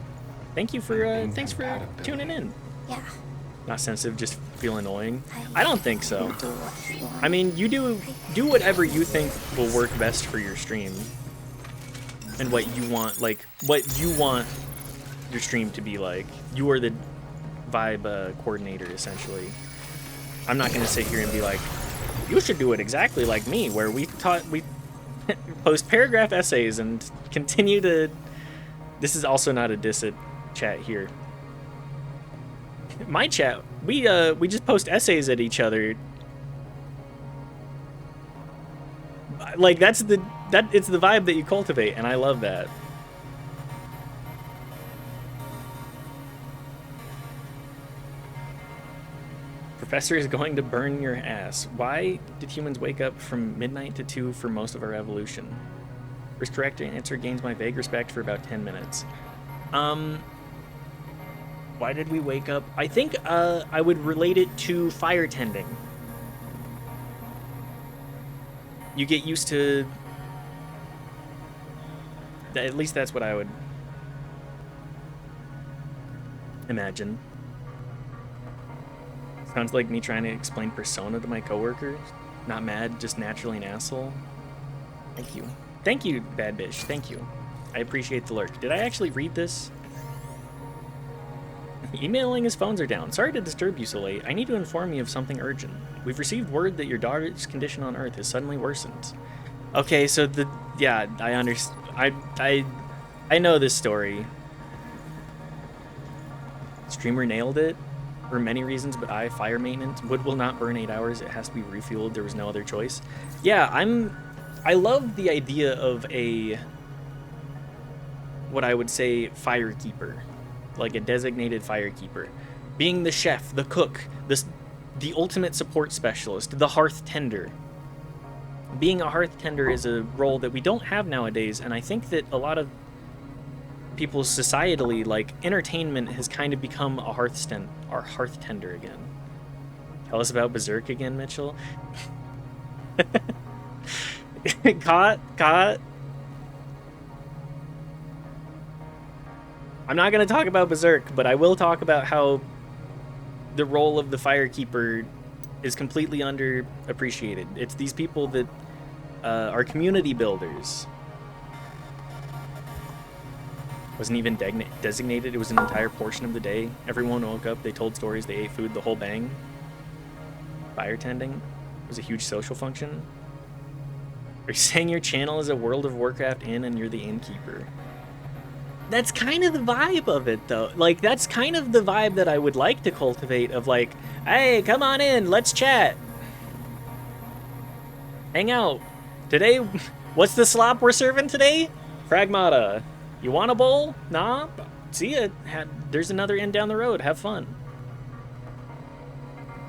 Speaker 1: Thank you for thanks for tuning in.
Speaker 2: Yeah.
Speaker 1: Not sensitive, just feel annoying. I don't think so. I mean, you do whatever you think will work best for your stream. And what you want, like, what you want your stream to be like. You are the vibe coordinator, essentially. I'm not gonna sit here and be like, you should do it exactly like me, where we post paragraph essays and continue to... This is also not a diss at chat here. My chat, we just post essays at each other. Like it's the vibe that you cultivate, and I love that. Professor is going to burn your ass. Why did humans wake up from midnight to 2 for most of our evolution? First correct answer gains my vague respect for about 10 minutes. Why did we wake up? I think I would relate it to fire tending. You get used to... At least that's what I would imagine. Sounds like me trying to explain Persona to my coworkers. Not mad, just naturally an asshole. Thank you. Thank you, Bad Bish. Thank you. I appreciate the lurk. Did I actually read this? Emailing his phones are down. Sorry to disturb you so late. I need to inform you of something urgent. We've received word that your daughter's condition on Earth has suddenly worsened. Okay, so I understand. I know this story. Streamer nailed it for many reasons, but fire maintenance. Wood will not burn 8 hours. It has to be refueled. There was no other choice. Yeah, I love the idea of what I would say firekeeper, like a designated firekeeper, being the chef, the cook, the ultimate support specialist, the hearth tender. Being a hearth tender is a role that we don't have nowadays, and I think that a lot of people societally, like entertainment, has kind of become a hearth tender again. Tell us about Berserk again, Mitchell. Caught. I'm not going to talk about Berserk, but I will talk about how the role of the firekeeper is completely underappreciated. It's these people that are community builders. Wasn't even designated. It was an entire portion of the day. Everyone woke up, they told stories, they ate food, the whole bang. Fire tending was a huge social function. Are you saying your channel is a World of Warcraft inn and you're the innkeeper? That's kind of the vibe of it, though. Like, that's kind of the vibe that I would like to cultivate of, like, hey, come on in, let's chat. Hang out. Today, what's the slop we're serving today? Pragmata. You want a bowl? Nah? See ya. There's another inn down the road. Have fun.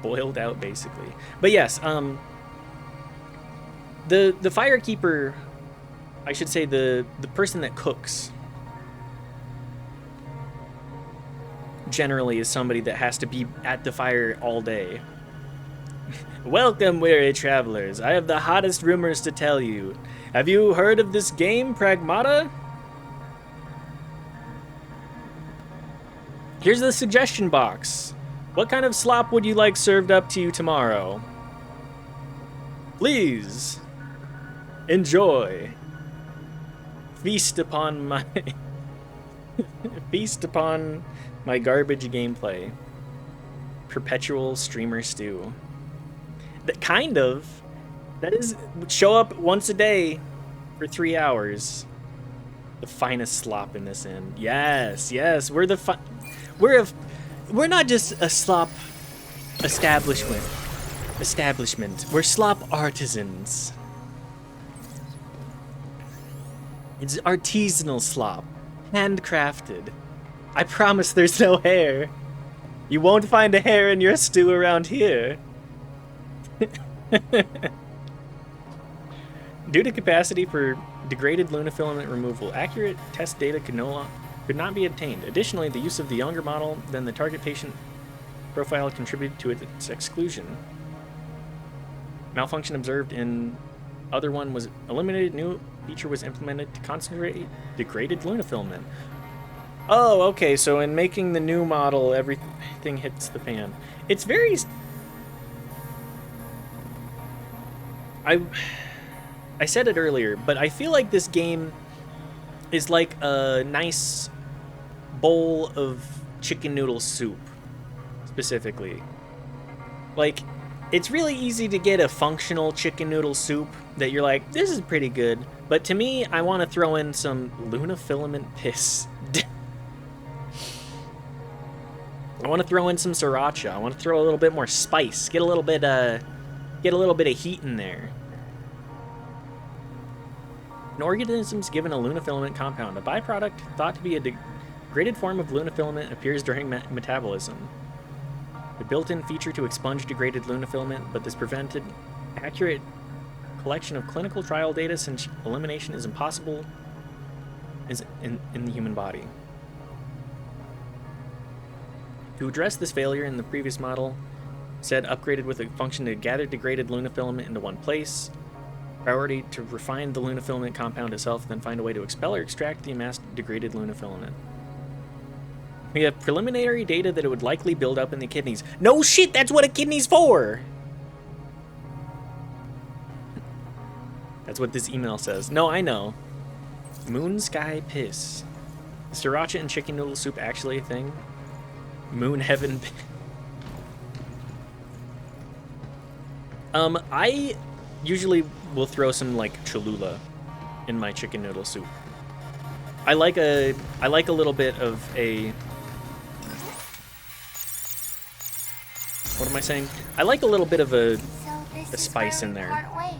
Speaker 1: Boiled out, basically. But yes, the firekeeper, I should say the person that cooks, generally is somebody that has to be at the fire all day. Welcome, weary travelers. I have the hottest rumors to tell you. Have you heard of this game, Pragmata? Here's the suggestion box. What kind of slop would you like served up to you tomorrow? Please enjoy. Feast upon my garbage gameplay. Perpetual streamer stew. That is, show up once a day for 3 hours. The finest slop in this inn. Yes, we're not just a slop establishment. We're slop artisans. It's artisanal slop, handcrafted. I promise there's no hair. You won't find a hair in your stew around here. Due to capacity for degraded lunafilament removal, accurate test data could not be obtained. Additionally, the use of the younger model than the target patient profile contributed to its exclusion. Malfunction observed in other one was eliminated. New feature was implemented to concentrate degraded lunafilament. Oh, okay, so in making the new model, everything hits the fan. It's very... I said it earlier, but I feel like this game is like a nice bowl of chicken noodle soup, specifically. Like, it's really easy to get a functional chicken noodle soup that you're like, this is pretty good, but to me, I want to throw in some lunafilament piss. I want to throw in some sriracha. I want to throw a little bit more spice. Get a little bit of heat in there. An organism's given a lunafilament compound. A byproduct thought to be a degraded form of lunafilament appears during metabolism. The built-in feature to expunge degraded lunafilament, but this prevented accurate collection of clinical trial data since elimination is impossible in the human body. To address this failure in the previous model, said upgraded with a function to gather degraded lunafilament into one place. Priority to refine the lunafilament compound itself, then find a way to expel or extract the amassed degraded lunafilament. We have preliminary data that it would likely build up in the kidneys. No shit, that's what a kidney's for! That's what this email says. No, I know. Moon Sky Piss. Is sriracha and chicken noodle soup actually a thing? Moon Heaven. I usually will throw some like Cholula in my chicken noodle soup. I like a little bit of a What am I saying? I like a little bit of a
Speaker 10: So this
Speaker 1: the
Speaker 10: is
Speaker 1: spice
Speaker 10: where
Speaker 1: in
Speaker 10: we
Speaker 1: there.
Speaker 10: part ways.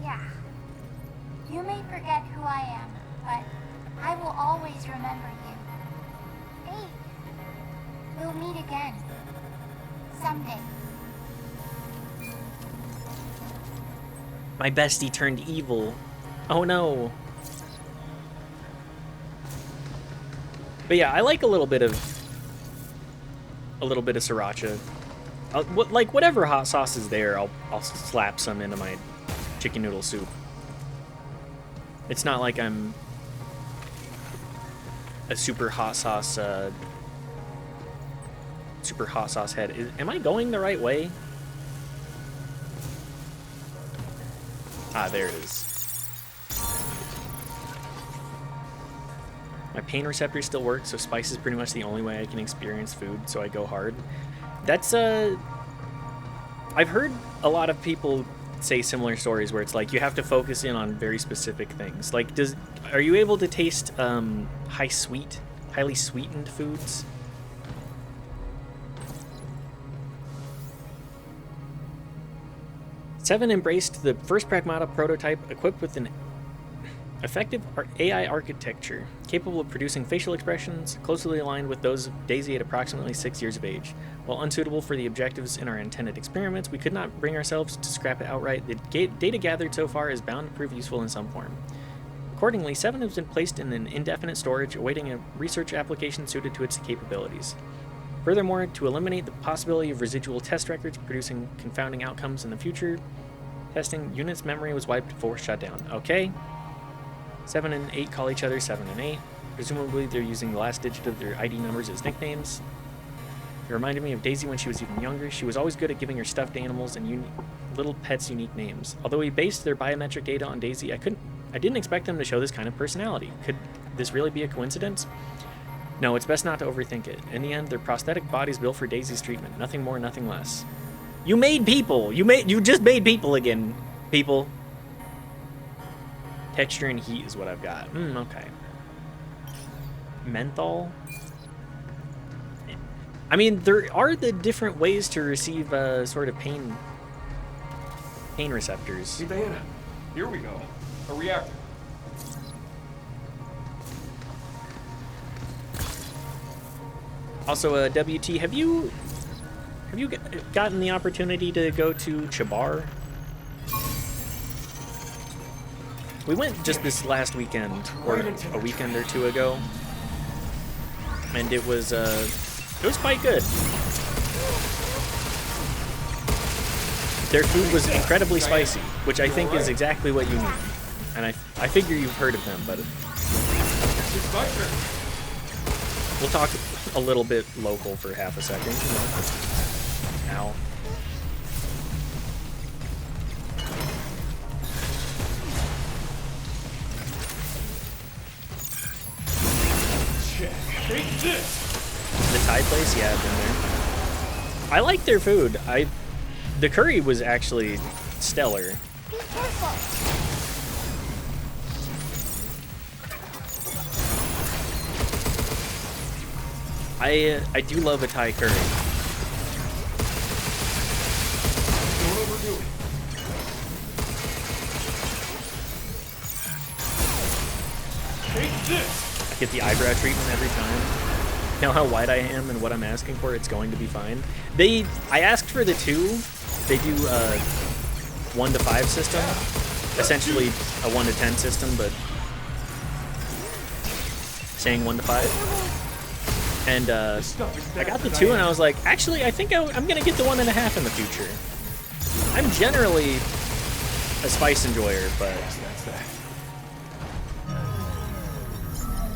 Speaker 10: Yeah. You may forget who I am, but I will always remember you. Hey, we'll meet again. Someday.
Speaker 1: My bestie turned evil. Oh no. But yeah, I like a little bit of sriracha. Like whatever hot sauce is there, I'll slap some into my chicken noodle soup. It's not like I'm a super hot sauce head. Am I going the right way? Ah, there it is. My pain receptor still works, so spice is pretty much the only way I can experience food, so I go hard. That's, I've heard a lot of people say similar stories where it's like you have to focus in on very specific things. Like, are you able to taste highly sweetened foods? Seven embraced the first Pragmata prototype equipped with an effective AI architecture, capable of producing facial expressions closely aligned with those of Daisy at approximately 6 years of age. While unsuitable for the objectives in our intended experiments, we could not bring ourselves to scrap it outright. The data gathered so far is bound to prove useful in some form. Accordingly, 7 has been placed in an indefinite storage, awaiting a research application suited to its capabilities. Furthermore, to eliminate the possibility of residual test records producing confounding outcomes in the future, testing unit's memory was wiped before shutdown. Okay. 7 and 8 call each other 7 and 8. Presumably they're using the last digit of their ID numbers as nicknames. It reminded me of Daisy when she was even younger. She was always good at giving her stuffed animals and little pets unique names. Although we based their biometric data on Daisy, I didn't expect them to show this kind of personality. Could this really be a coincidence? No, it's best not to overthink it. In the end, their prosthetic bodies built for Daisy's treatment. Nothing more, nothing less. You made people! You just made people again, people. Texture and heat is what I've got. Okay. Menthol? I mean, there are the different ways to receive sort of pain receptors.
Speaker 3: Hey, Diana, here we go. A reactor.
Speaker 1: Also, WT, have you gotten the opportunity to go to Chabar? We went just this last weekend, or a weekend or two ago, and it was quite good. Their food was incredibly spicy, which I think is exactly what you need. And I figure you've heard of them, but we'll talk a little bit local for half a second. Ow.
Speaker 3: Take this.
Speaker 1: The Thai place, yeah, I've been there. I like their food. The curry was actually stellar.
Speaker 2: Be careful.
Speaker 1: I do love a Thai curry.
Speaker 3: Don't overdo it. Take this.
Speaker 1: I get the eyebrow treatment every time. You know how white I am and what I'm asking for, it's going to be fine. I asked for the 2. They do a 1 to 5 system. Essentially a 1 to 10 system, but saying 1 to 5. And I got the 2 and I was like, actually, I think I'm gonna get the 1.5 in the future. I'm generally a spice enjoyer, but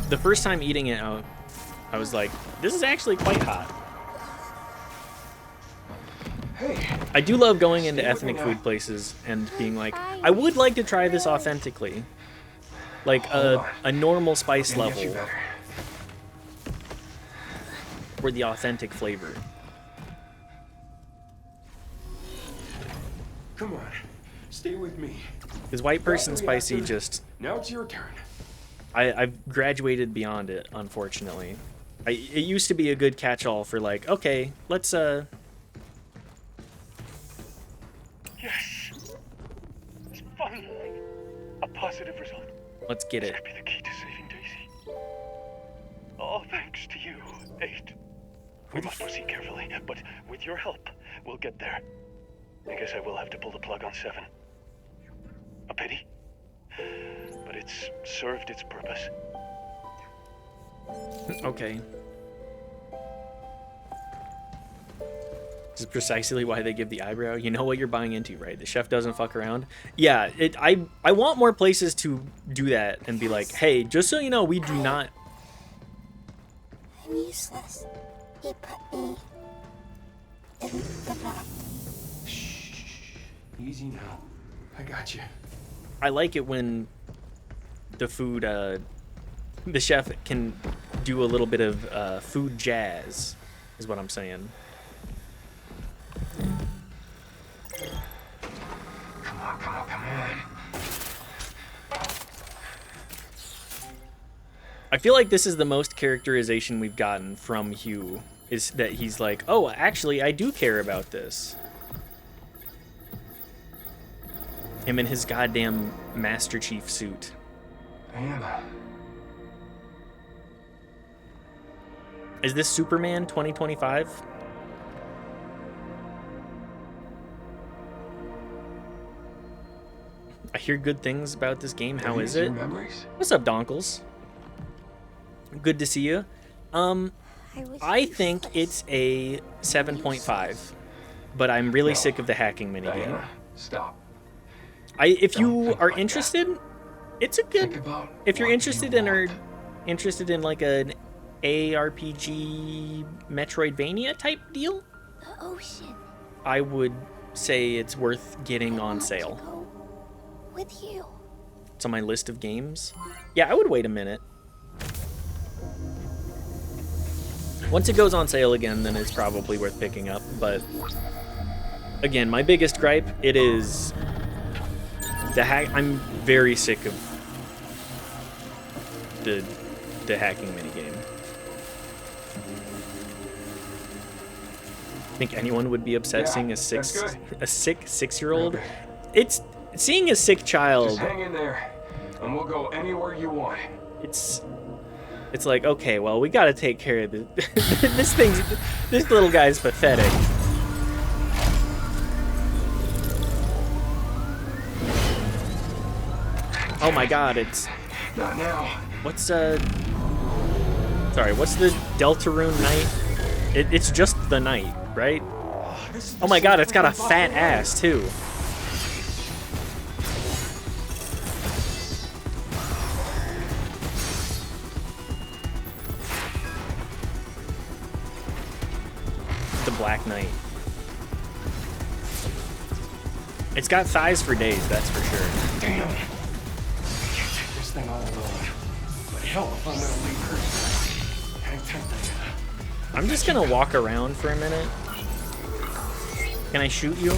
Speaker 1: the first time eating it, I was like, this is actually quite hot.
Speaker 3: Hey.
Speaker 1: I do love going into ethnic food places and being like, I would like to try this authentically. Like a normal spice level. For the authentic flavor.
Speaker 3: Come on. Stay with me.
Speaker 1: Because white person spicy just...
Speaker 3: Now it's your turn.
Speaker 1: I've graduated beyond it, unfortunately. It used to be a good catch-all for like, okay, let's
Speaker 9: Yes. It's finally a positive result.
Speaker 1: Let's get
Speaker 9: This
Speaker 1: it.
Speaker 9: could be the key to saving Daisy. All thanks to you, 8. We must proceed carefully, but with your help, we'll get there. I guess I will have to pull the plug on 7. A pity, but it's served its purpose.
Speaker 1: Okay. This is precisely why they give the eyebrow. You know what you're buying into, right? The chef doesn't fuck around. Yeah, I want more places to do that and be like, hey, just so you know, we do not.
Speaker 10: I'm useless. He put me in the box.
Speaker 3: Shh. Easy now. I got you.
Speaker 1: I like it when the food, the chef can do a little bit of food jazz, is what I'm saying.
Speaker 3: Come on, come on, come on.
Speaker 1: I feel like this is the most characterization we've gotten from Hugh, is that he's like, oh, actually, I do care about this. Him in his goddamn Master Chief suit.
Speaker 3: Diana.
Speaker 1: Is this Superman 2025? I hear good things about this game. How is it?
Speaker 3: Memories?
Speaker 1: What's up, Donkles? Good to see you. I think it's a 7.5, but I'm really sick of the hacking minigame.
Speaker 3: Diana, stop.
Speaker 1: If you are interested, it's a good.
Speaker 3: Think about
Speaker 1: If you're
Speaker 3: what
Speaker 1: interested
Speaker 3: you
Speaker 1: in
Speaker 3: want.
Speaker 1: interested in like an ARPG Metroidvania type deal,
Speaker 10: The ocean.
Speaker 1: I would say it's worth getting on sale.
Speaker 10: Go with you.
Speaker 1: It's on my list of games. Yeah, I would wait a minute. Once it goes on sale again, then it's probably worth picking up. But again, my biggest gripe, it is the hack. I'm very sick of the hacking minigame. Think anyone would be upset
Speaker 3: Yeah,
Speaker 1: seeing
Speaker 3: that's good.
Speaker 1: a sick 6-year-old?
Speaker 3: Okay.
Speaker 1: It's seeing a sick child.
Speaker 3: Just hang in there, and we'll go anywhere you want.
Speaker 1: It's like, okay, well, we gotta take care of this. This little guy's pathetic. Oh my god, it's
Speaker 3: Not now.
Speaker 1: what's sorry, what's the Deltarune Knight? It's just the Knight, right? Oh my god, it's got a fat ass too. The Black Knight. It's got thighs for days, that's for sure.
Speaker 3: Damn. I can't take this thing all alone. But hell if I'm gonna leave her. Hang tight, Diana.
Speaker 1: I'm just gonna walk around for a minute. Can I shoot you?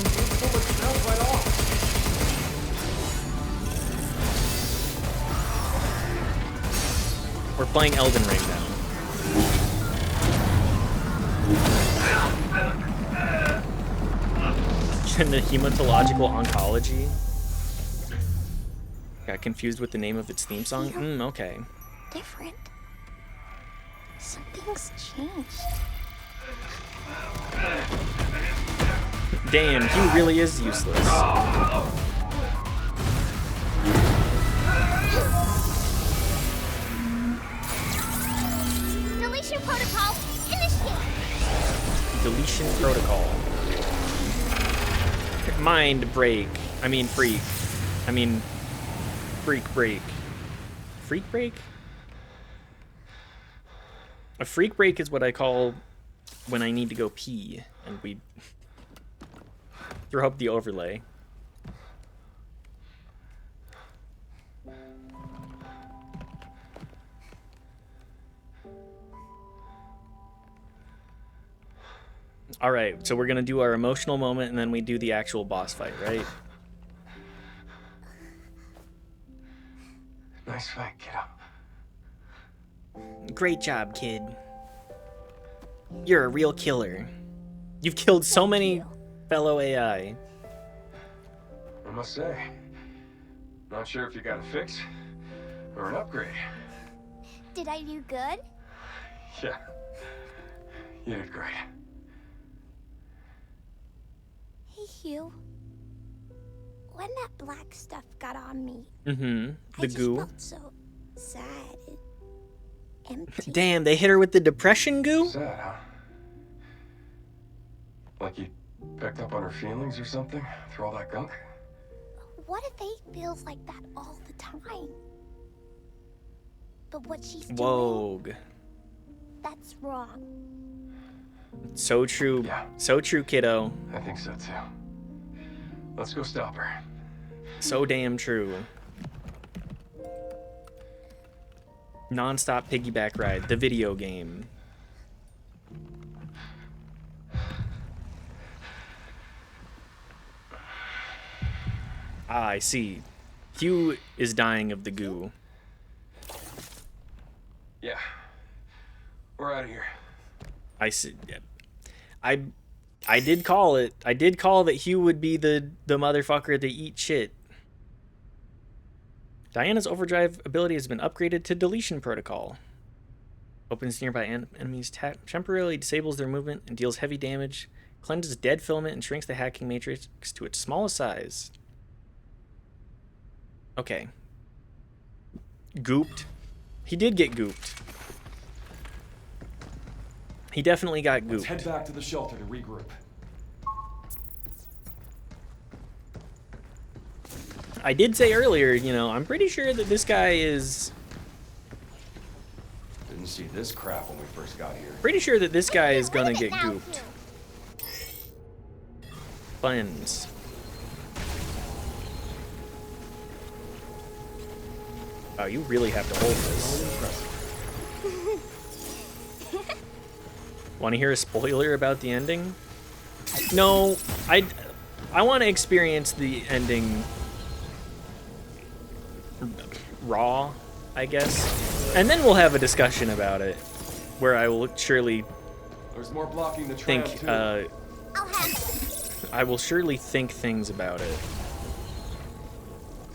Speaker 1: We're playing Elden Ring now. In the hematological oncology. Got confused with the name of its theme song? Okay.
Speaker 10: Different. Something's changed.
Speaker 1: Damn, he really is useless.
Speaker 2: Deletion protocol initiated.
Speaker 1: Deletion protocol. Mind break. I mean freak. I mean freak break. Freak break? A freak break is what I call when I need to go pee, and we throw up the overlay. All right, so we're gonna do our emotional moment, and then we do the actual boss fight, right?
Speaker 3: Nice fight, kiddo.
Speaker 1: Great job, kid. You're a real killer. You've killed so many fellow AI.
Speaker 3: I must say, not sure if you got a fix or an upgrade.
Speaker 2: Did I do good?
Speaker 3: Yeah, you did great.
Speaker 2: Hey, Hugh. When that black stuff got on me,
Speaker 1: The
Speaker 2: I just
Speaker 1: goo.
Speaker 2: felt so sad and empty.
Speaker 1: Damn, they hit her with the depression goo?
Speaker 3: Sad, huh? Like you picked up on her feelings or something through all that gunk?
Speaker 2: What if they feels like that all the time? But what she's doing,
Speaker 1: Whoa.
Speaker 2: that's wrong.
Speaker 1: So true.
Speaker 3: Yeah.
Speaker 1: So true, kiddo.
Speaker 3: I think so too. Let's go stop her.
Speaker 1: So damn true. Non-stop piggyback ride, the video game. Ah, I see. Hugh is dying of the goo.
Speaker 3: Yeah. We're out of here.
Speaker 1: I see. I did call it. I did call that Hugh would be the motherfucker to eat shit. Diana's overdrive ability has been upgraded to deletion protocol. Opens nearby enemies, temporarily disables their movement and deals heavy damage. Cleanses dead filament and shrinks the hacking matrix to its smallest size. Okay. Gooped. He did get gooped. He definitely got gooped.
Speaker 3: Let's head back to the shelter to regroup.
Speaker 1: I did say earlier, you know, I'm pretty sure that this guy is...
Speaker 3: Didn't see this crap when we first got here.
Speaker 1: Pretty sure that this guy is gonna
Speaker 2: Wait a
Speaker 1: get
Speaker 2: minute now,
Speaker 1: gooped.
Speaker 2: Hugh.
Speaker 1: Cleanse. Oh, you really have to hold this. Want to hear a spoiler about the ending? No, I want to experience the ending raw, I guess. And then we'll have a discussion about it, where I will surely
Speaker 3: There's more blocking the tram
Speaker 1: think,
Speaker 3: too.
Speaker 2: I'll handle it.
Speaker 1: I will surely think things about it.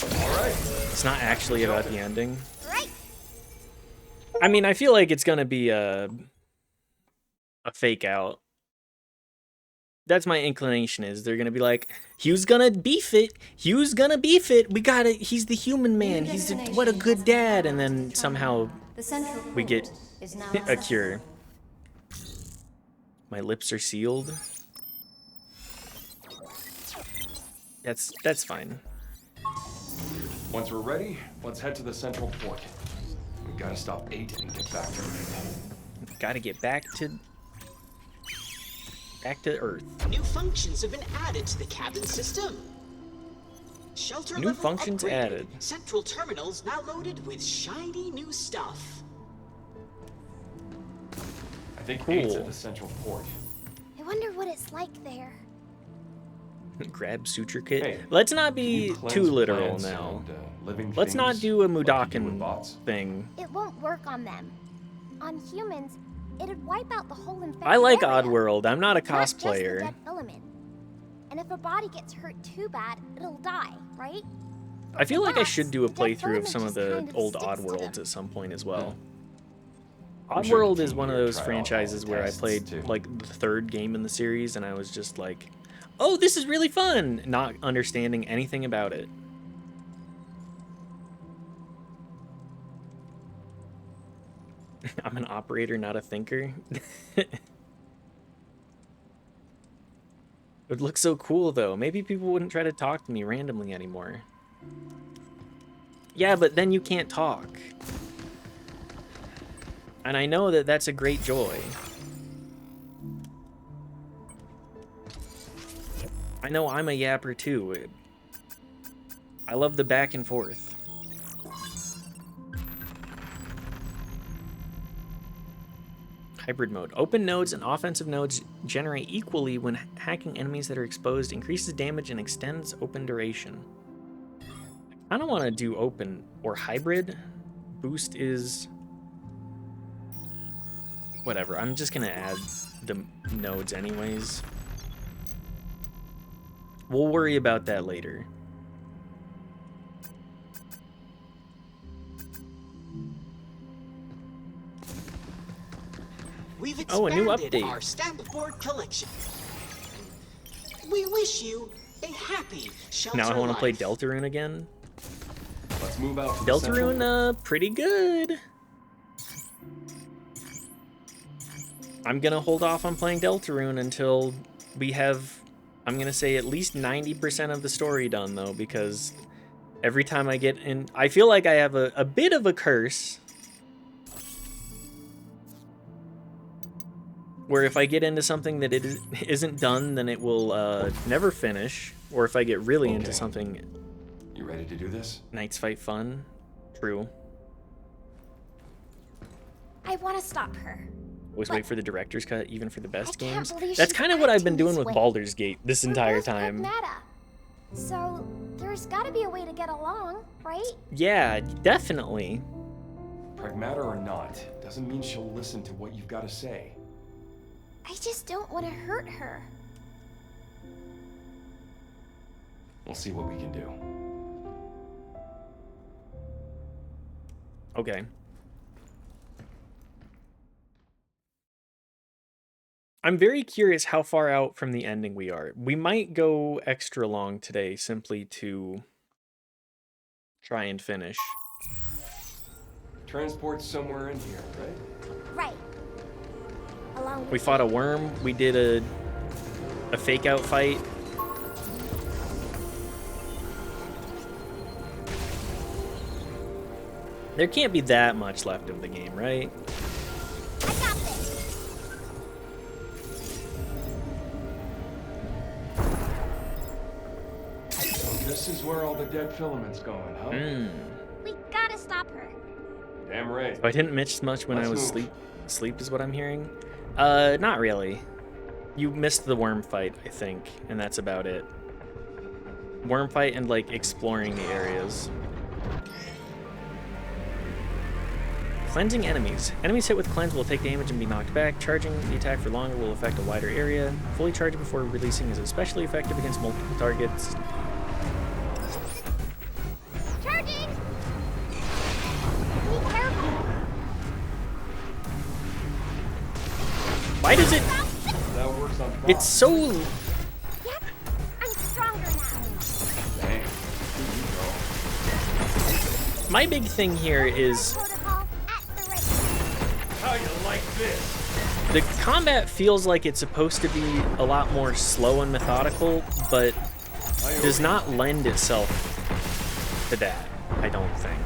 Speaker 3: All right.
Speaker 1: It's not actually about the ending.
Speaker 2: Right.
Speaker 1: I mean, I feel like it's gonna be a fake out. That's my inclination, is they're gonna be like, Hugh's gonna beef it. Hugh's gonna beef it. We got it. He's the human man. He's what a good dad. And then somehow we get a cure. My lips are sealed. That's fine.
Speaker 3: Once we're ready, let's head to the central port. We gotta stop 8 and get back to Earth.
Speaker 1: Gotta get back to Earth.
Speaker 4: New functions have been added to the cabin system. Shelter
Speaker 1: New
Speaker 4: level
Speaker 1: functions
Speaker 4: upgraded.
Speaker 1: added.
Speaker 4: Central terminals now loaded with shiny new stuff.
Speaker 3: I think
Speaker 1: Cool.
Speaker 3: 8's at the central port.
Speaker 2: I wonder what it's like there.
Speaker 1: Grab suture kit.
Speaker 3: Hey,
Speaker 1: Let's not
Speaker 3: Can you
Speaker 1: be
Speaker 3: cleanse
Speaker 1: too literal
Speaker 3: plants
Speaker 1: now.
Speaker 3: and, living
Speaker 1: Let's not
Speaker 3: things
Speaker 1: do a
Speaker 3: like you do with
Speaker 1: Mudokan
Speaker 3: bots?
Speaker 1: thing.
Speaker 2: It won't work on them. On humans, it'd wipe out the whole infected
Speaker 1: I like
Speaker 2: area.
Speaker 1: Oddworld. I'm not a
Speaker 2: Not just the
Speaker 1: cosplayer.
Speaker 2: dead filament. And if a body gets hurt too bad, it'll die, right?
Speaker 1: I feel like I
Speaker 2: Bats,
Speaker 1: should do a
Speaker 2: the dead
Speaker 1: playthrough of
Speaker 2: filament
Speaker 1: some of
Speaker 2: just
Speaker 1: the
Speaker 2: kind of
Speaker 1: old
Speaker 2: sticks to
Speaker 1: Oddworlds
Speaker 2: them.
Speaker 1: at some point as well.
Speaker 3: I'm sure
Speaker 1: Oddworld
Speaker 3: the
Speaker 1: is
Speaker 3: team
Speaker 1: one of
Speaker 3: here
Speaker 1: those
Speaker 3: tried all
Speaker 1: franchises
Speaker 3: the
Speaker 1: where I
Speaker 3: tests,
Speaker 1: played
Speaker 3: too.
Speaker 1: like the third game in the series and I was just like, oh, this is really fun, not understanding anything about it. I'm an operator, not a thinker. It would look so cool though. Maybe people wouldn't try to talk to me randomly anymore. Yeah, but then you can't talk. And I know that that's a great joy. I know I'm a yapper too. I love the back and forth. Hybrid mode. Open nodes and offensive nodes generate equally when hacking enemies that are exposed, increases damage and extends open duration. I don't want to do open or hybrid. Boost is... whatever, I'm just gonna add the nodes anyways. We'll worry about that later.
Speaker 4: we've
Speaker 1: Oh, a new
Speaker 4: expanded
Speaker 1: update.
Speaker 4: our stamp board collection. We wish you a happy shelter
Speaker 1: Now I want to play
Speaker 4: life.
Speaker 1: Deltarune again.
Speaker 3: Let's move out to the central-
Speaker 1: Deltarune, pretty good. I'm gonna hold off on playing Deltarune until we have, I'm gonna say, at least 90% of the story done, though, because every time I get in, I feel like I have a bit of a curse where if I get into something that isn't done, then it will never finish, or if I get really into something.
Speaker 3: You ready to do this?
Speaker 1: Knights Fight Fun. True.
Speaker 2: I want to stop her.
Speaker 1: Always wait for the director's cut, even for the best
Speaker 2: can't
Speaker 1: games.
Speaker 2: believe
Speaker 1: That's
Speaker 2: she's
Speaker 1: kind of what I've been
Speaker 2: acting
Speaker 1: doing
Speaker 2: this
Speaker 1: with
Speaker 2: way.
Speaker 1: Baldur's Gate this entire time.
Speaker 2: Meta. So there's got to be a way to get along, right?
Speaker 1: Yeah, definitely.
Speaker 3: Pragmata or not, doesn't mean she'll listen to what you've got to say.
Speaker 2: I just don't want to hurt her.
Speaker 3: We'll see what we can do.
Speaker 1: Okay. I'm very curious how far out from the ending we are. We might go extra long today simply to try and finish.
Speaker 3: Transport's somewhere in here, right?
Speaker 2: Right. Along with
Speaker 1: We fought a worm. We did a fake out fight. There can't be that much left of the game, right?
Speaker 2: I got this.
Speaker 3: So this is where all the dead filament's going, huh?
Speaker 2: We gotta stop her.
Speaker 3: Damn right.
Speaker 1: So I didn't miss much when I was
Speaker 3: Let's move.
Speaker 1: asleep is what I'm hearing. Not really. You missed the worm fight, I think, and that's about it. Worm fight and like exploring the areas. Cleansing enemies. Enemies hit with cleanse will take damage and be knocked back. Charging the attack for longer will affect a wider area. Fully charging before releasing is especially effective against multiple targets.
Speaker 2: Charging! Be careful!
Speaker 1: Why does it...
Speaker 3: That works on Bob.
Speaker 1: It's so...
Speaker 2: Yep, I'm stronger now.
Speaker 3: Dang. Here you go.
Speaker 1: My big thing here is...
Speaker 2: Protocol at the ready.
Speaker 3: How you like this?
Speaker 1: The combat feels like it's supposed to be a lot more slow and methodical, but does not lend itself to that, I don't think.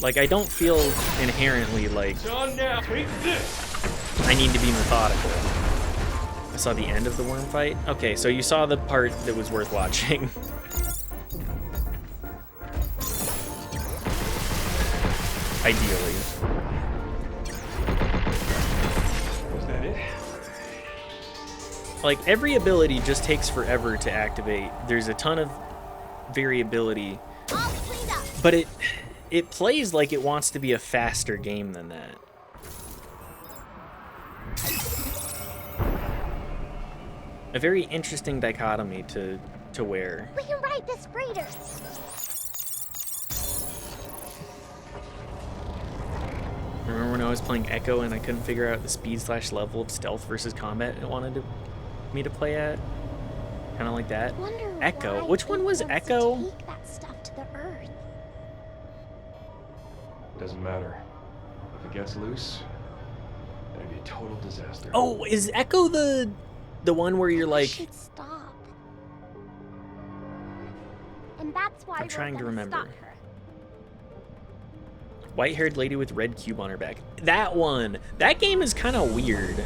Speaker 1: Like, I don't feel inherently like
Speaker 3: On now, take this.
Speaker 1: I need to be methodical. I saw the end of the worm fight. Okay, so you saw the part that was worth watching. Ideally.
Speaker 3: Was that it?
Speaker 1: Like, every ability just takes forever to activate. There's a ton of variability,
Speaker 2: All cleaned up.
Speaker 1: but it plays like it wants to be a faster game than that. A very interesting dichotomy to wear.
Speaker 2: We can ride this freighter.
Speaker 1: Remember when I was playing Echo and I couldn't figure out the speed/level of stealth versus combat it wanted me to play at? Kind of like that.
Speaker 2: Wonder
Speaker 1: Echo.
Speaker 2: why
Speaker 1: Which one
Speaker 2: it
Speaker 1: was
Speaker 2: wants to
Speaker 1: Echo?
Speaker 2: Take that stuff to the earth.
Speaker 3: Doesn't matter. If it gets loose, that'd be a total disaster.
Speaker 1: Oh, is Echo the one where you're
Speaker 2: We
Speaker 1: like...
Speaker 2: should stop. And that's why
Speaker 1: I'm
Speaker 2: we're
Speaker 1: trying to
Speaker 2: gonna
Speaker 1: remember.
Speaker 2: Stop her.
Speaker 1: White-haired lady with red cube on her back. That one. That game is kind of weird.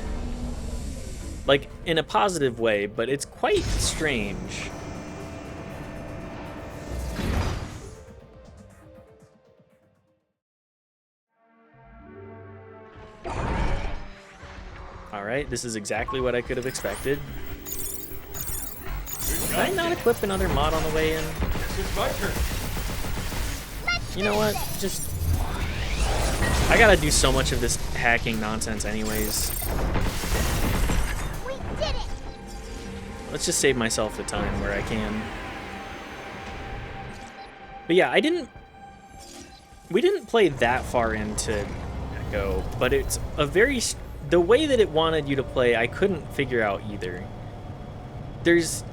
Speaker 1: Like, in a positive way, but it's quite strange. Alright, this is exactly what I could have expected. Did I not equip another mod on the way in?
Speaker 3: It's my turn.
Speaker 2: Let's
Speaker 1: You know
Speaker 2: finish
Speaker 1: what?
Speaker 2: it.
Speaker 1: Just... I gotta do so much of this hacking nonsense anyways.
Speaker 2: We did it.
Speaker 1: Let's just save myself the time where I can. But yeah, I didn't we didn't play that far into Echo, but it's a very the way that it wanted you to play, I couldn't figure out either.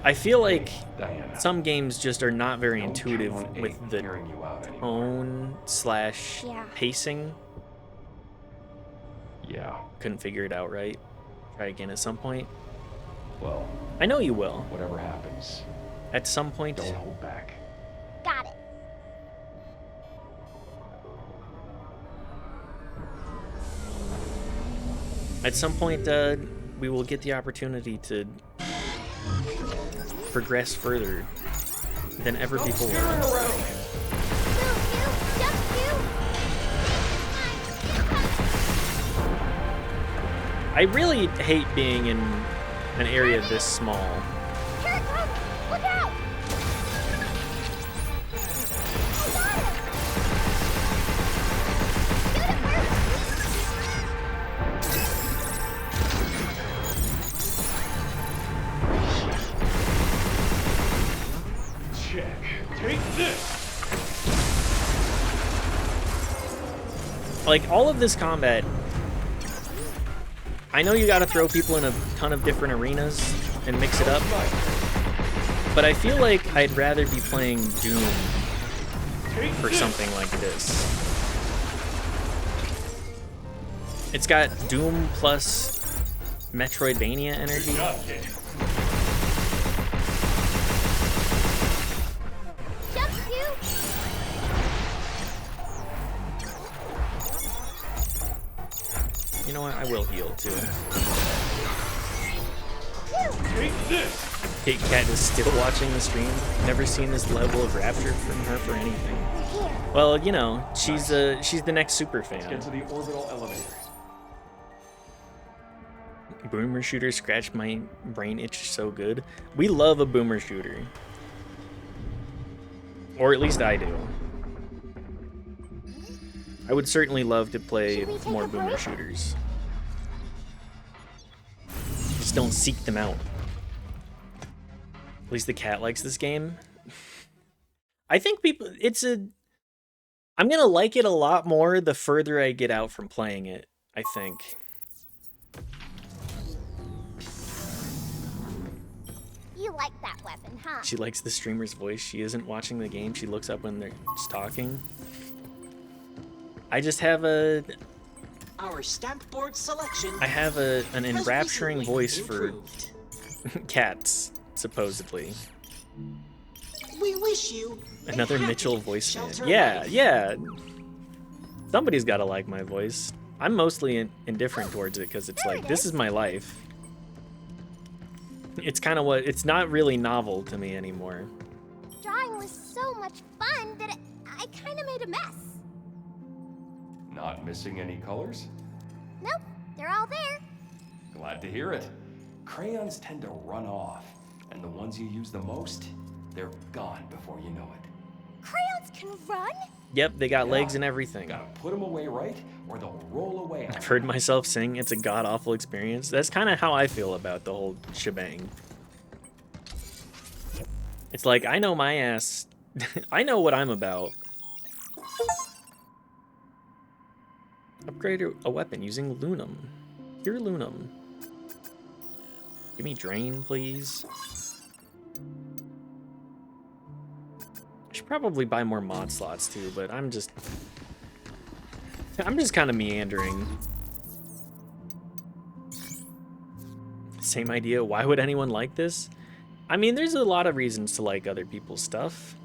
Speaker 1: I feel like
Speaker 3: Diana,
Speaker 1: some games just are not very
Speaker 3: don't
Speaker 1: intuitive
Speaker 3: count on
Speaker 1: with
Speaker 3: 8
Speaker 1: the
Speaker 3: hearing you out anymore.
Speaker 1: tone /
Speaker 2: Yeah.
Speaker 1: pacing.
Speaker 3: Yeah,
Speaker 1: Couldn't figure it out right. Try again at some point.
Speaker 3: well,
Speaker 1: I know you will.
Speaker 3: whatever happens,
Speaker 1: At some point.
Speaker 3: don't hold back.
Speaker 2: Got it.
Speaker 1: At some point, we will get the opportunity to progress further than ever before. I really hate being in an area this small.
Speaker 2: Here it comes! Look out! I got him! Shoot it
Speaker 3: Check. Take this!
Speaker 1: Like, all of this combat, I know you gotta throw people in a ton of different arenas and mix it up, but I feel like I'd rather be playing Doom for something like this. It's got Doom plus Metroidvania energy.
Speaker 2: Jump, you!
Speaker 1: You know what? I will heal too.
Speaker 3: Take this!
Speaker 1: Kate Cat is still watching the stream. Never seen this level of rapture from her for anything. Well, you know, she's the next super
Speaker 3: Get
Speaker 1: fan.
Speaker 3: to the orbital elevator.
Speaker 1: Boomer shooter scratched my brain itch so good. We love a boomer shooter. Or at least I do. I would certainly love to play
Speaker 2: Should we take
Speaker 1: more
Speaker 2: a
Speaker 1: boomer
Speaker 2: break?
Speaker 1: shooters. Just don't seek them out. At least the cat likes this game. I think people, I'm gonna like it a lot more the further I get out from playing it, I think.
Speaker 2: You like that weapon, huh?
Speaker 1: She likes the streamer's voice. She isn't watching the game. She looks up when they're just talking. I just have
Speaker 4: Our stamp board selection.
Speaker 1: an
Speaker 4: has
Speaker 1: enrapturing
Speaker 4: recently
Speaker 1: voice for
Speaker 4: improved.
Speaker 1: cats, supposedly.
Speaker 4: We wish you a
Speaker 1: Another
Speaker 4: happy
Speaker 1: Mitchell voice fan.
Speaker 4: shelter
Speaker 1: Yeah,
Speaker 4: life.
Speaker 1: yeah. Somebody's got to like my voice. I'm mostly indifferent towards it because it's like, this is my life. It's kind of it's not really novel to me anymore.
Speaker 2: Drawing was so much fun that I kind of made a mess.
Speaker 3: Not missing any colors?
Speaker 2: Nope, they're all there.
Speaker 3: Glad to hear it. Crayons tend to run off, and the ones you use the most, they're gone before you know it.
Speaker 2: Crayons can run?
Speaker 1: Yep, they got legs and everything.
Speaker 3: Gotta put them away right, or they'll roll away.
Speaker 1: I've heard myself sing it's a god-awful experience. That's kind of how I feel about the whole shebang. It's like, I know my ass. I know what I'm about. Upgrade a weapon using Lunum. Here, Lunum. Give me Drain, please. I should probably buy more mod slots too, but I'm just kind of meandering. Same idea. Why would anyone like this? I mean, there's a lot of reasons to like other people's stuff.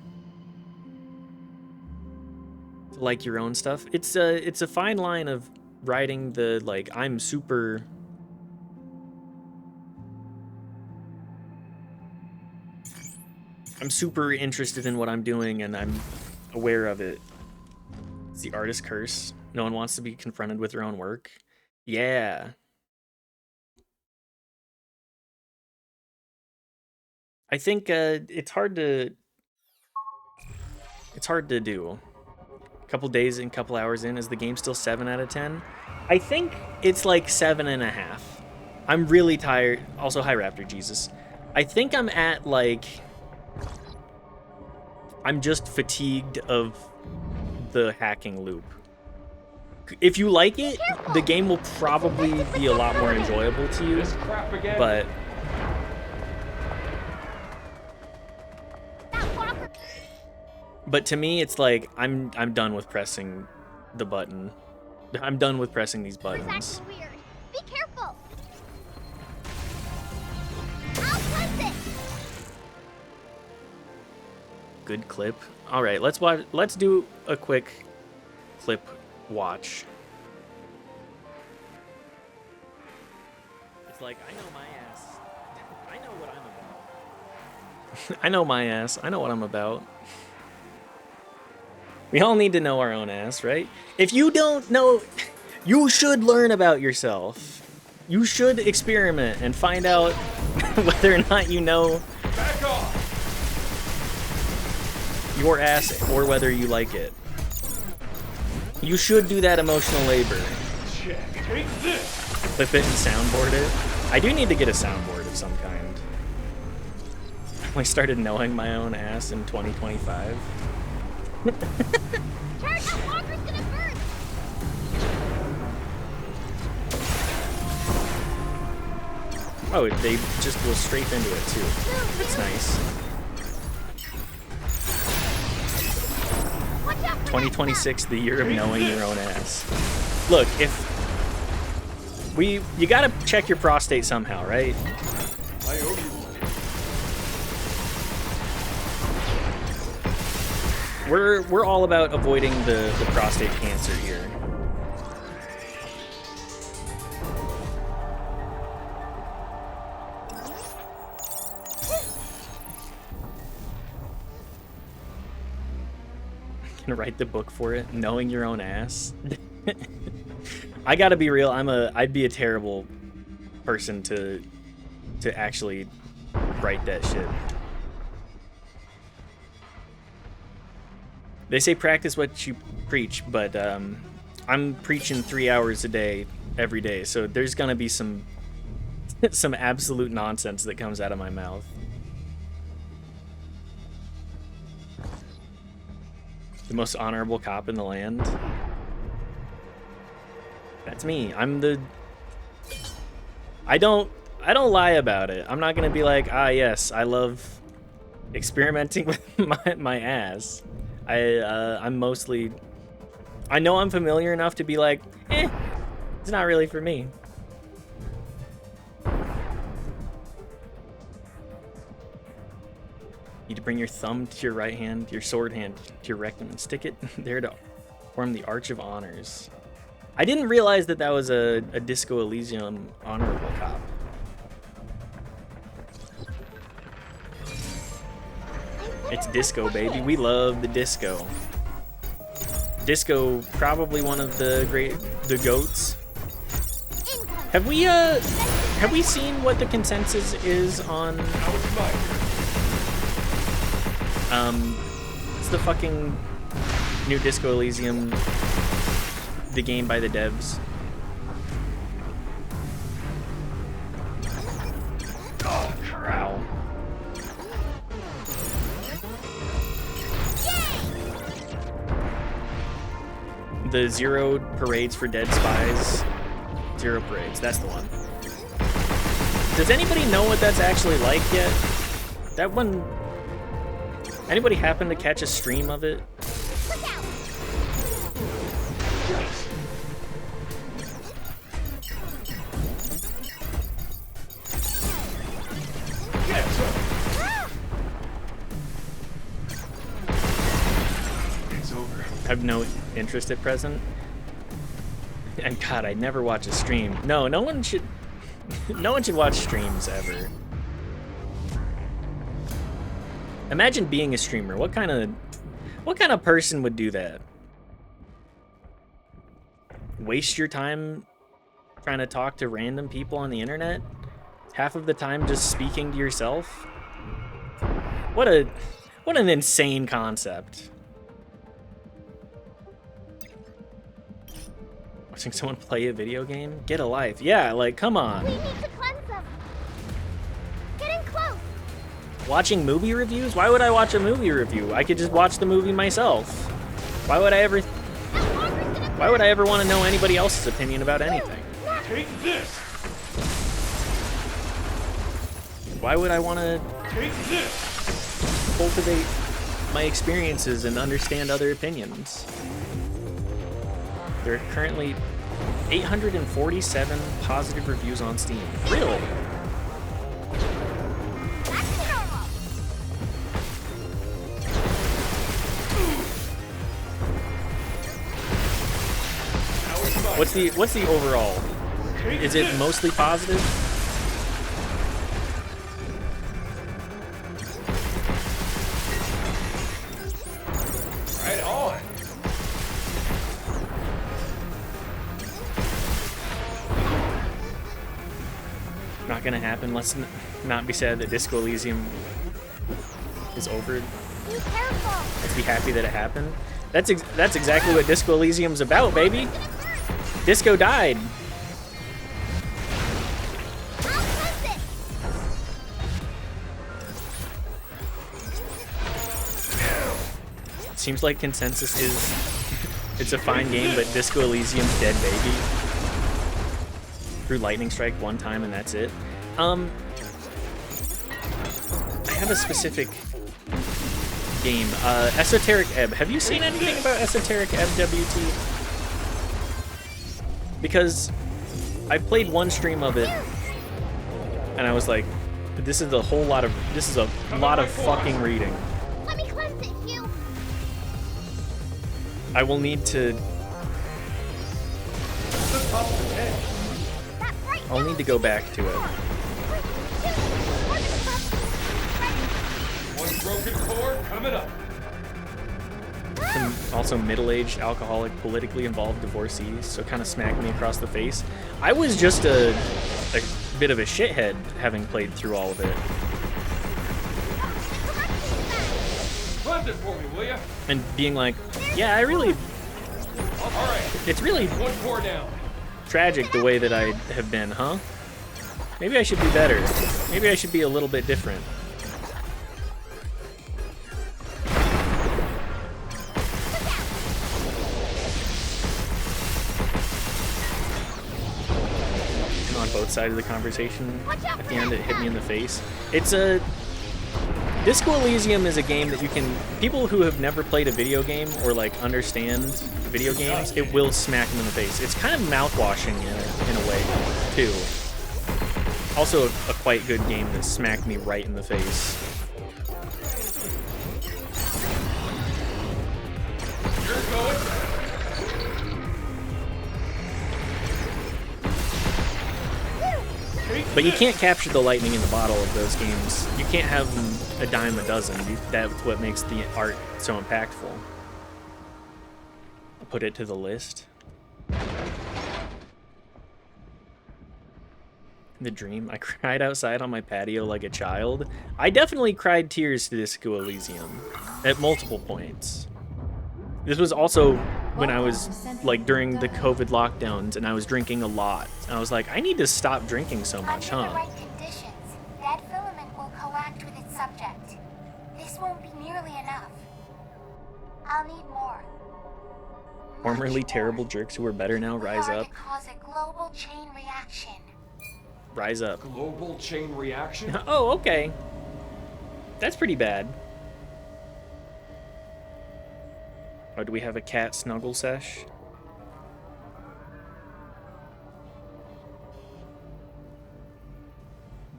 Speaker 1: To like your own stuff. It's a fine line of riding the, like, I'm super interested in what I'm doing and I'm aware of it. It's the artist curse. No one wants to be confronted with their own work. Yeah. I think it's hard to do. A couple days and couple hours in, is the game still 7 out of 10? I think it's like 7.5. I'm really tired. Also, hi Raptor Jesus. I think I'm at like, I'm just fatigued of the hacking loop. If you like it, the game will probably be a lot more enjoyable to you.
Speaker 3: This crap again.
Speaker 1: But to me, it's like I'm done with pressing the button. I'm done with pressing these buttons.
Speaker 2: That's weird. Be careful. I'll press it.
Speaker 1: Good clip. All right, let's watch. Let's do a quick clip watch. It's like, I know my ass. I know what I'm about. I know my ass. I know what I'm about. We all need to know our own ass, right? If you don't know, you should learn about yourself. You should experiment and find out whether or not you know
Speaker 3: Back off.
Speaker 1: your ass or whether you like it. You should do that emotional labor.
Speaker 3: Check. Take this.
Speaker 1: Clip it and soundboard it. I do need to get a soundboard of some kind. I started knowing my own ass in 2025.
Speaker 2: Turn, that walker's gonna burn.
Speaker 1: Oh, they just go straight into it too. That's nice.
Speaker 2: Watch out for
Speaker 1: 2026, the year of knowing your own ass. Look, you gotta check your prostate somehow, right?
Speaker 3: I owe you one.
Speaker 1: We're all about avoiding the prostate cancer here. Gonna write the book for it, knowing your own ass. I gotta be real. I'd be a terrible person to actually write that shit. They say practice what you preach, but I'm preaching 3 hours a day, every day. So there's gonna be some absolute nonsense that comes out of my mouth. The most honorable cop in the land. That's me. I don't lie about it. I'm not gonna be like, yes, I love experimenting with my ass. I'm mostly, I know I'm familiar enough to be like, it's not really for me. You need to bring your thumb to your right hand, your sword hand to your rectum, and stick it there to form the Arch of Honors. I didn't realize that was a Disco Elysium honorable cop. It's disco, baby. We love the disco. Disco, probably one of the GOATs. Have we seen what the consensus is on it's the fucking new Disco Elysium, the game by the devs. Oh, wow. The Zero Parades for Dead Spies. Zero Parades, that's the one. Does anybody know what that's actually like yet? That one... Anybody happen to catch a stream of it?
Speaker 3: It's over.
Speaker 1: I have no interest at present. And God, I never watch a stream. No one should watch streams ever. Imagine being a streamer. What kind of person would do that? Waste your time trying to talk to random people on the internet? Half of the time just speaking to yourself? What an insane concept. Watching someone play a video game? Get a life. Yeah, like, come on.
Speaker 2: We need to cleanse them. Get in close.
Speaker 1: Watching movie reviews? Why would I watch a movie review? I could just watch the movie myself. Why would I ever want to know anybody else's opinion about anything?
Speaker 9: Take this!
Speaker 1: Why would I want to
Speaker 9: Take this!
Speaker 1: cultivate my experiences and understand other opinions? There are currently 847 positive reviews on Steam. Really? What's the overall? Is it mostly positive?
Speaker 3: Right on.
Speaker 1: Not gonna happen. Let's not be sad that Disco Elysium is over.
Speaker 2: Be careful.
Speaker 1: Let's be happy that it happened. That's exactly what Disco Elysium's about, baby. Disco died. Seems like consensus is it's a fine game, but Disco Elysium's dead, baby. Threw Lightning Strike one time and that's it. I have a specific game. Esoteric Ebb. Have you seen anything about Esoteric Ebb WT? Because I played one stream of it and I was like, this is a lot of fucking reading.
Speaker 2: Let me cleanse it, Hugh.
Speaker 1: I will need to I'll need to go back to it.
Speaker 3: One broken cord coming up.
Speaker 1: I'm also middle-aged, alcoholic, politically involved divorcee, so kind of smacked me across the face. I was just a bit of a shithead having played through all of it.
Speaker 3: Cleanse it for me, will ya?
Speaker 1: And being like, yeah, I really...
Speaker 3: Alright.
Speaker 1: It's really
Speaker 3: One core down.
Speaker 1: tragic the way that I have been, huh? Maybe I should be better. Maybe I should be a little bit different. On both sides of the conversation. At the end, it hit me in the face. It's a... Disco Elysium is a game that you can... People who have never played a video game or, like, understand video games, it will smack them in the face. It's kind of mouthwashing in a way, too. Also, a quite good game that smacked me right in the face.
Speaker 3: You're going.
Speaker 1: But you can't capture the lightning in the bottle of those games. You can't have them a dime a dozen. That's what makes the art so impactful. I'll put it to the list. The dream. I cried outside on my patio like a child. I definitely cried tears to Disco Elysium at multiple points. This was also when I was, like, during the COVID lockdowns and I was drinking a lot. And I was like, I need to stop drinking so much,
Speaker 10: Under the
Speaker 1: huh?
Speaker 10: right conditions, that filament will coact with its subject. This won't be nearly enough. I'll need more.
Speaker 1: Formerly terrible jerks who are better now, rise
Speaker 10: We are
Speaker 1: up.
Speaker 10: to cause a global chain reaction.
Speaker 1: Rise up.
Speaker 3: Global chain reaction?
Speaker 1: Oh, okay. That's pretty bad. Oh, do we have a cat snuggle sesh?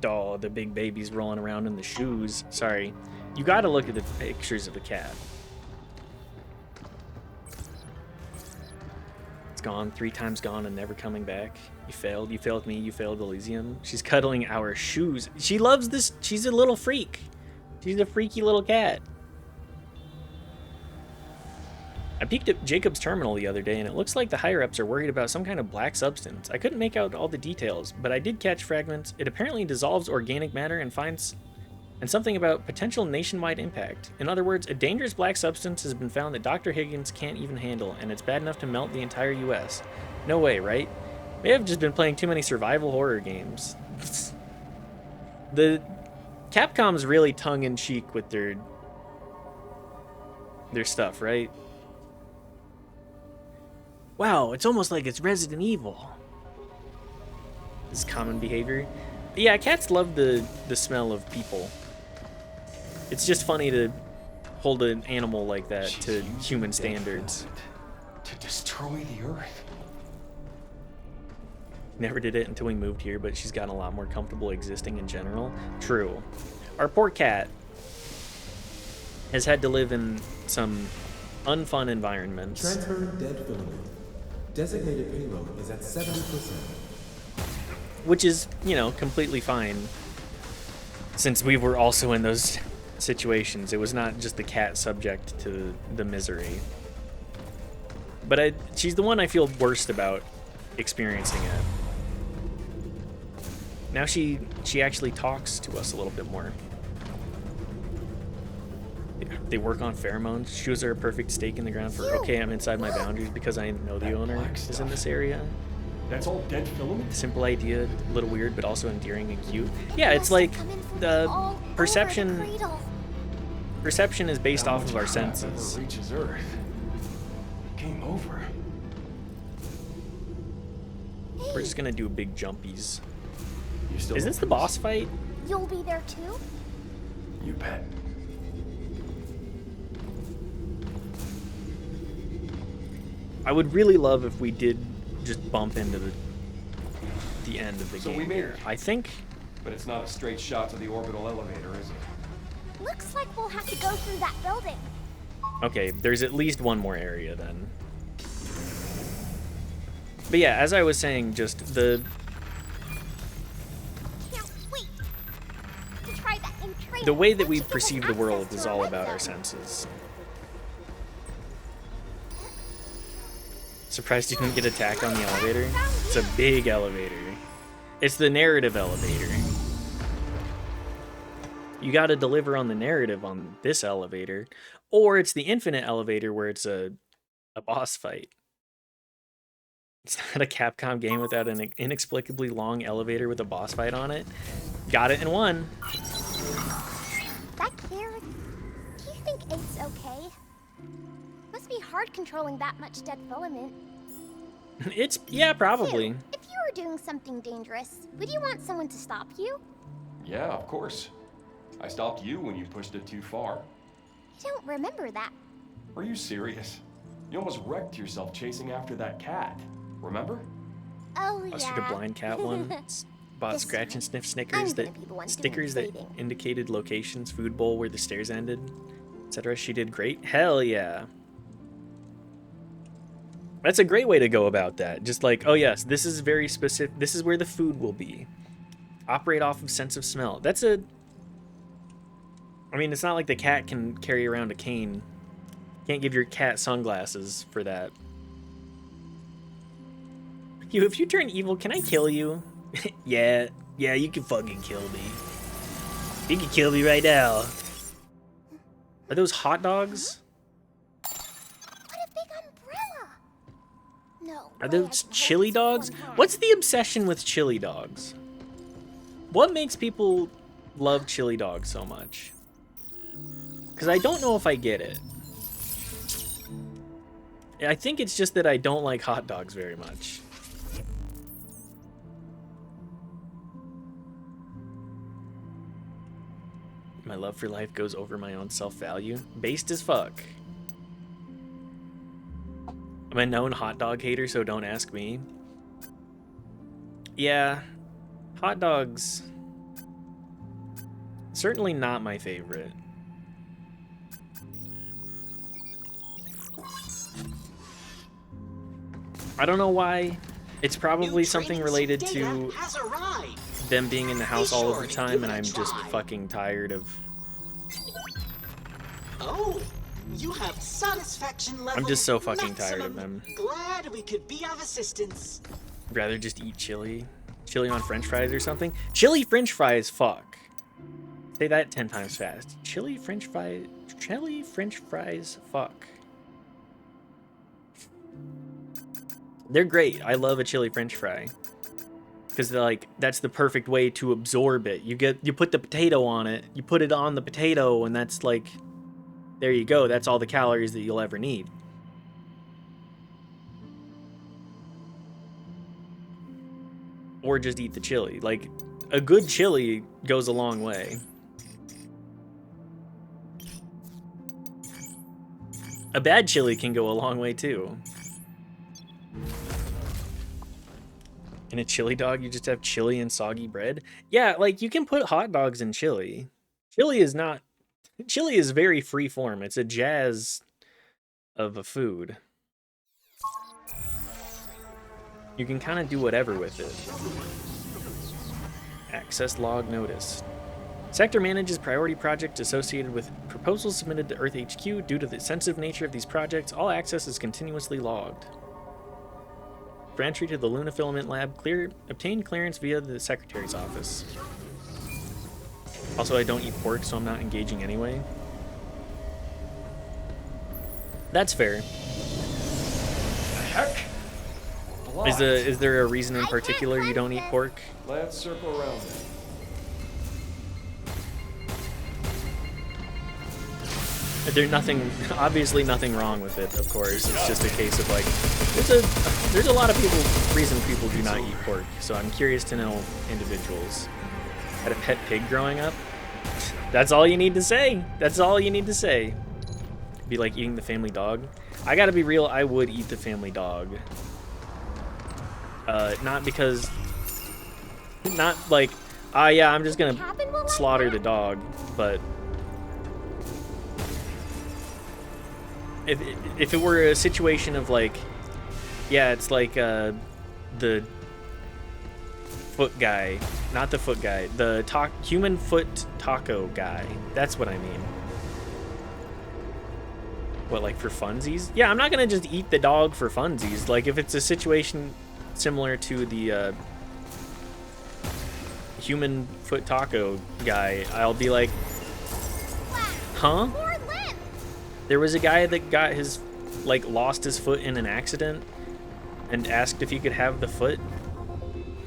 Speaker 1: Oh, the big baby's rolling around in the shoes. Sorry. You gotta look at the pictures of the cat. It's gone, 3 times gone and never coming back. You failed me, you failed Elysium. She's cuddling our shoes. She loves this, she's a little freak. She's a freaky little cat. I peeked at Jacob's terminal the other day and it looks like the higher-ups are worried about some kind of black substance. I couldn't make out all the details, but I did catch fragments. It apparently dissolves organic matter and something about potential nationwide impact. In other words, a dangerous black substance has been found that Dr. Higgins can't even handle, and it's bad enough to melt the entire US. No way, right? Maybe I've just been playing too many survival horror games. The Capcom's really tongue-in-cheek with their stuff, right? Wow, it's almost like it's Resident Evil. This is common behavior. Yeah, cats love the smell of people. It's just funny to hold an animal like that to human standards.
Speaker 3: To destroy the Earth.
Speaker 1: Never did it until we moved here, but she's gotten a lot more comfortable existing in general. True. Our poor cat has had to live in some unfun environments.
Speaker 5: Transfer dead filament. Designated payload is at 70%.
Speaker 1: Which is, you know, completely fine. Since we were also in those situations. It was not just the cat subject to the misery. But she's the one I feel worst about experiencing it. Now she actually talks to us a little bit more. They work on pheromones. Shoes are a perfect stake in the ground for, okay, I'm inside my boundaries because I know the owner is in this area.
Speaker 3: That's all dead filament?
Speaker 1: Simple idea, a little weird, but also endearing and cute. Yeah, it's like the perception. Perception is based off of our senses.
Speaker 3: Reaches Earth. Game over.
Speaker 1: We're just gonna do big jumpies.
Speaker 3: Is
Speaker 1: this the boss fight?
Speaker 2: You'll be there too?
Speaker 3: You bet.
Speaker 1: I would really love if we did just bump into the end of the
Speaker 3: So
Speaker 1: game
Speaker 3: we made
Speaker 1: here.
Speaker 3: it.
Speaker 1: I think.
Speaker 3: But it's not a straight shot to the orbital elevator, is it?
Speaker 2: Looks like we'll have to go through that building.
Speaker 1: Okay, there's at least one more area then. But yeah, as I was saying, just the
Speaker 2: Can't wait to try that new train.
Speaker 1: the way that
Speaker 2: Once
Speaker 1: we
Speaker 2: you give us
Speaker 1: perceive the
Speaker 2: access
Speaker 1: world
Speaker 2: to
Speaker 1: is
Speaker 2: our
Speaker 1: all
Speaker 2: red
Speaker 1: about our
Speaker 2: zone.
Speaker 1: senses. Surprised you didn't get attacked on the elevator? It's a big elevator. It's the narrative elevator. You gotta deliver on the narrative on this elevator, or it's the infinite elevator where it's a boss fight. It's not a Capcom game without an inexplicably long elevator with a boss fight on it. Got it in one.
Speaker 2: Back here, do you think it's okay? Must be hard controlling that much dead filament.
Speaker 1: It's, yeah, probably.
Speaker 2: Phew, if you were doing something dangerous, would you want someone to stop you?
Speaker 3: Yeah, of course. I stopped you when you pushed it too far.
Speaker 2: I don't remember that.
Speaker 3: Are you serious? You almost wrecked yourself chasing after that cat. Remember?
Speaker 2: Oh, yeah.
Speaker 1: I took a blind cat one. Bought
Speaker 2: This
Speaker 1: scratch and
Speaker 2: time,
Speaker 1: sniff
Speaker 2: I'm
Speaker 1: Snickers
Speaker 2: gonna
Speaker 1: that
Speaker 2: be the one doing
Speaker 1: stickers
Speaker 2: the
Speaker 1: that
Speaker 2: saving.
Speaker 1: indicated locations, food bowl where the stairs ended, etc. She did great. Hell yeah. That's a great way to go about that. Just like, oh yes, this is very specific. This is where the food will be. Operate off of sense of smell. That's a... I mean, it's not like the cat can carry around a cane. Can't give your cat sunglasses for that. If you turn evil, can I kill you? Yeah, you can fucking kill me. You can kill me right now. Are those hot dogs?
Speaker 2: What a big umbrella! No.
Speaker 1: Are
Speaker 2: way I
Speaker 1: those
Speaker 2: can hold
Speaker 1: chili
Speaker 2: this with
Speaker 1: dogs?
Speaker 2: one hand.
Speaker 1: What's the obsession with chili dogs? What makes people love chili dogs so much? Because I don't know if I get it. I think it's just that I don't like hot dogs very much. My love for life goes over my own self-value. Based as fuck. I'm a known hot dog hater, so don't ask me. Yeah, hot dogs. Certainly not my favorite. I don't know why. It's probably something related to
Speaker 4: Has arrived.
Speaker 1: them being in the house all of
Speaker 4: sure
Speaker 1: the
Speaker 4: to
Speaker 1: time,
Speaker 4: give
Speaker 1: and
Speaker 4: it a
Speaker 1: I'm just
Speaker 4: try.
Speaker 1: fucking tired of...
Speaker 4: Oh, you have satisfaction level.
Speaker 1: I'm just so fucking tired of
Speaker 4: maximum.
Speaker 1: them.
Speaker 4: Glad we could be of assistance.
Speaker 1: I'd rather just eat chili. Chili on french fries or something. Chili french fries, fuck. Say that 10 times fast. Chili french fries, fuck. They're great. I love a chili french fry. Because like that's the perfect way to absorb it. You put the potato on it, you put it on the potato, and that's like, there you go. That's all the calories that you'll ever need. or just eat the chili. Like, a good chili goes a long way. A bad chili can go a long way too. In a chili dog, you just have chili and soggy bread? Yeah, like, you can put hot dogs in chili. Chili is not... Chili is very free form. It's a jazz of a food. You can kind of do whatever with it. Access log notice. Sector manages priority project associated with proposals submitted to Earth HQ. Due to the sensitive nature of these projects, all access is continuously logged. For entry to the Luna Filament Lab, obtain clearance via the Secretary's office. Also, I don't eat pork, so I'm not engaging anyway. That's fair.
Speaker 3: Heck?
Speaker 1: Is there a reason in particular you don't eat pork?
Speaker 3: Let's circle around it.
Speaker 1: There's obviously nothing wrong with it, of course. It's just a case of like, there's a lot of reason people do not eat pork. So I'm curious to know individuals. Had a pet pig growing up? That's all you need to say. That's all you need to say. Be like eating the family dog. I gotta be real, I would eat the family dog. Not because, not like, yeah, I'm just gonna slaughter the dog, but if it were a situation of like, yeah, it's like the foot guy, not the foot guy, the human foot taco guy. That's what I mean. What, like for funsies? Yeah, I'm not gonna just eat the dog for funsies. Like if it's a situation similar to the human foot taco guy, I'll be like, huh? There was a guy that got his, like, lost his foot in an accident and asked if he could have the foot,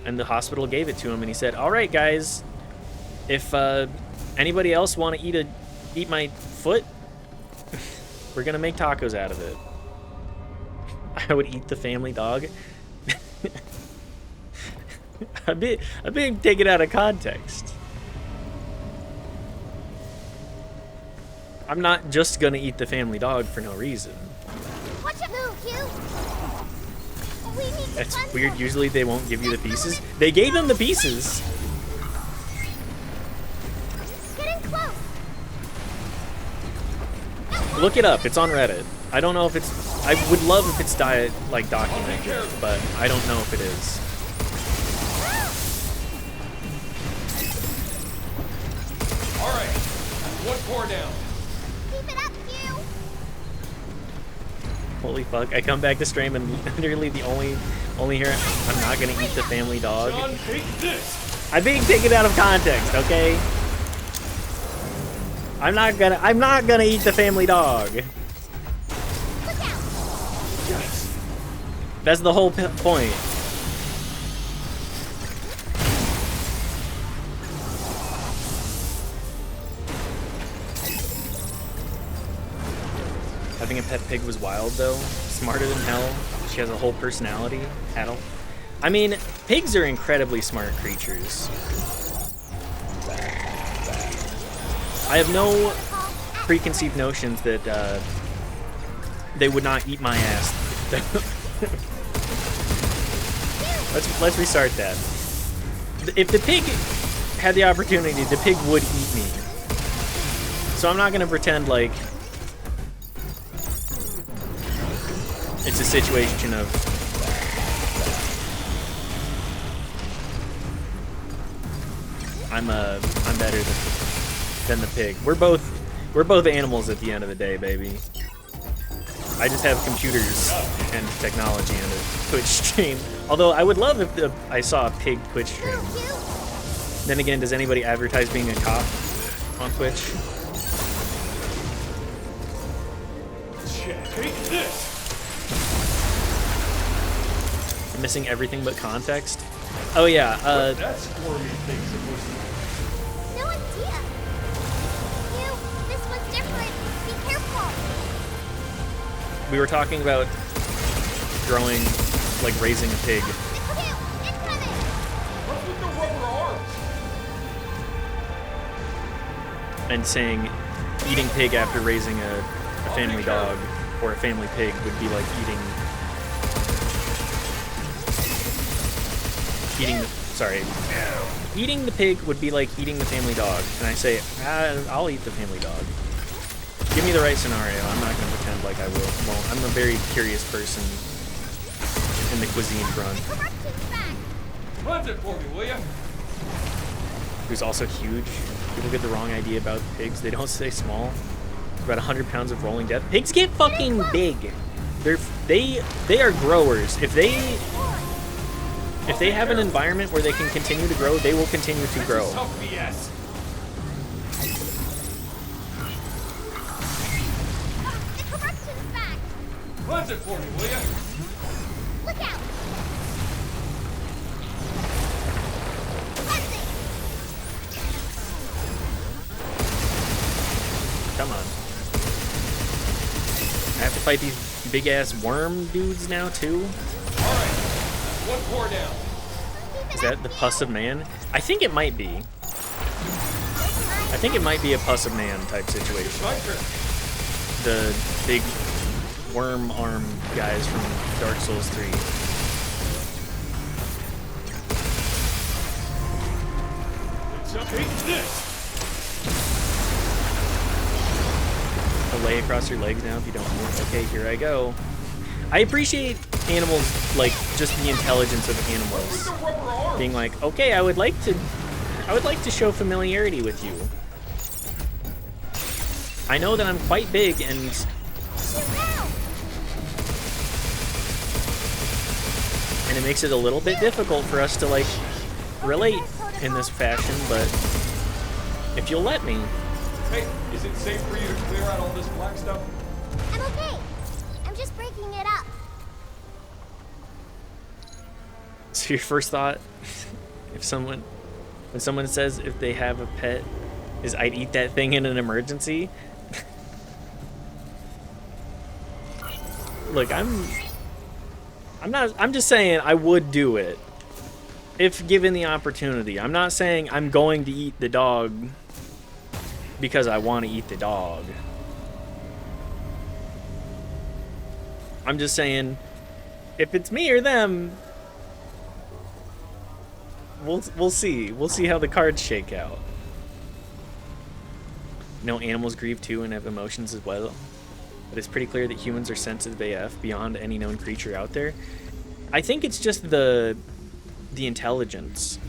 Speaker 1: and the hospital gave it to him, and he said, all right, guys, if anybody else want to eat my foot, we're gonna make tacos out of it. I would eat the family dog. I'm being taken out of context. I'm not just gonna eat the family dog for no reason.
Speaker 2: Watch it move, Hugh. We need to
Speaker 1: That's
Speaker 2: cleanse
Speaker 1: weird.
Speaker 2: them.
Speaker 1: Usually they won't give you the pieces. They gave them the pieces.
Speaker 2: Get in close.
Speaker 1: Look it up. It's on Reddit. I don't know if it's... I would love if it's documented, but I don't know if it is.
Speaker 3: All right, one core down.
Speaker 2: Keep it up, Hugh.
Speaker 1: Holy fuck. I come back to stream and literally the only here, I'm not gonna eat the family dog.
Speaker 3: John, take this.
Speaker 1: I'm being taken out of context, okay? I'm not gonna eat the family dog.
Speaker 2: Look out.
Speaker 3: Yes.
Speaker 1: That's the whole point. Having a pet pig was wild though. Smarter than hell. She has a whole personality. I mean, pigs are incredibly smart creatures. I have no preconceived notions that they would not eat my ass. Let's restart that. If the pig had the opportunity, the pig would eat me. So I'm not gonna pretend like it's a situation of I'm better than the pig. We're both animals at the end of the day, baby. I just have computers and technology and a Twitch stream. Although I would love if I saw a pig Twitch stream. Then again, does anybody advertise being a cop on Twitch?
Speaker 3: Take this.
Speaker 1: I'm missing everything but context. Oh yeah,
Speaker 3: That squirmy thing's supposed to...
Speaker 2: No idea. Hugh, this one's different. Be careful.
Speaker 1: we were talking about raising a pig.
Speaker 2: Hugh, incoming.
Speaker 1: and saying eating pig after raising a family dog or a family pig would be like eating the pig would be like eating the family dog, and I say, I'll eat the family dog. Give me the right scenario. I'm not going to pretend like I won't. I'm a very curious person in the cuisine front.
Speaker 3: Punch it for me, will you?
Speaker 1: Who's also huge. People get the wrong idea about pigs. They don't stay small. About 100 pounds of rolling death. Pigs get fucking big. They are growers. If they have an environment where they can continue to grow, they will continue to grow.
Speaker 3: Punch it for me, will you?
Speaker 2: Look out!
Speaker 1: Come on. I have to fight these big ass worm dudes now too?
Speaker 3: Alright, one core down.
Speaker 1: Is that the pus of man? I think it might be. I think it might be a pus of man type situation. The big worm arm guys from Dark Souls 3.
Speaker 3: Take this.
Speaker 1: Lay across your legs now if you don't move. Okay, here I go. I appreciate animals, like, just the intelligence of animals. Being like, okay, I would like to show familiarity with you. I know that I'm quite big and it makes it a little bit difficult for us to, like, relate in this fashion, but if you'll let me.
Speaker 3: Hey, is it safe for you to clear out all this black stuff?
Speaker 2: I'm okay. I'm just breaking it up.
Speaker 1: So your first thought, when someone says if they have a pet, is I'd eat that thing in an emergency? Look, I'm just saying I would do it if given the opportunity. I'm not saying I'm going to eat the dog because I want to eat the dog. I'm just saying, if it's me or them, we'll see. We'll see how the cards shake out. No, animals grieve too and have emotions as well. But it's pretty clear that humans are sensitive AF beyond any known creature out there. I think it's just the intelligence.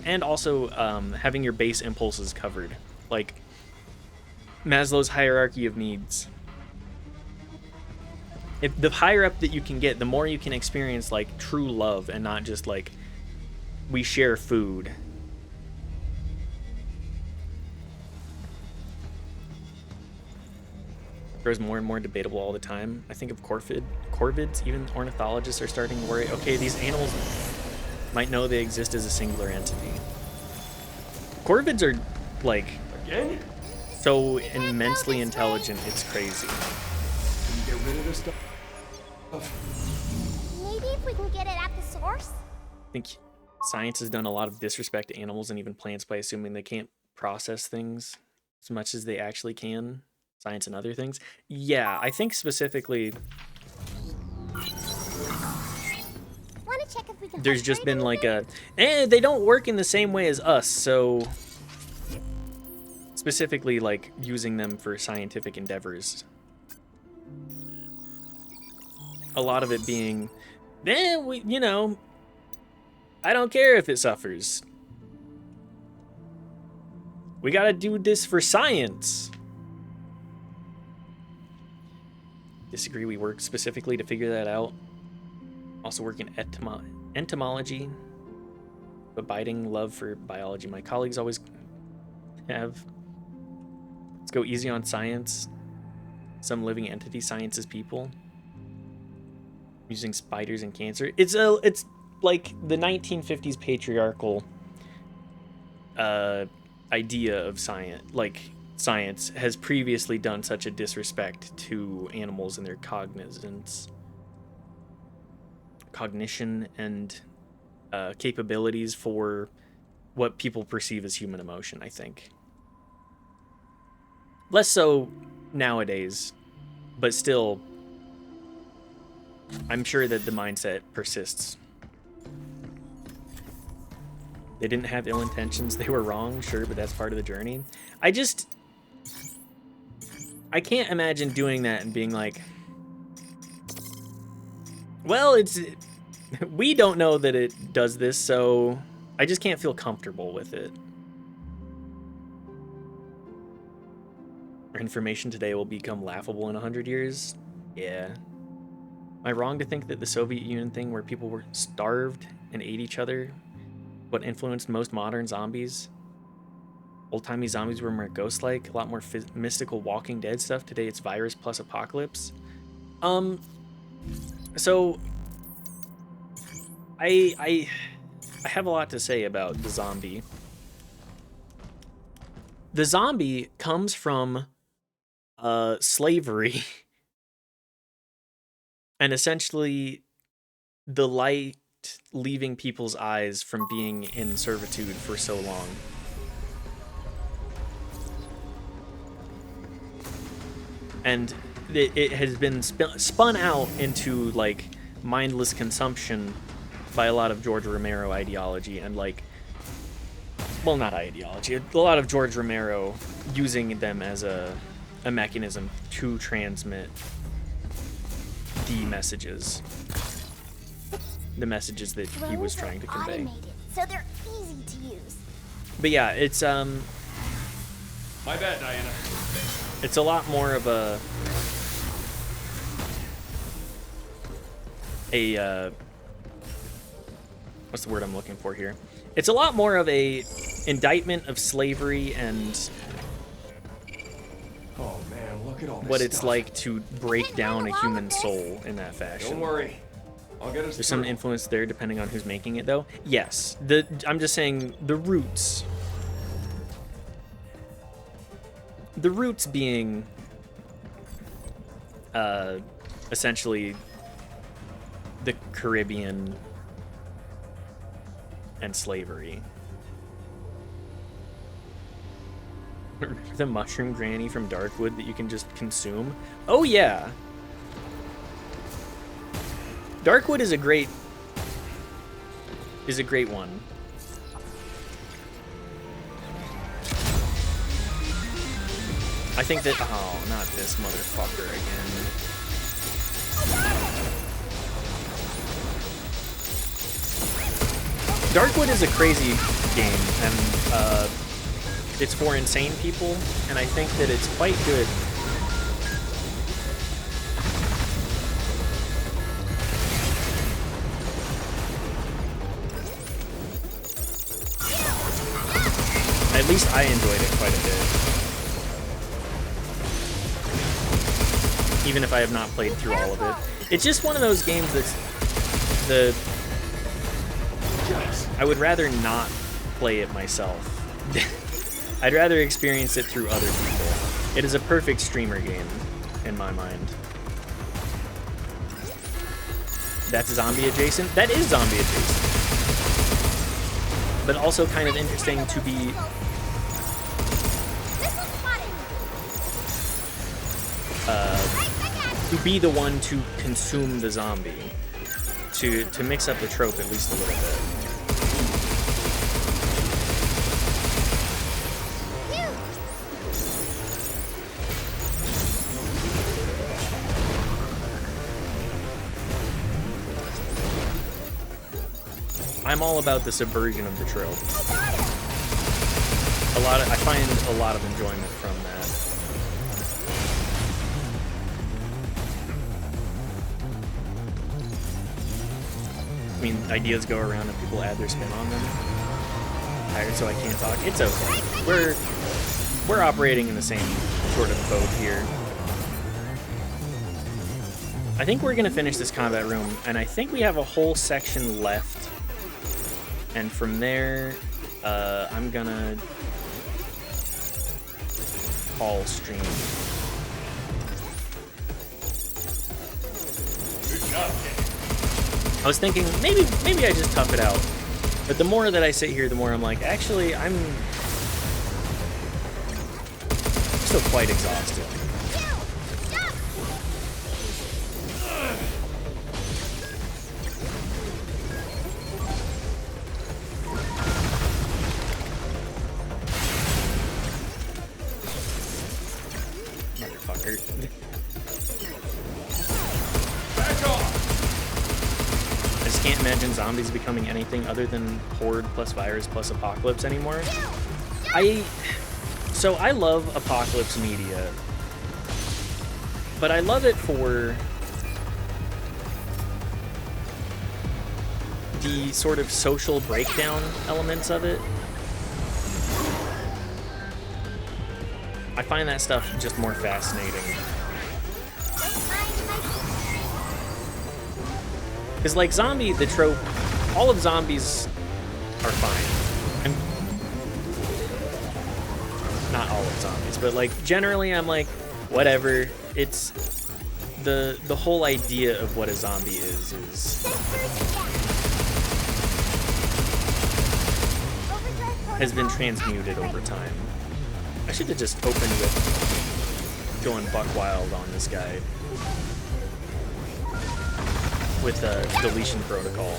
Speaker 1: And also having your base impulses covered. Like Maslow's hierarchy of needs. If the higher up that you can get, the more you can experience like true love and not just like we share food. Grows more and more debatable all the time. I think of corvids, even ornithologists are starting to worry. Okay, these animals might know they exist as a singular entity. Corvids are like so immensely intelligent, it's crazy.
Speaker 3: Can you get rid of this stuff?
Speaker 2: Maybe if we can get it at the source?
Speaker 1: I think science has done a lot of disrespect to animals and even plants by assuming they can't process things as much as they actually can. Science and other things. Yeah, I think specifically there's just been like they don't work in the same way as us, so specifically like using them for scientific endeavors. A lot of it being, I don't care if it suffers. We gotta do this for science. Disagree, we work specifically to figure that out. Also work in entomology. Abiding love for biology. My colleagues always have. Let's go easy on science. Some living entity sciences people. Using spiders and cancer. It's like the 1950s patriarchal idea of science. Like science has previously done such a disrespect to animals and their cognition and capabilities for what people perceive as human emotion, I think. Less so nowadays, but still, I'm sure that the mindset persists. They didn't have ill intentions. They were wrong, sure, but that's part of the journey. I can't imagine doing that and being like, well, we don't know that it does this, so I just can't feel comfortable with it. Our information today will become laughable in 100 years? Yeah. Am I wrong to think that the Soviet Union thing where people were starved and ate each other, what influenced most modern zombies? Old-timey zombies were more ghost-like, a lot more mystical Walking Dead stuff. Today it's virus plus apocalypse. So I have a lot to say about the zombie. The zombie comes from slavery and essentially the light leaving people's eyes from being in servitude for so long. And it has been spun out into like mindless consumption by a lot of George Romero ideology and like, well, not ideology, a lot of George Romero using them as a mechanism to transmit the messages that he was trying to convey.
Speaker 2: Automated, so they're easy to use.
Speaker 1: But yeah, it's
Speaker 3: My bad, Diana.
Speaker 1: it's a lot more of a what's the word I'm looking for here? It's a lot more of a indictment of slavery and
Speaker 3: Oh man, look at all this
Speaker 1: what it's
Speaker 3: stuff.
Speaker 1: like to break down a human soul in that fashion.
Speaker 3: Don't worry. I'll get us
Speaker 1: There's some
Speaker 3: through.
Speaker 1: influence there depending on who's making it though. Yes, I'm just saying the roots. The roots being essentially the Caribbean and slavery. The mushroom granny from Darkwood that you can just consume. Oh yeah. Darkwood is a great one. I think that not this motherfucker again. Darkwood is a crazy game, and it's for insane people, and I think that it's quite good. At least I enjoyed it quite a bit. Even if I have not played through all of it. It's just one of those games that's I would rather not play it myself. I'd rather experience it through other people. It is a perfect streamer game, in my mind. That's zombie adjacent? That is zombie adjacent. But also kind of interesting to be... to be the one to consume the zombie. To mix up the trope at least a little bit. I'm all about the subversion of the trope. I find a lot of enjoyment from that. I mean, ideas go around and people add their spin on them. Tired, so I can't talk. It's okay. We're operating in the same sort of boat here. I think we're gonna finish this combat room, and I think we have a whole section left. And from there, I'm gonna call stream.
Speaker 3: Good job, kid.
Speaker 1: I was thinking maybe I just tough it out, but the more that I sit here, the more I'm like, actually, I'm also quite exhausted. Motherfucker. I just can't imagine zombies becoming anything other than Horde plus virus plus apocalypse anymore. So I love apocalypse media, but I love it for the sort of social breakdown elements of it. I find that stuff just more fascinating. Because, like, zombie, the trope, all of zombies are fine. Not all of zombies, but, like, generally I'm like, whatever. It's the whole idea of what a zombie is has been transmuted over time. I should have just opened with going buck wild on this guy with a deletion protocol.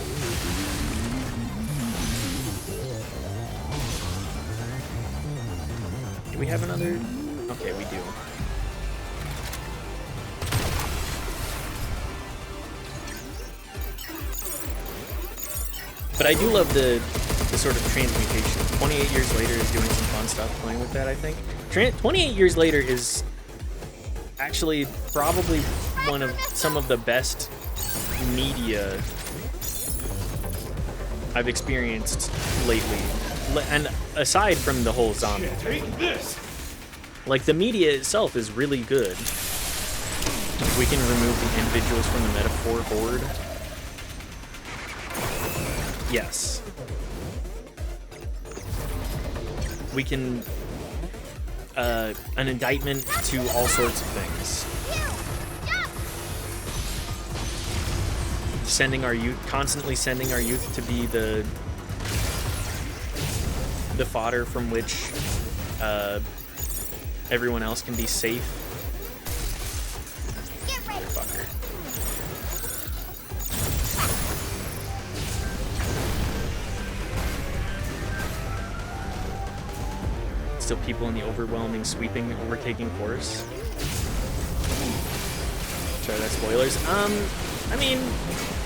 Speaker 1: Do we have another? Okay, we do. But I do love the sort of transmutation. 28 years later is doing some fun stuff playing with that, I think. 28 years later is actually probably one of some of the best media I've experienced lately. And aside from the whole zombie thing, like, the media itself is really good. We can remove the individuals from the metaphor horde. Yes. We can, an indictment to all sorts of things. Constantly sending our youth to be the fodder from which everyone else can be safe. Motherfucker. Still people in the overwhelming, sweeping, overtaking force. Sorry, that's spoilers. I mean,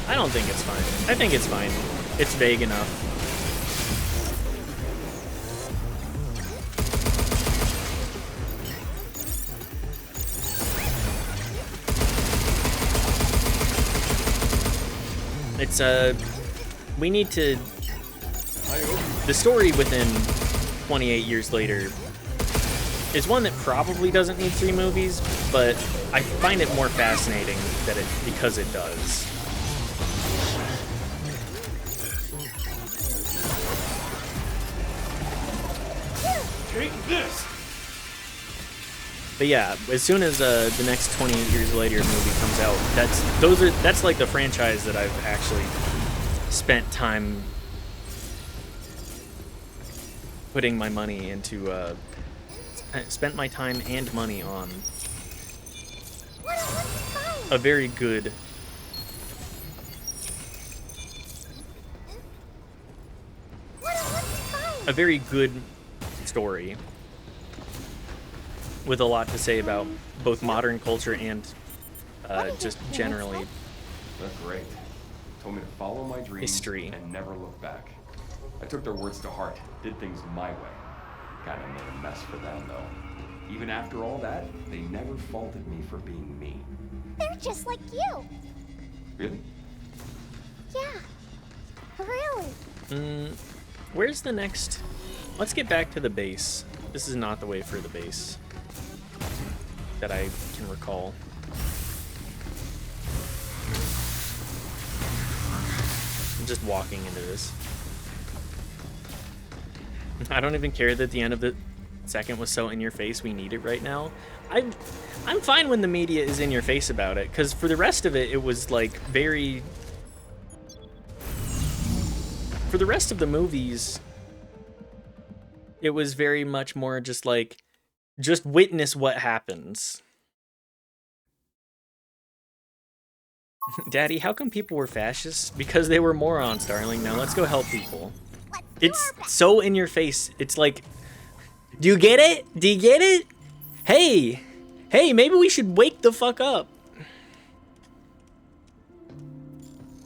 Speaker 1: I don't think it's fine. I think it's fine. It's vague enough. It's, we need to... The story within 28 years later is one that probably doesn't need 3 movies, but I find it more fascinating that because it does.
Speaker 3: Take this!
Speaker 1: But yeah, as soon as the next 28 years later movie comes out, that's like the franchise that I've actually spent time putting my money into, spent my time and money on. A very good story with a lot to say about both modern culture and just generally
Speaker 3: They're great. Told me to follow my dreams
Speaker 1: history.
Speaker 3: And never look back. I took their words to heart, did things my way. Kinda made a mess for them, though. Even after all that, they never faulted me for being me.
Speaker 2: They're just like you.
Speaker 3: Really?
Speaker 2: Yeah. Really.
Speaker 1: Where's the next? Let's get back to the base. This is not the way for the base that I can recall. I'm just walking into this. I don't even care that the end of the second was so in your face. We need it right now. I'm fine when the media is in your face about it, because for the rest of it, it was like very... For the rest of the movies, it was very much more just like, Just witness what happens. Daddy, how come people were fascists? Because they were morons, darling. Now let's go help people. It's so in your face. It's like, do you get it? Do you get it? Hey, hey, maybe we should wake the fuck up.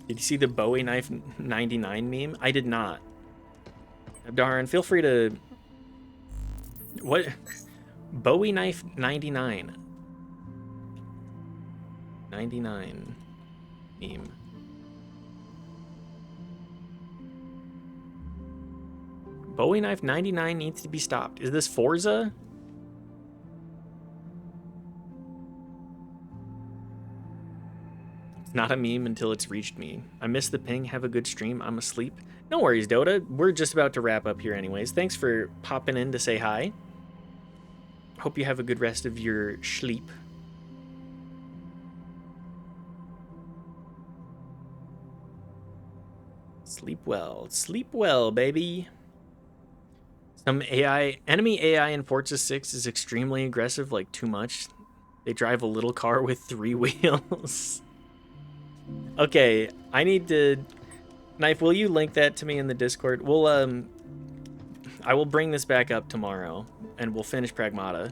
Speaker 1: Did you see the Bowie knife 99 meme? I did not. Darn, feel free to... What? Bowie knife 99. 99 meme. Bowie knife 99 needs to be stopped. Is this Forza? It's not a meme until it's reached me. I missed the ping. Have a good stream. I'm asleep. No worries, Dota. We're just about to wrap up here anyways. Thanks for popping in to say hi. Hope you have a good rest of your sleep. Sleep well, baby. Some enemy AI in Forza 6 is extremely aggressive, like too much. They drive a little car with 3 wheels. Okay, I need to... Knife, will you link that to me in the Discord? We'll, I will bring this back up tomorrow, and we'll finish Pragmata.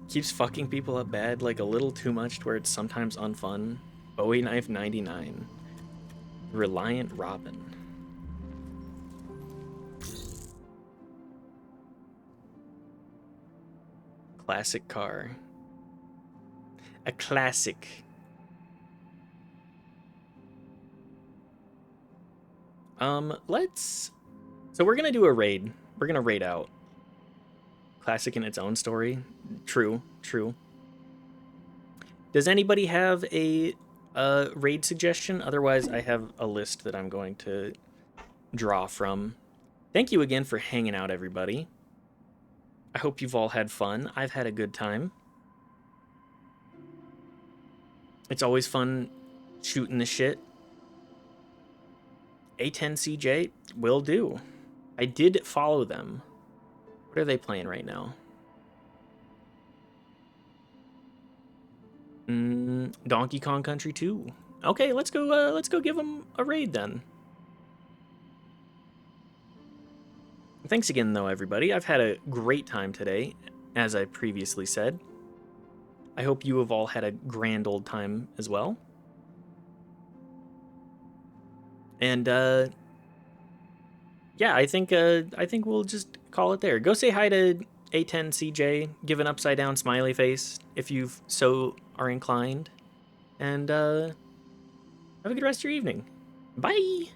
Speaker 1: Keeps fucking people up bad, like a little too much to where it's sometimes unfun. Bowie knife 99. Reliant Robin. Classic car. A classic. So we're gonna do a raid. We're gonna raid out. Classic in its own story. True, true. Does anybody have a raid suggestion? Otherwise, I have a list that I'm going to draw from. Thank you again for hanging out, everybody. I hope you've all had fun. I've had a good time. It's always fun shooting the shit. A10CJ will do. I did follow them. What are they playing right now? Donkey Kong Country 2. Okay, let's go give them a raid then. Thanks again though, everybody. I've had a great time today, as I previously said. I hope you have all had a grand old time as well. And yeah, I think we'll just call it there. Go say hi to A10CJ, give an upside down smiley face if you so are inclined, and have a good rest of your evening. Bye!